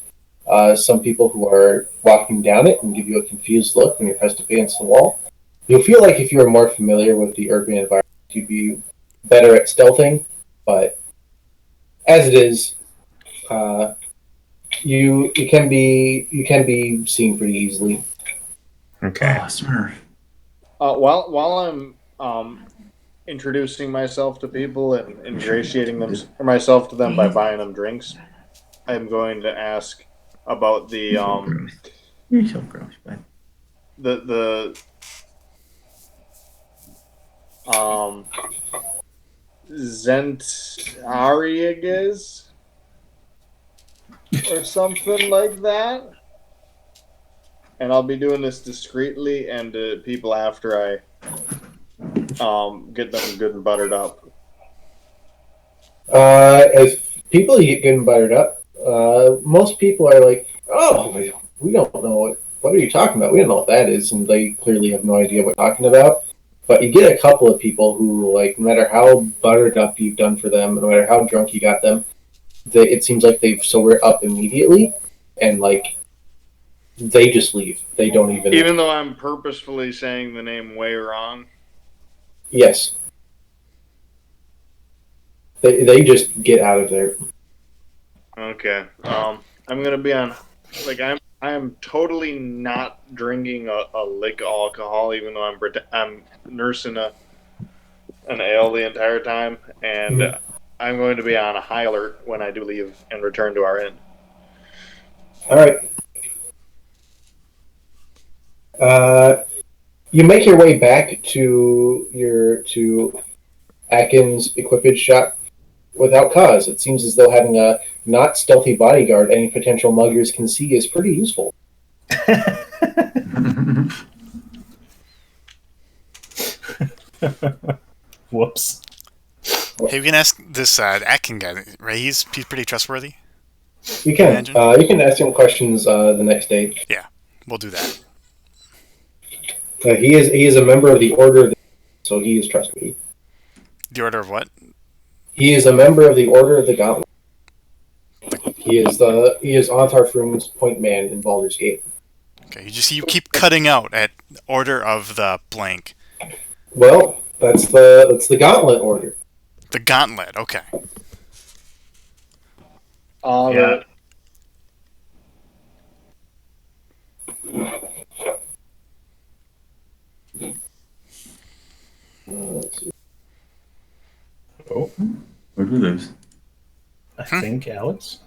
some people who are walking down it and give you a confused look when you're pressed up against the wall. You'll feel like if you were more familiar with the urban environment, you'd be better at stealthing, but as it is, you can be seen pretty easily. Okay. Oh, Smurf. While I'm introducing myself to people and ingratiating myself to them by buying them drinks, I'm going to ask about the You're so gross, bud. the Zentariagas or something like that. And I'll be doing this discreetly and to people after I get them good and buttered up. As people get good and buttered up, most people are like, "Oh, we don't know what are you talking about? We don't know what that is," and they clearly have no idea what you're talking about. But you get a couple of people who, like, no matter how buttered up you've done for them, no matter how drunk you got them, it seems like they've sobered up immediately, and like they just leave. They don't Even though I'm purposefully saying the name way wrong. Yes. They just get out of there. Okay. I'm gonna be on. Like I'm totally not drinking a lick of alcohol, even though I'm nursing an ale the entire time, and I'm going to be on a high alert when I do leave and return to our inn. All right. You make your way back to Atkins' equipage shop without cause. It seems as though having a not stealthy bodyguard any potential muggers can see is pretty useful. Whoops. Hey, we can ask this Atkin guy, right? He's pretty trustworthy. You can Imagine. you can ask him questions the next day. We'll do that. He is a member of the Order, so he is trustworthy. The order of what? He is a member of the Order of the Gauntlet. He is Ontar Froom's point man in Baldur's Gate. Okay, you keep cutting out at order of the blank. Well, that's the Gauntlet Order. The gauntlet. Okay. Yeah. Who'd we lose? I think Alex.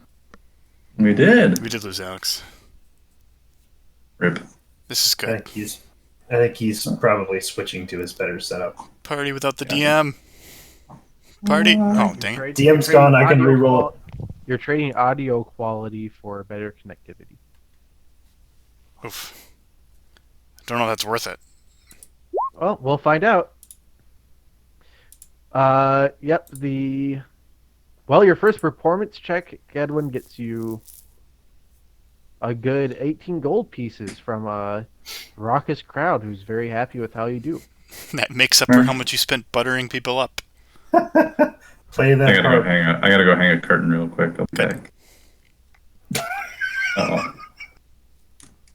We did. We did lose Alex. Rip. This is I good. think he's probably switching to his better setup. Party without the DM. Party. Oh, dang it. DM's gone, I can reroll. You're trading audio quality for better connectivity. Oof. I don't know if that's worth it. Well, we'll find out. Yep, your first performance check, Edwin, gets you a good 18 gold pieces from a raucous crowd who's very happy with how you do. That makes up for how much you spent buttering people up. Play that I gotta card. go hang a. I gotta go hang a curtain real quick. I'll be Okay. back. Oh.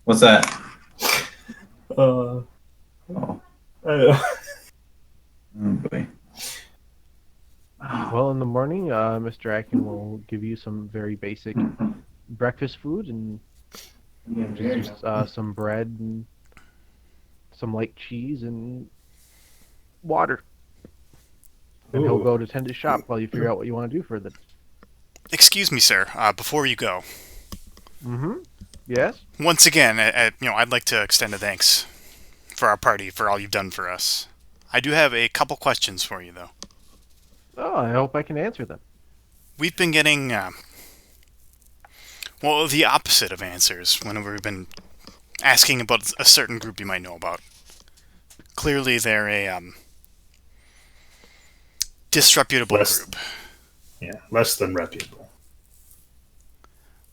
What's that? Uh, Oh, uh, oh boy. Well, in the morning, Mr. Akin will give you some very basic breakfast food and just some bread and some light cheese and water. And he'll Ooh. go to tend to shop while you figure out what you want to do for the. Excuse me, sir. Before you go, Mm-hmm. Yes. once again, I'd like to extend a thanks for our party for all you've done for us. I do have a couple questions for you, though. Oh, I hope I can answer them. We've been getting, the opposite of answers whenever we've been asking about a certain group you might know about. Clearly, they're a disreputable group. yeah, less than reputable.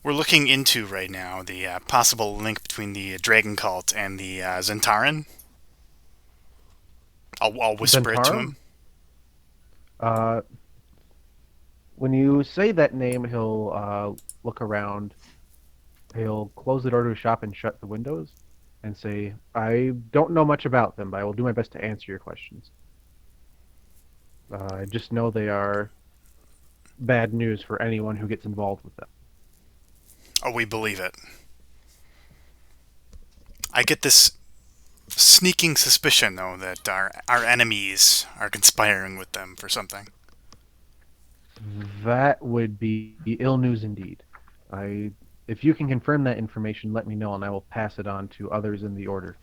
We're looking into right now the possible link between the Dragon Cult and the Zentaran. I'll whisper it to him. When you say that name, he'll look around. He'll close the door to his shop and shut the windows and say, I don't know much about them, but I will do my best to answer your questions. I just know they are bad news for anyone who gets involved with them. Oh, we believe it. I get this sneaking suspicion, though, that our enemies are conspiring with them for something. That would be ill news indeed. If you can confirm that information, let me know, and I will pass it on to others in the order.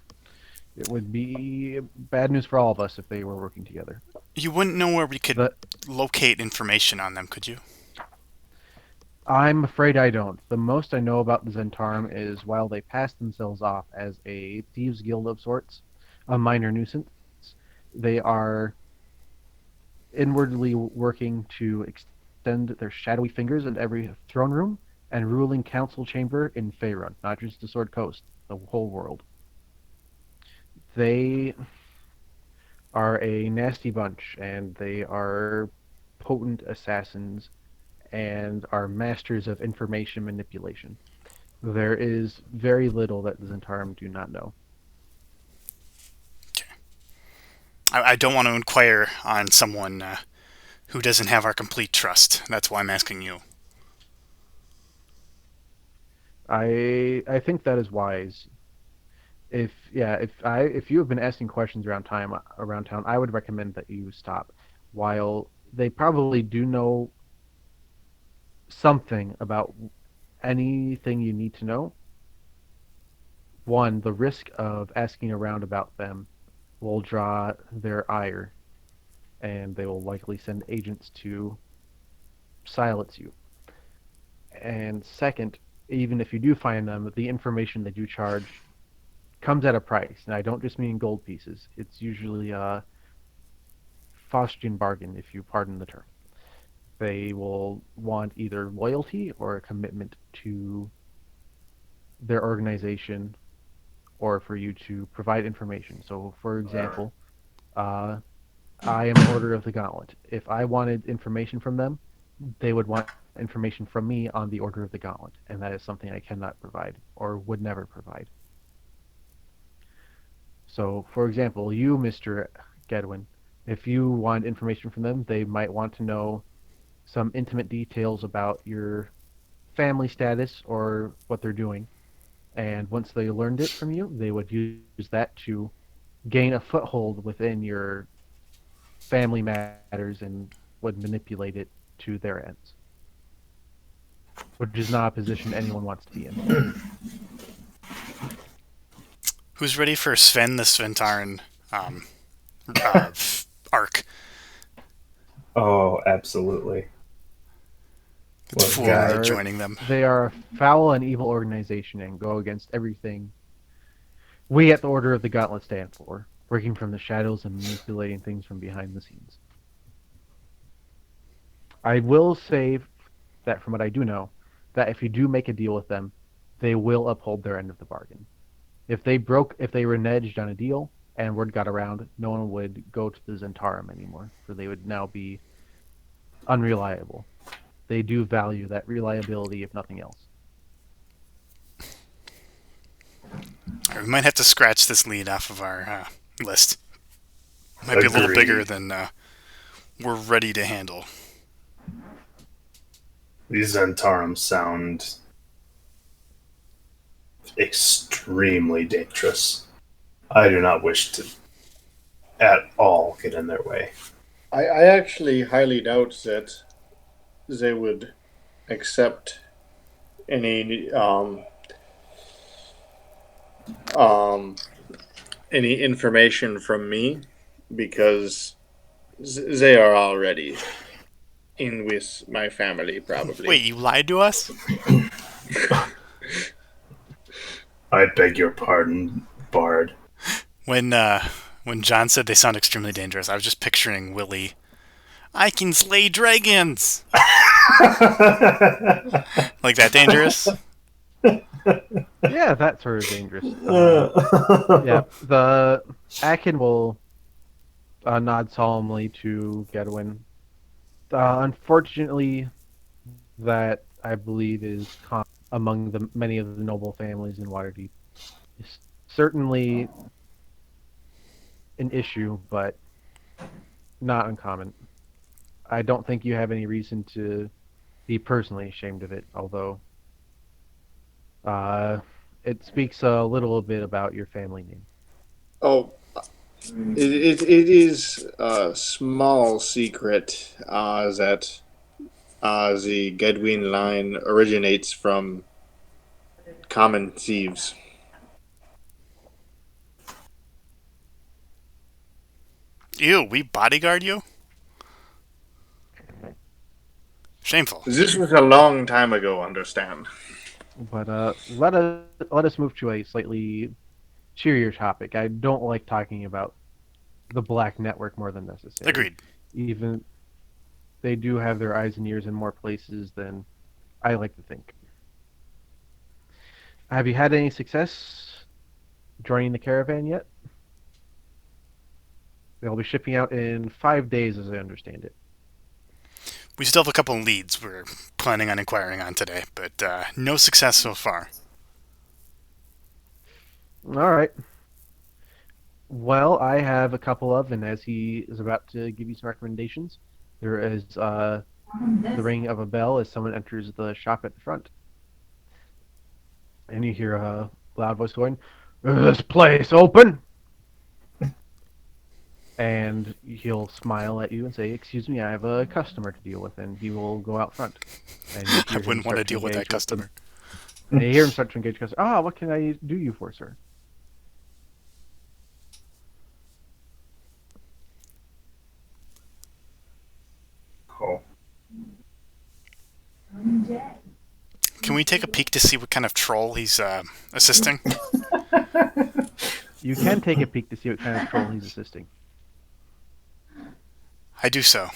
It would be bad news for all of us if they were working together. You wouldn't know where we could But locate information on them, could you? I'm afraid I don't. The most I know about the Zentarum is while they pass themselves off as a thieves' guild of sorts, a minor nuisance, they are inwardly working to extend their shadowy fingers into every throne room and ruling council chamber in Faerun, not just the Sword Coast, the whole world. They are a nasty bunch, and they are potent assassins and are masters of information manipulation. There is very little that the Zentarum do not know. I don't want to inquire on someone who doesn't have our complete trust. That's why I'm asking you. I think that is wise. If you have been asking questions around town, I would recommend that you stop. While they probably do know something about anything you need to know, one, the risk of asking around about them will draw their ire, and they will likely send agents to silence you. And second, even if you do find them, the information they do charge comes at a price. And I don't just mean gold pieces. It's usually a Faustian bargain, if you pardon the term. They will want either loyalty or a commitment to their organization, or for you to provide information. So, for example, I am Order of the Gauntlet. If I wanted information from them, they would want information from me on the Order of the Gauntlet, and that is something I cannot provide, or would never provide. So, for example, you, Mr. Gedwin, if you want information from them, they might want to know some intimate details about your family status or what they're doing. And once they learned it from you, they would use that to gain a foothold within your family matters and would manipulate it to their ends, which is not a position anyone wants to be in. Who's ready for Sven the Sventaran arc? Oh, absolutely. It's Well, full guy- of joining them. They are a foul and evil organization and go against everything we at the Order of the Gauntlet stand for, working from the shadows and manipulating things from behind the scenes. I will say that from what I do know, that if you do make a deal with them, they will uphold their end of the bargain. If they reneged on a deal and word got around, no one would go to the Zentarum anymore, for they would now be unreliable. They do value that reliability, if nothing else. We might have to scratch this lead off of our list. Might be a little Agreed. bigger than we're ready to handle. These Zentarum sound extremely dangerous. I do not wish to at all get in their way. I actually highly doubt that they would accept any information from me because they are already in with my family, probably. Wait, you lied to us? I beg your pardon, Bard. When John said they sound extremely dangerous, I was just picturing Willie. I can slay dragons! Like that dangerous? Yeah, that sort of dangerous. Yeah, the Akin will nod solemnly to Gedwin. Unfortunately, that I believe is common among the many of the noble families in Waterdeep. It's certainly an issue, but not uncommon. I don't think you have any reason to be personally ashamed of it, although it speaks a little bit about your family name. Oh, it is a small secret that the Gedwin line originates from common thieves. Ew, we bodyguard you? Shameful. This was a long time ago, understand? But let us move to a slightly cheerier topic. I don't like talking about the Black Network more than necessary. Agreed. Even they do have their eyes and ears in more places than I like to think. Have you had any success joining the caravan yet? They'll be shipping out in 5 days, as I understand it. We still have a couple leads we're planning on inquiring on today, but no success so far. All right. Well, I have a couple of, and as he is about to give you some recommendations, there is the ring of a bell as someone enters the shop at the front. And you hear a loud voice going, "Is this place open?" And he'll smile at you and say, "Excuse me, I have a customer to deal with," and he will go out front. And you I hear him wouldn't want to start deal with that engage them. customer. And you hear him start to engage the customer. "Ah, what can I do you for, sir?" Oh. Can we take a peek to see what kind of troll he's assisting? You can take a peek to see what kind of troll he's assisting. I do so.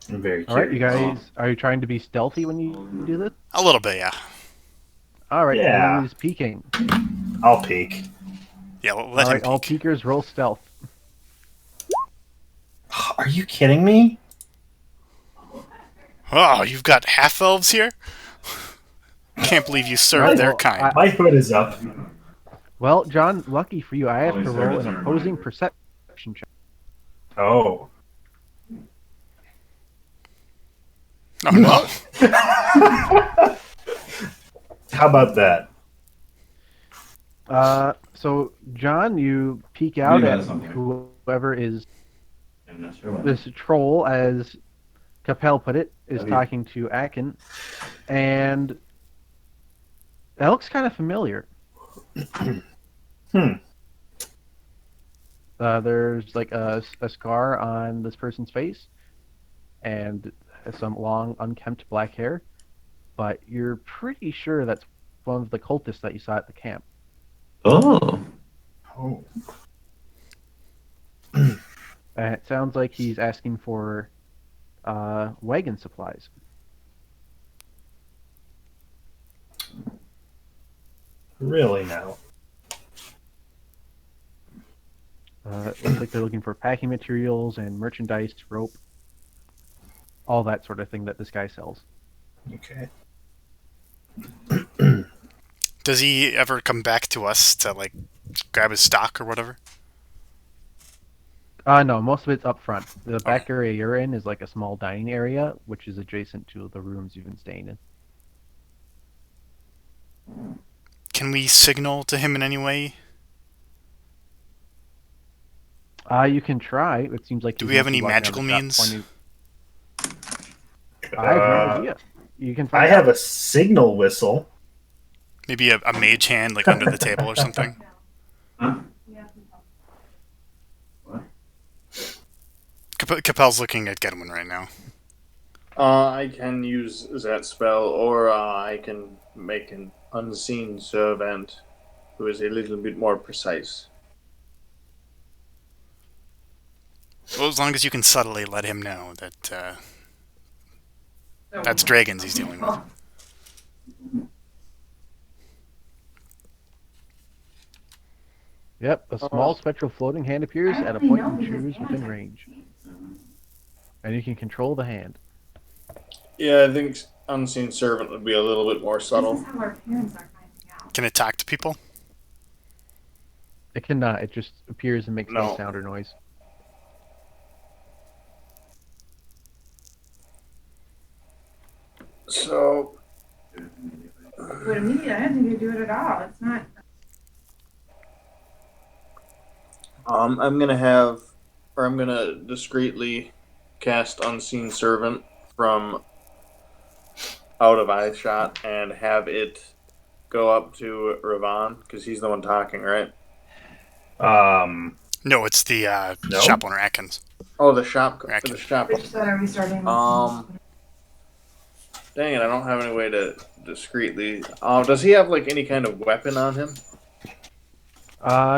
I'm very All right, you curious. guys, are you trying to be stealthy when you do this? A little bit, yeah. All right, Yeah. who's peeking? I'll peek. Yeah, we'll All let him right, all peek. peekers roll stealth. Are you kidding me? Oh, you've got half-elves here? Can't believe you serve Right, their well, kind. My hood is up. Well, John, lucky for you, I have Always to serve roll as an a opposing reminder. perception check. Oh. Oh, no. How about that? So, John, you peek out Maybe at that's something. whoever is I'm not sure what. this troll as Capel put it, is Okay. talking to Akin, and that looks kind of familiar. Hmm. There's like a scar on this person's face, and some long, unkempt black hair, but you're pretty sure that's one of the cultists that you saw at the camp. Oh. Oh. And it sounds like he's asking for wagon supplies. Really now? It looks like they're looking for packing materials and merchandise, rope, all that sort of thing that this guy sells. Okay. Does he ever come back to us to like grab his stock or whatever? No, most of it's up front. The back area you're in is like a small dining area, which is adjacent to the rooms you've been staying in. Can we signal to him in any way? You can try. It seems like Do he's we have mostly any walking around magical the shop means? pointing- I have no idea. You can I find have out. a signal whistle. Maybe a mage hand like under the table or something? Huh? Capel's looking at Gedwin right now. I can use that spell, or I can make an unseen servant who is a little bit more precise. Well, as long as you can subtly let him know that that's dragons he's dealing with. Yep, a small spectral floating hand appears at a point you choose within range. And you can control the hand. Yeah, I think unseen servant would be a little bit more This subtle. is how our parents are finding out. Can it talk to people? It cannot, it just appears and makes no No. sound or noise. So, What immediate? I didn't think you'd do it at all. It's not. I'm gonna discreetly cast unseen servant from out of eye shot and have it go up to Ravan because he's the one talking, right? No, it's the No? shop owner Atkins. Oh, the shop. Racket. The shop. Which said, are we starting? With Dang it! I don't have any way to discreetly. Does he have like any kind of weapon on him?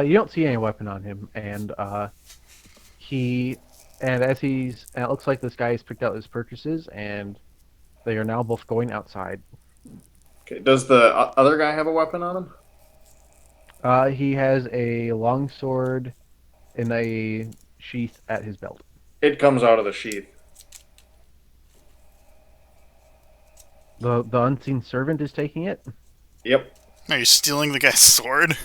You don't see any weapon on him, and it looks like this guy has picked out his purchases, and they are now both going outside. Okay. Does the other guy have a weapon on him? He has a long sword in a sheath at his belt. It comes out of the sheath. The unseen servant is taking it. Yep. Are you stealing the guy's sword?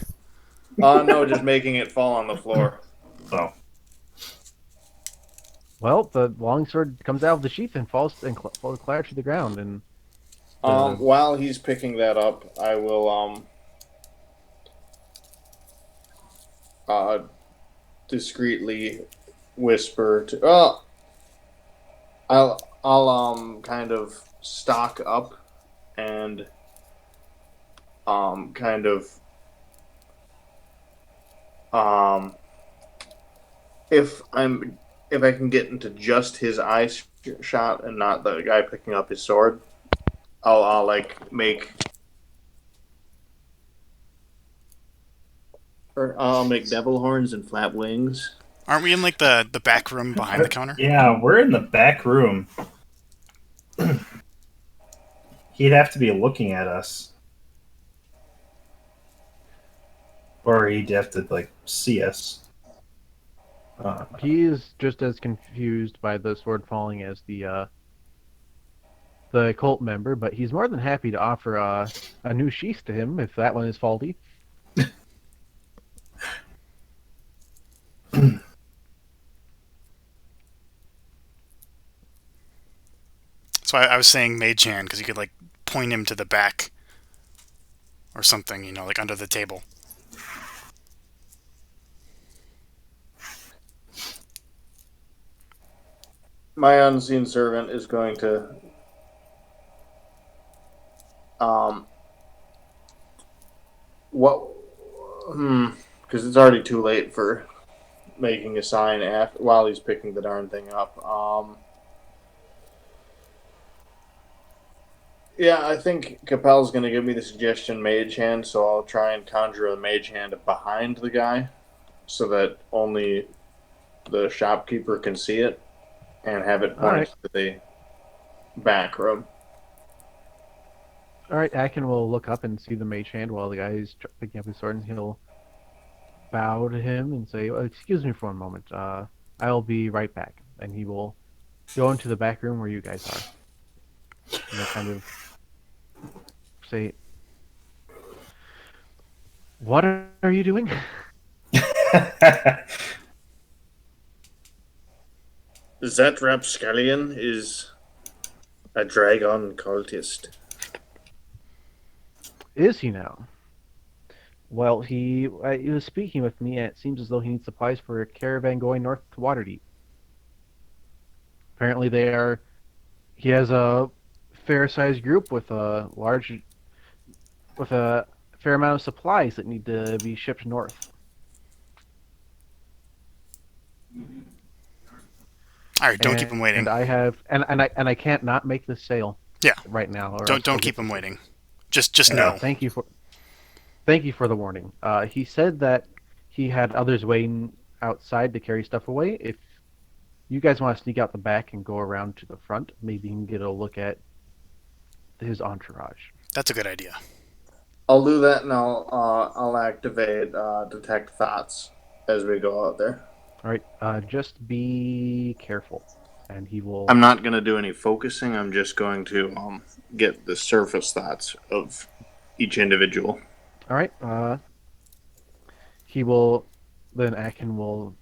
No, just making it fall on the floor. Oh. Well, the long sword comes out of the sheath and falls and clatters to the ground. And While he's picking that up, I will discreetly whisper to. I'll kind of stock up and kind of if I can get into just his eye shot and not the guy picking up his sword, I'll like make. Or I'll make devil horns and flap wings. Aren't we in like the back room behind the counter? Yeah, we're in the back room. He'd have to be looking at us. Or he'd have to, like, see us. he is just as confused by the sword falling as the cult member, but he's more than happy to offer a new sheath to him if that one is faulty. So I was saying mage hand because you could like point him to the back or something, like under the table. my unseen servant is going to what because it's already too late for making a sign while he's picking the darn thing up. Yeah, I think Capel's going to give me the suggestion Mage Hand, so I'll try and conjure a Mage Hand behind the guy so that only the shopkeeper can see it and have it point to the back room. All right, Akin will look up and see the mage hand while the guy is picking up his sword, and he'll bow to him and say, "Excuse me for one moment. I'll be right back." And he will go into the back room where you guys are. And he'll kind of say, "What are you doing?" That rapscallion is a dragon cultist. Is he now? Well, he was speaking with me, and it seems as though he needs supplies for a caravan going north to Waterdeep. Apparently, he has a fair-sized group with a fair amount of supplies that need to be shipped north. All right, don't keep him waiting. And I can't not make this sale. Yeah. Right now. Don't keep him waiting. Just know. Thank you for the warning. He said that he had others waiting outside to carry stuff away. If you guys want to sneak out the back and go around to the front, maybe you can get a look at his entourage. That's a good idea. I'll do that, and I'll activate detect thoughts as we go out there. All right. Just be careful, and he will. I'm not going to do any focusing. I'm just going to get the surface thoughts of each individual. All right. He will. Then Akin will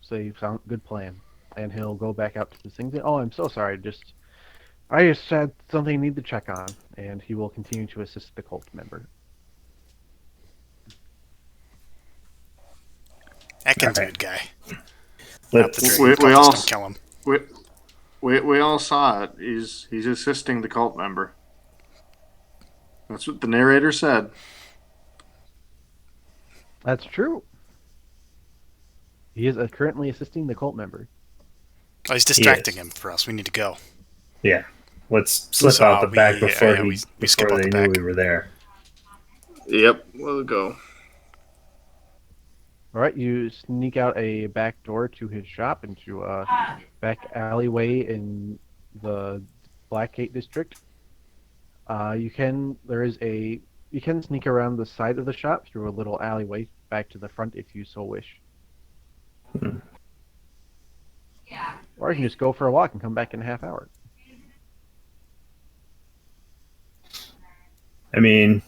say, "Sound good plan," and he'll go back out to the things. Oh, I'm so sorry. I just had something I need to check on, and he will continue to assist the cult member. Akin's a good guy. We all don't kill him. We all saw it. He's assisting the cult member. That's what the narrator said. That's true. He is currently assisting the cult member. Oh, he's distracting him for us. We need to go. Yeah. Let's slip out the back before skip out they the knew back. we were there. Yep, we'll go. All right, you sneak out a back door to his shop into a back alleyway in the Blackgate district. You can sneak around the side of the shop through a little alleyway back to the front if you so wish. Or you can just go for a walk and come back in a half hour. I mean,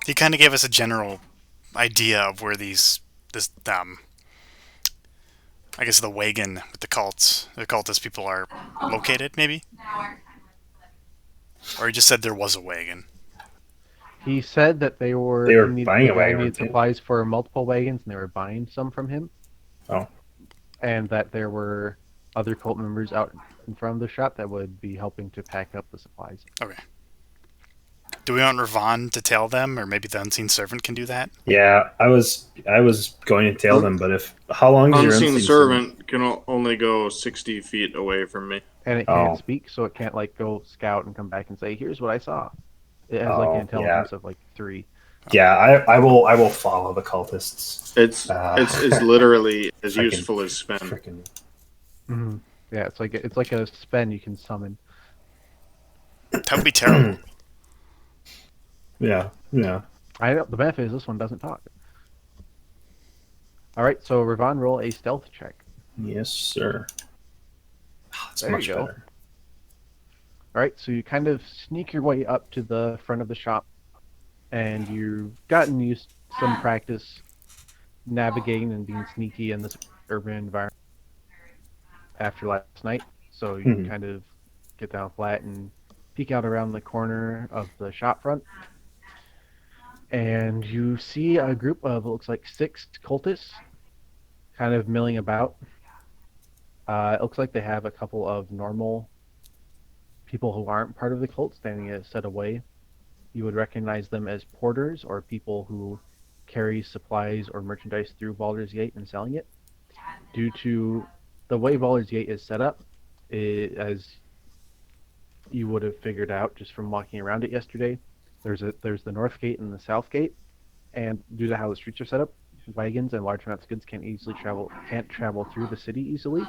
He kind of gave us a general idea of where I guess the wagon with the cultist people are located, maybe? Or he just said there was a wagon. He said that they were buying a wagon. needed supplies for multiple wagons, and they were buying some from him. Oh. And that there were other cult members out in front of the shop that would be helping to pack up the supplies. Okay. Do we want Ravon to tail them, or maybe the unseen servant can do that? Yeah, I was going to tail them, but how long is your unseen servant can only go 60 feet away from me, and it can't speak, so it can't go scout and come back and say, "Here's what I saw." It has an intelligence of 3. Yeah, I will follow the cultists. It's literally as useful as Sven. Mm-hmm. Yeah, it's like a Sven you can summon. That would be terrible. Yeah. I know the benefit is this one doesn't talk. All right, so Ravon, roll a stealth check. Yes, sir. That's There much you go. better. All right, so you kind of sneak your way up to the front of the shop, and you've gotten used some practice navigating and being sneaky in this urban environment after last night. So you kind of get down flat and peek out around the corner of the shop front, and you see a group of, it looks like 6 cultists kind of milling about. It looks like they have a couple of normal people who aren't part of the cult standing a set away. You would recognize them as porters or people who carry supplies or merchandise through Baldur's Gate and selling it. Due to the way Baldur's Gate is set up, as you would have figured out just from walking around it yesterday, there's the north gate and the south gate, and due to how the streets are set up, wagons and large amounts of goods can't travel through the city easily.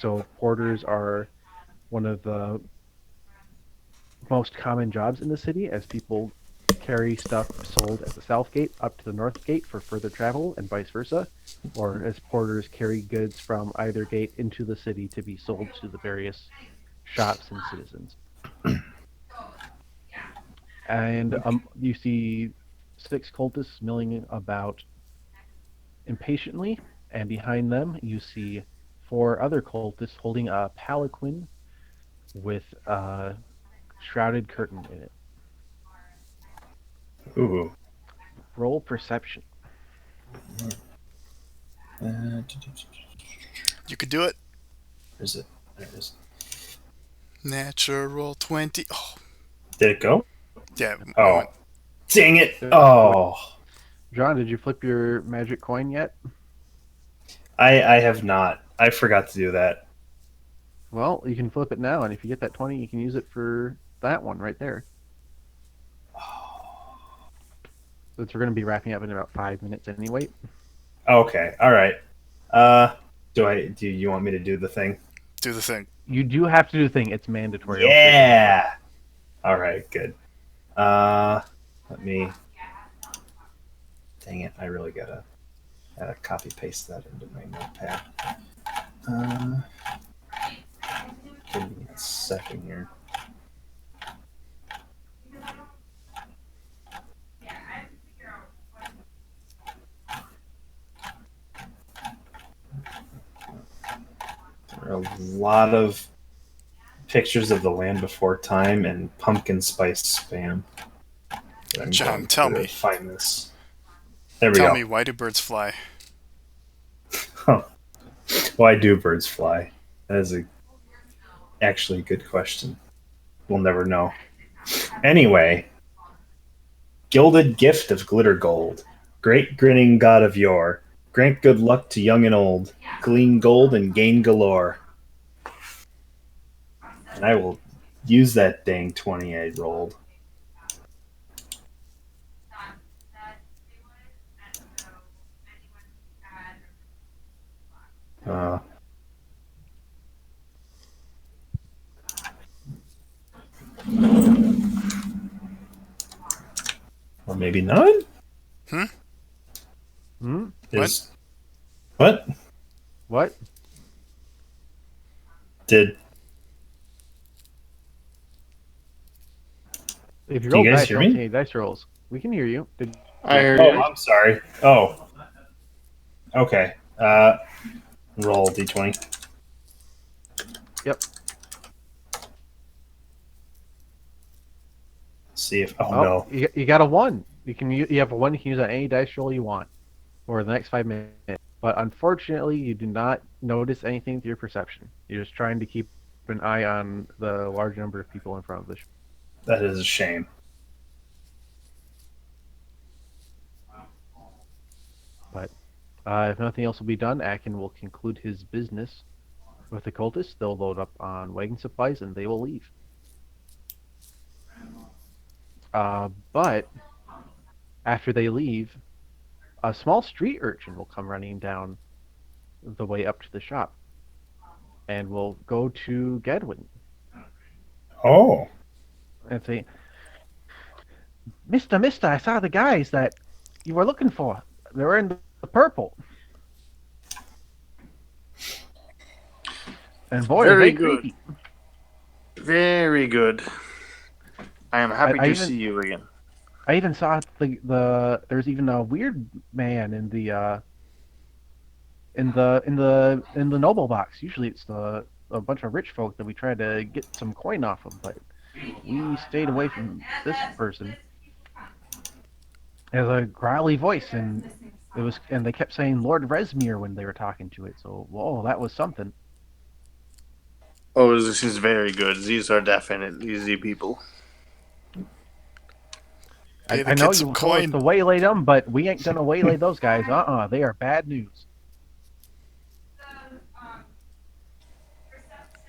So porters are one of the most common jobs in the city, as people carry stuff sold at the south gate up to the north gate for further travel and vice versa, or as porters carry goods from either gate into the city to be sold to the various shops and citizens. And you see 6 cultists milling about impatiently, and behind them you see 4 other cultists holding a palanquin with a shrouded curtain in it. Ooh. Roll perception. You could do it. Where is it? There it is. Natural 20. Oh, Did it go? yeah. Oh. Dang it. Oh. John, did you flip your magic coin yet? I have not. I forgot to do that. Well, you can flip it now, and if you get that 20, you can use it for that one right there. Since we're going to be wrapping up in about 5 minutes anyway. Okay. All right. Do you want me to do the thing? Do the thing. You do have to do the thing. It's mandatory. Yeah. All right. Good. Let me. Dang it! I really gotta copy paste that into my notepad. Give me a second here. There are a lot of pictures of the Land Before Time and pumpkin spice spam. I'm John, going tell to me. Find this. There we Tell go. me, why do birds fly? Why do birds fly? That is actually a good question. We'll never know. Anyway, gilded gift of glitter gold, great grinning god of yore, grant good luck to young and old, glean gold and gain galore. And I will use that dang 20 I rolled. Or maybe none? Hmm? What? What? Did If you Can roll you guys dice, hear don't me? see any dice rolls. We can hear you. I heard Oh, you. I'm sorry. Oh. Okay. Roll d20. Yep. See if. Oh, Oh, no. you got a 1. You have a 1. You can use on any dice roll you want for the next 5 minutes. But unfortunately, you do not notice anything through your perception. You're just trying to keep an eye on the large number of people in front of the ship. That is a shame. But if nothing else will be done, Akin will conclude his business with the cultists. They'll load up on wagon supplies and they will leave. But after they leave, a small street urchin will come running down the way up to the shop and will go to Gedwin Oh. and say, Mister, I saw the guys that you were looking for. They were in the purple. And boy, Very are they good. creepy. Very good. I am happy I to even- see you again. I even saw there's even a weird man in the noble box. Usually it's a bunch of rich folk that we try to get some coin off of, but we stayed away from this person. It has a growly voice, and they kept saying Lord Resmere when they were talking to it. So, whoa, that was something. Oh, this is very good. These are definitely the people. Pay the I know kids you some told us coin. to waylay them, but we ain't gonna waylay those guys. They are bad news.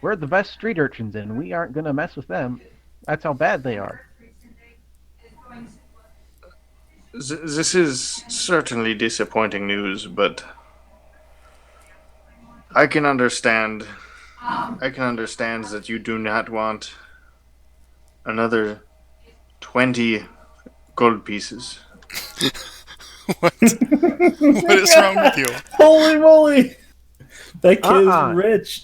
We're the best street urchins, and we aren't gonna mess with them. That's how bad they are. This is certainly disappointing news, but I can understand. I can understand that you do not want another 20 gold pieces. What? What is wrong with you? Holy moly! That kid Uh-uh. is rich.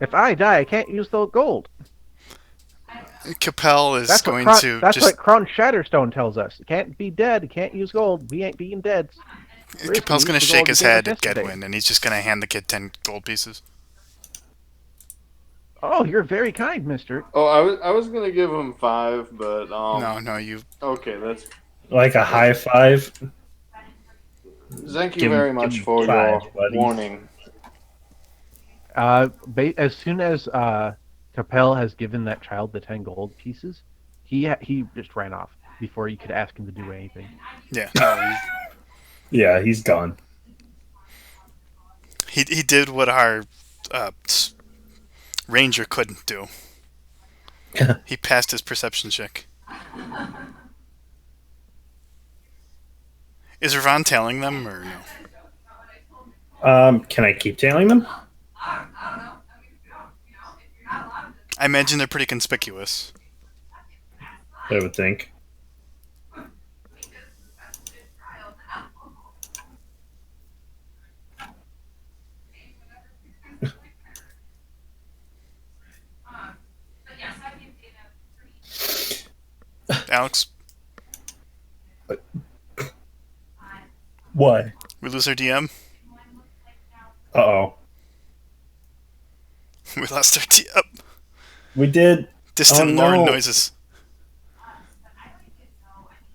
If I die, I can't use the gold. Capel is That's going what to that's just. what Kron Shatterstone tells us. You can't be dead. You can't use gold. We ain't being dead. Capel's going to use the shake gold his you gave us head at yesterday. Gedwin, and he's just going to hand the kid 10 gold pieces. Oh, you're very kind, mister. Oh, I was gonna give him 5, but No, you. okay, that's. Like a high five. Thank you Give him- very give much him for 5, your buddy. warning. As soon as Capel has given that child the 10 gold pieces, he just ran off before you could ask him to do anything. Yeah, no, Yeah, he's gone. he did what our ranger couldn't do. He passed his perception check. Is Ravon telling them or no? Can I keep tailing them? I imagine they're pretty conspicuous. I would think. Alex, Why? we lose our DM. Uh-oh. We lost our DM. We did. Distant Oh, no. Lauren noises.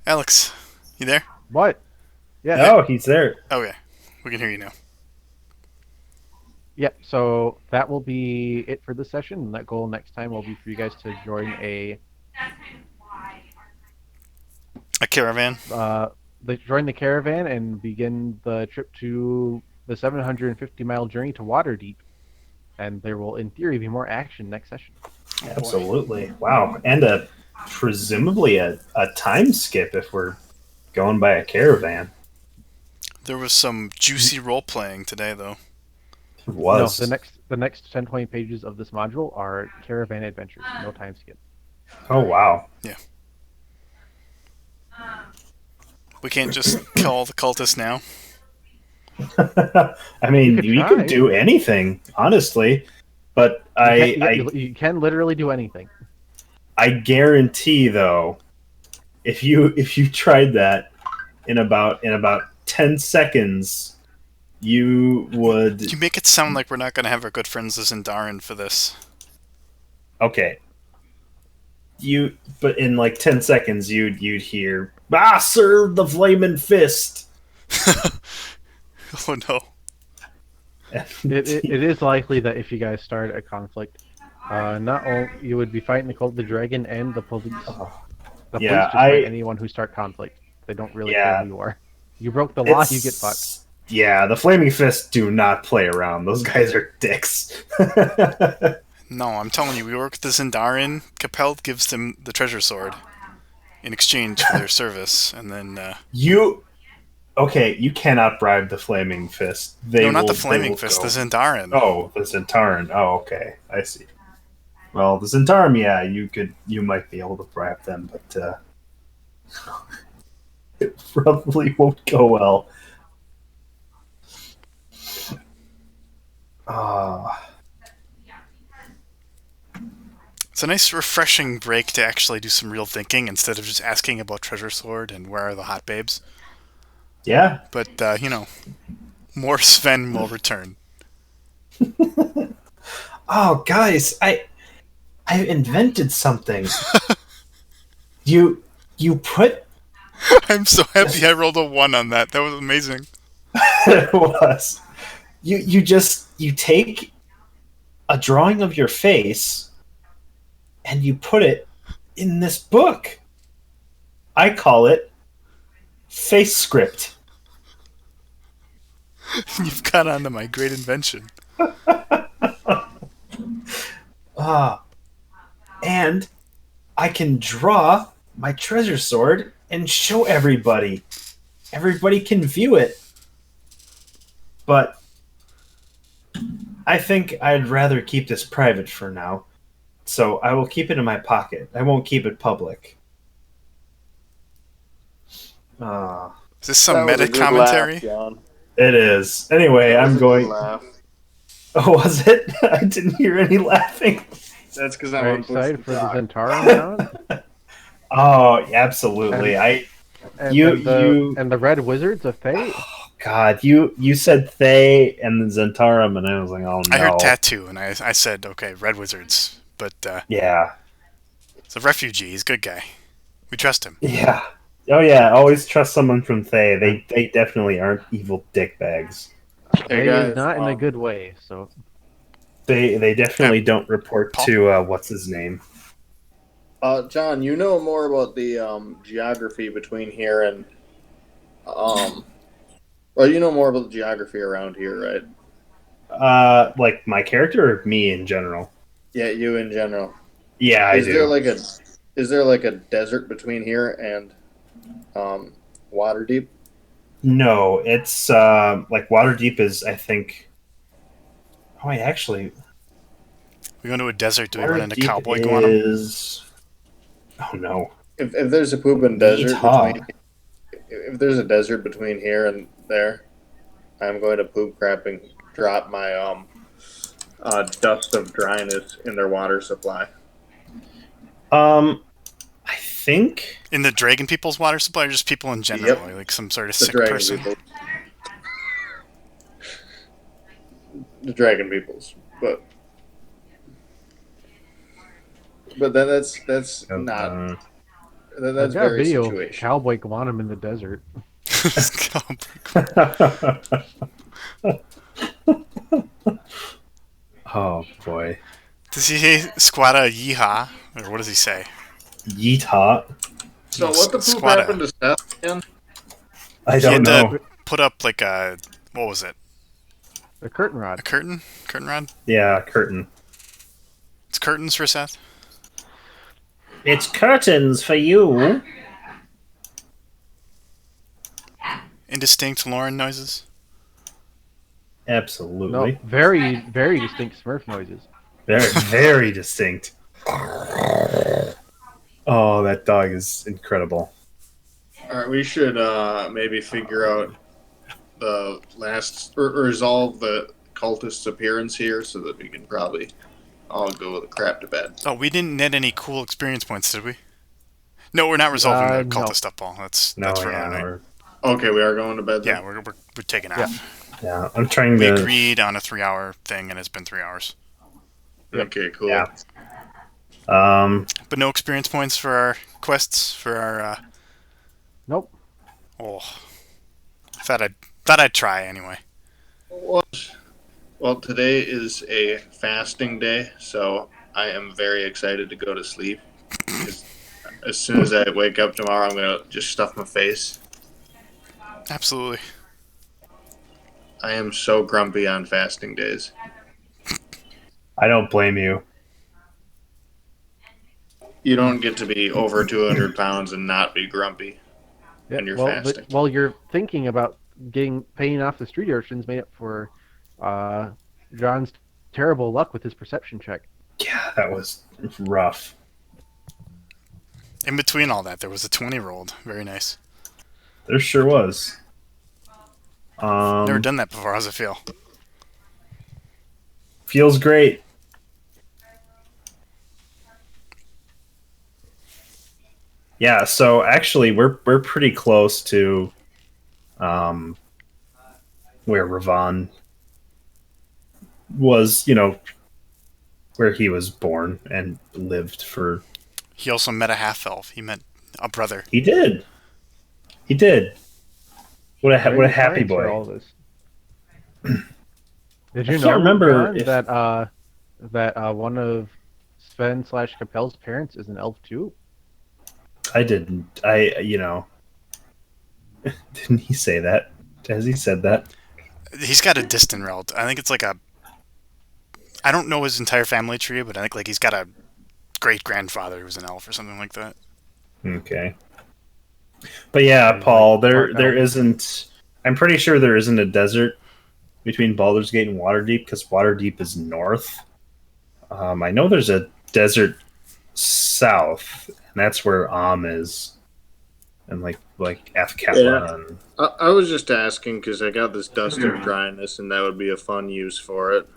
Alex, you there? What? Yeah. Oh, he's there. Okay, we can hear you now. Yeah, so that will be it for this session. And that goal next time will be for you guys to join a caravan. join the caravan and begin the trip to the 750-mile journey to Waterdeep. And there will, in theory, be more action next session. Absolutely. Wow. And presumably a time skip if we're going by a caravan. There was some juicy role playing today, though. It was. No, the next 10-20 pages of this module are caravan adventures. No time skip. Oh, wow. We can't just kill all the cultists now. I mean, could you try. could do anything, honestly. But You can literally do anything. I guarantee, though, if you tried that in about 10 seconds, you would. You make it sound like we're not going to have our good friends the Zindarin for this. Okay. But in like 10 seconds, you'd hear, serve the flaming fist. Oh no. It is likely that if you guys start a conflict, not only you would be fighting the cult of the dragon and the police. The police just fight anyone who start conflict. They don't really care who you are. You broke the law, you get fucked. Yeah, the flaming fists do not play around. Those guys are dicks. No, I'm telling you, we work with the Zindarin. Capel gives them the treasure sword in exchange for their service, and then you cannot bribe the flaming fist. not the flaming fist, the Zindarin. Oh, the Zentaran. Oh, okay, I see. Well, the Zentarum, yeah, you might be able to bribe them, but it probably won't go well. It's a nice, refreshing break to actually do some real thinking instead of just asking about treasure sword and where are the hot babes. Yeah. But more Sven will return. Oh, guys, I invented something. You put. I'm so happy I rolled a 1 on that. That was amazing. It was. You take a drawing of your face and you put it in this book. I call it Face Script. You've got onto my great invention. And I can draw my treasure sword and show everybody. Everybody can view it. But I think I'd rather keep this private for now. So I will keep it in my pocket. I won't keep it public. Is this some That was meta a good commentary? laugh, John. It is. Anyway, That was I'm a good going. laugh. Oh, was it? I didn't hear any laughing. That's because I'm Are you on excited for the Push to Zentarum, John? Oh, absolutely. And, You- and the, you- and the Red Wizards of Fate? God, you said Thay and the Zentarum, and I was like, oh no. I heard tattoo, and I said, okay, Red Wizards. But Yeah, it's a refugee. He's a good guy. We trust him. yeah. Oh yeah. Always trust someone from Thay. They definitely aren't evil dickbags. Hey, Fate guys, is not in a good way, so... They definitely don't report Paul? to what's his name. John, you know more about the geography between here and well, you know more about the geography around here, right? Like my character or me in general. Yeah, you in general. Yeah, I Is do. there like a desert between here and Waterdeep? No, it's like Waterdeep is, I think. Oh, wait, actually, We go into a desert. Do we run into Waterdeep cowboy guano? is. Oh no. If there's a pooping desert Utah. between, if there's a desert between here and there, I'm going to poop crap and drop my dust of dryness in their water supply. I think. In the dragon people's water supply, or just people in general? Yep. Like some sort of The sick dragon person? people. The dragon peoples, but then that's not that's I've got a very video of situation. Cowboy Guanum in the desert. Oh boy. Does he say squatta yeehaw? Or what does he say? Yeehaw. So No, what the poop squatta. happened to Seth again? I He don't had know. to put up like a, what was it? The curtain A rod. curtain? Curtain rod? Yeah, curtain. It's curtains for Seth? It's curtains for you. Indistinct Lauren noises? Absolutely. No, very, very distinct Smurf noises. Very, very distinct. Oh, that dog is incredible. All right, we should maybe figure out the last or resolve the cultist's appearance here, so that we can probably all go with the crap to bed. Oh, we didn't net any cool experience points, did we? No, we're not resolving the No. cultist up, Paul. That's No, for yeah, another night. we're- Okay, we are going to bed. Then? Yeah, we're taking off. yeah. I'm trying We to. agreed on a 3-hour thing, and it's been 3 hours. Okay, cool. Yeah. But no experience points for our quests, for our, Nope. oh. Thought I'd try anyway. Well, today is a fasting day, so I am very excited to go to sleep. As soon as I wake up tomorrow, I'm gonna just stuff my face. Absolutely. I am so grumpy on fasting days. I don't blame you. You don't get to be over 200 pounds and not be grumpy. And you're well, fasting. But while you're thinking about paying off the street urchins, made up for John's terrible luck with his perception check. Yeah, that was rough. In between all that, there was a 20 rolled. Very nice. There sure was. Never done that before. How's it feel? Feels great. Yeah, so actually we're pretty close to where Ravon was, where he was born and lived for. He also met a half-elf. He met a brother. He did. He did. What a Very happy excited for boy. all this. Did I you can't know, remember John, if- that that one of Sven / Capel's parents is an elf too? I didn't. Didn't he say that? Has he said that? He's got a distant relative. I think it's like a. I don't know his entire family tree, but I think like he's got a great grandfather who was an elf or something like that. Okay. But yeah, He's Paul, like part there elf. isn't. I'm pretty sure there isn't a desert between Baldur's Gate and Waterdeep because Waterdeep is north. I know there's a desert south, and that's where is, and like Athkatla. Yeah. And I was just asking because I got this dust of dryness, and that would be a fun use for it.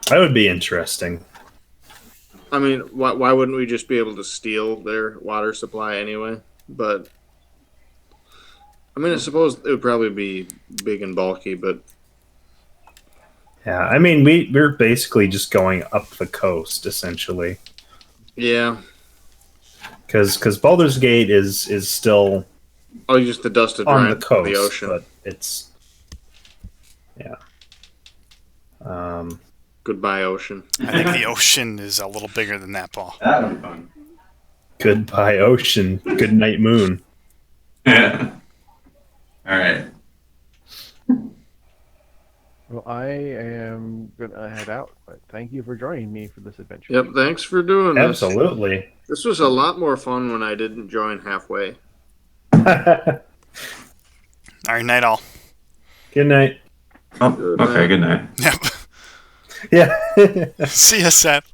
that would be interesting. I mean, why wouldn't we just be able to steal their water supply anyway? But I mean, I suppose it would probably be big and bulky, but Yeah, I mean we're basically just going up the coast essentially yeah. because Baldur's Gate is still Oh, just the dust of on dryness the coast, of the ocean. but it's yeah. Goodbye, ocean. I think the ocean is a little bigger than that, Paul. That would be fun. Goodbye ocean, good night moon. Yeah. All right. Well, I am gonna head out, but thank you for joining me for this adventure. Yep. Thanks for doing this. Absolutely. This was a lot more fun when I didn't join halfway. All right, night all. Good night. Oh, okay. Good night. Yep. Yeah. See ya, Seth.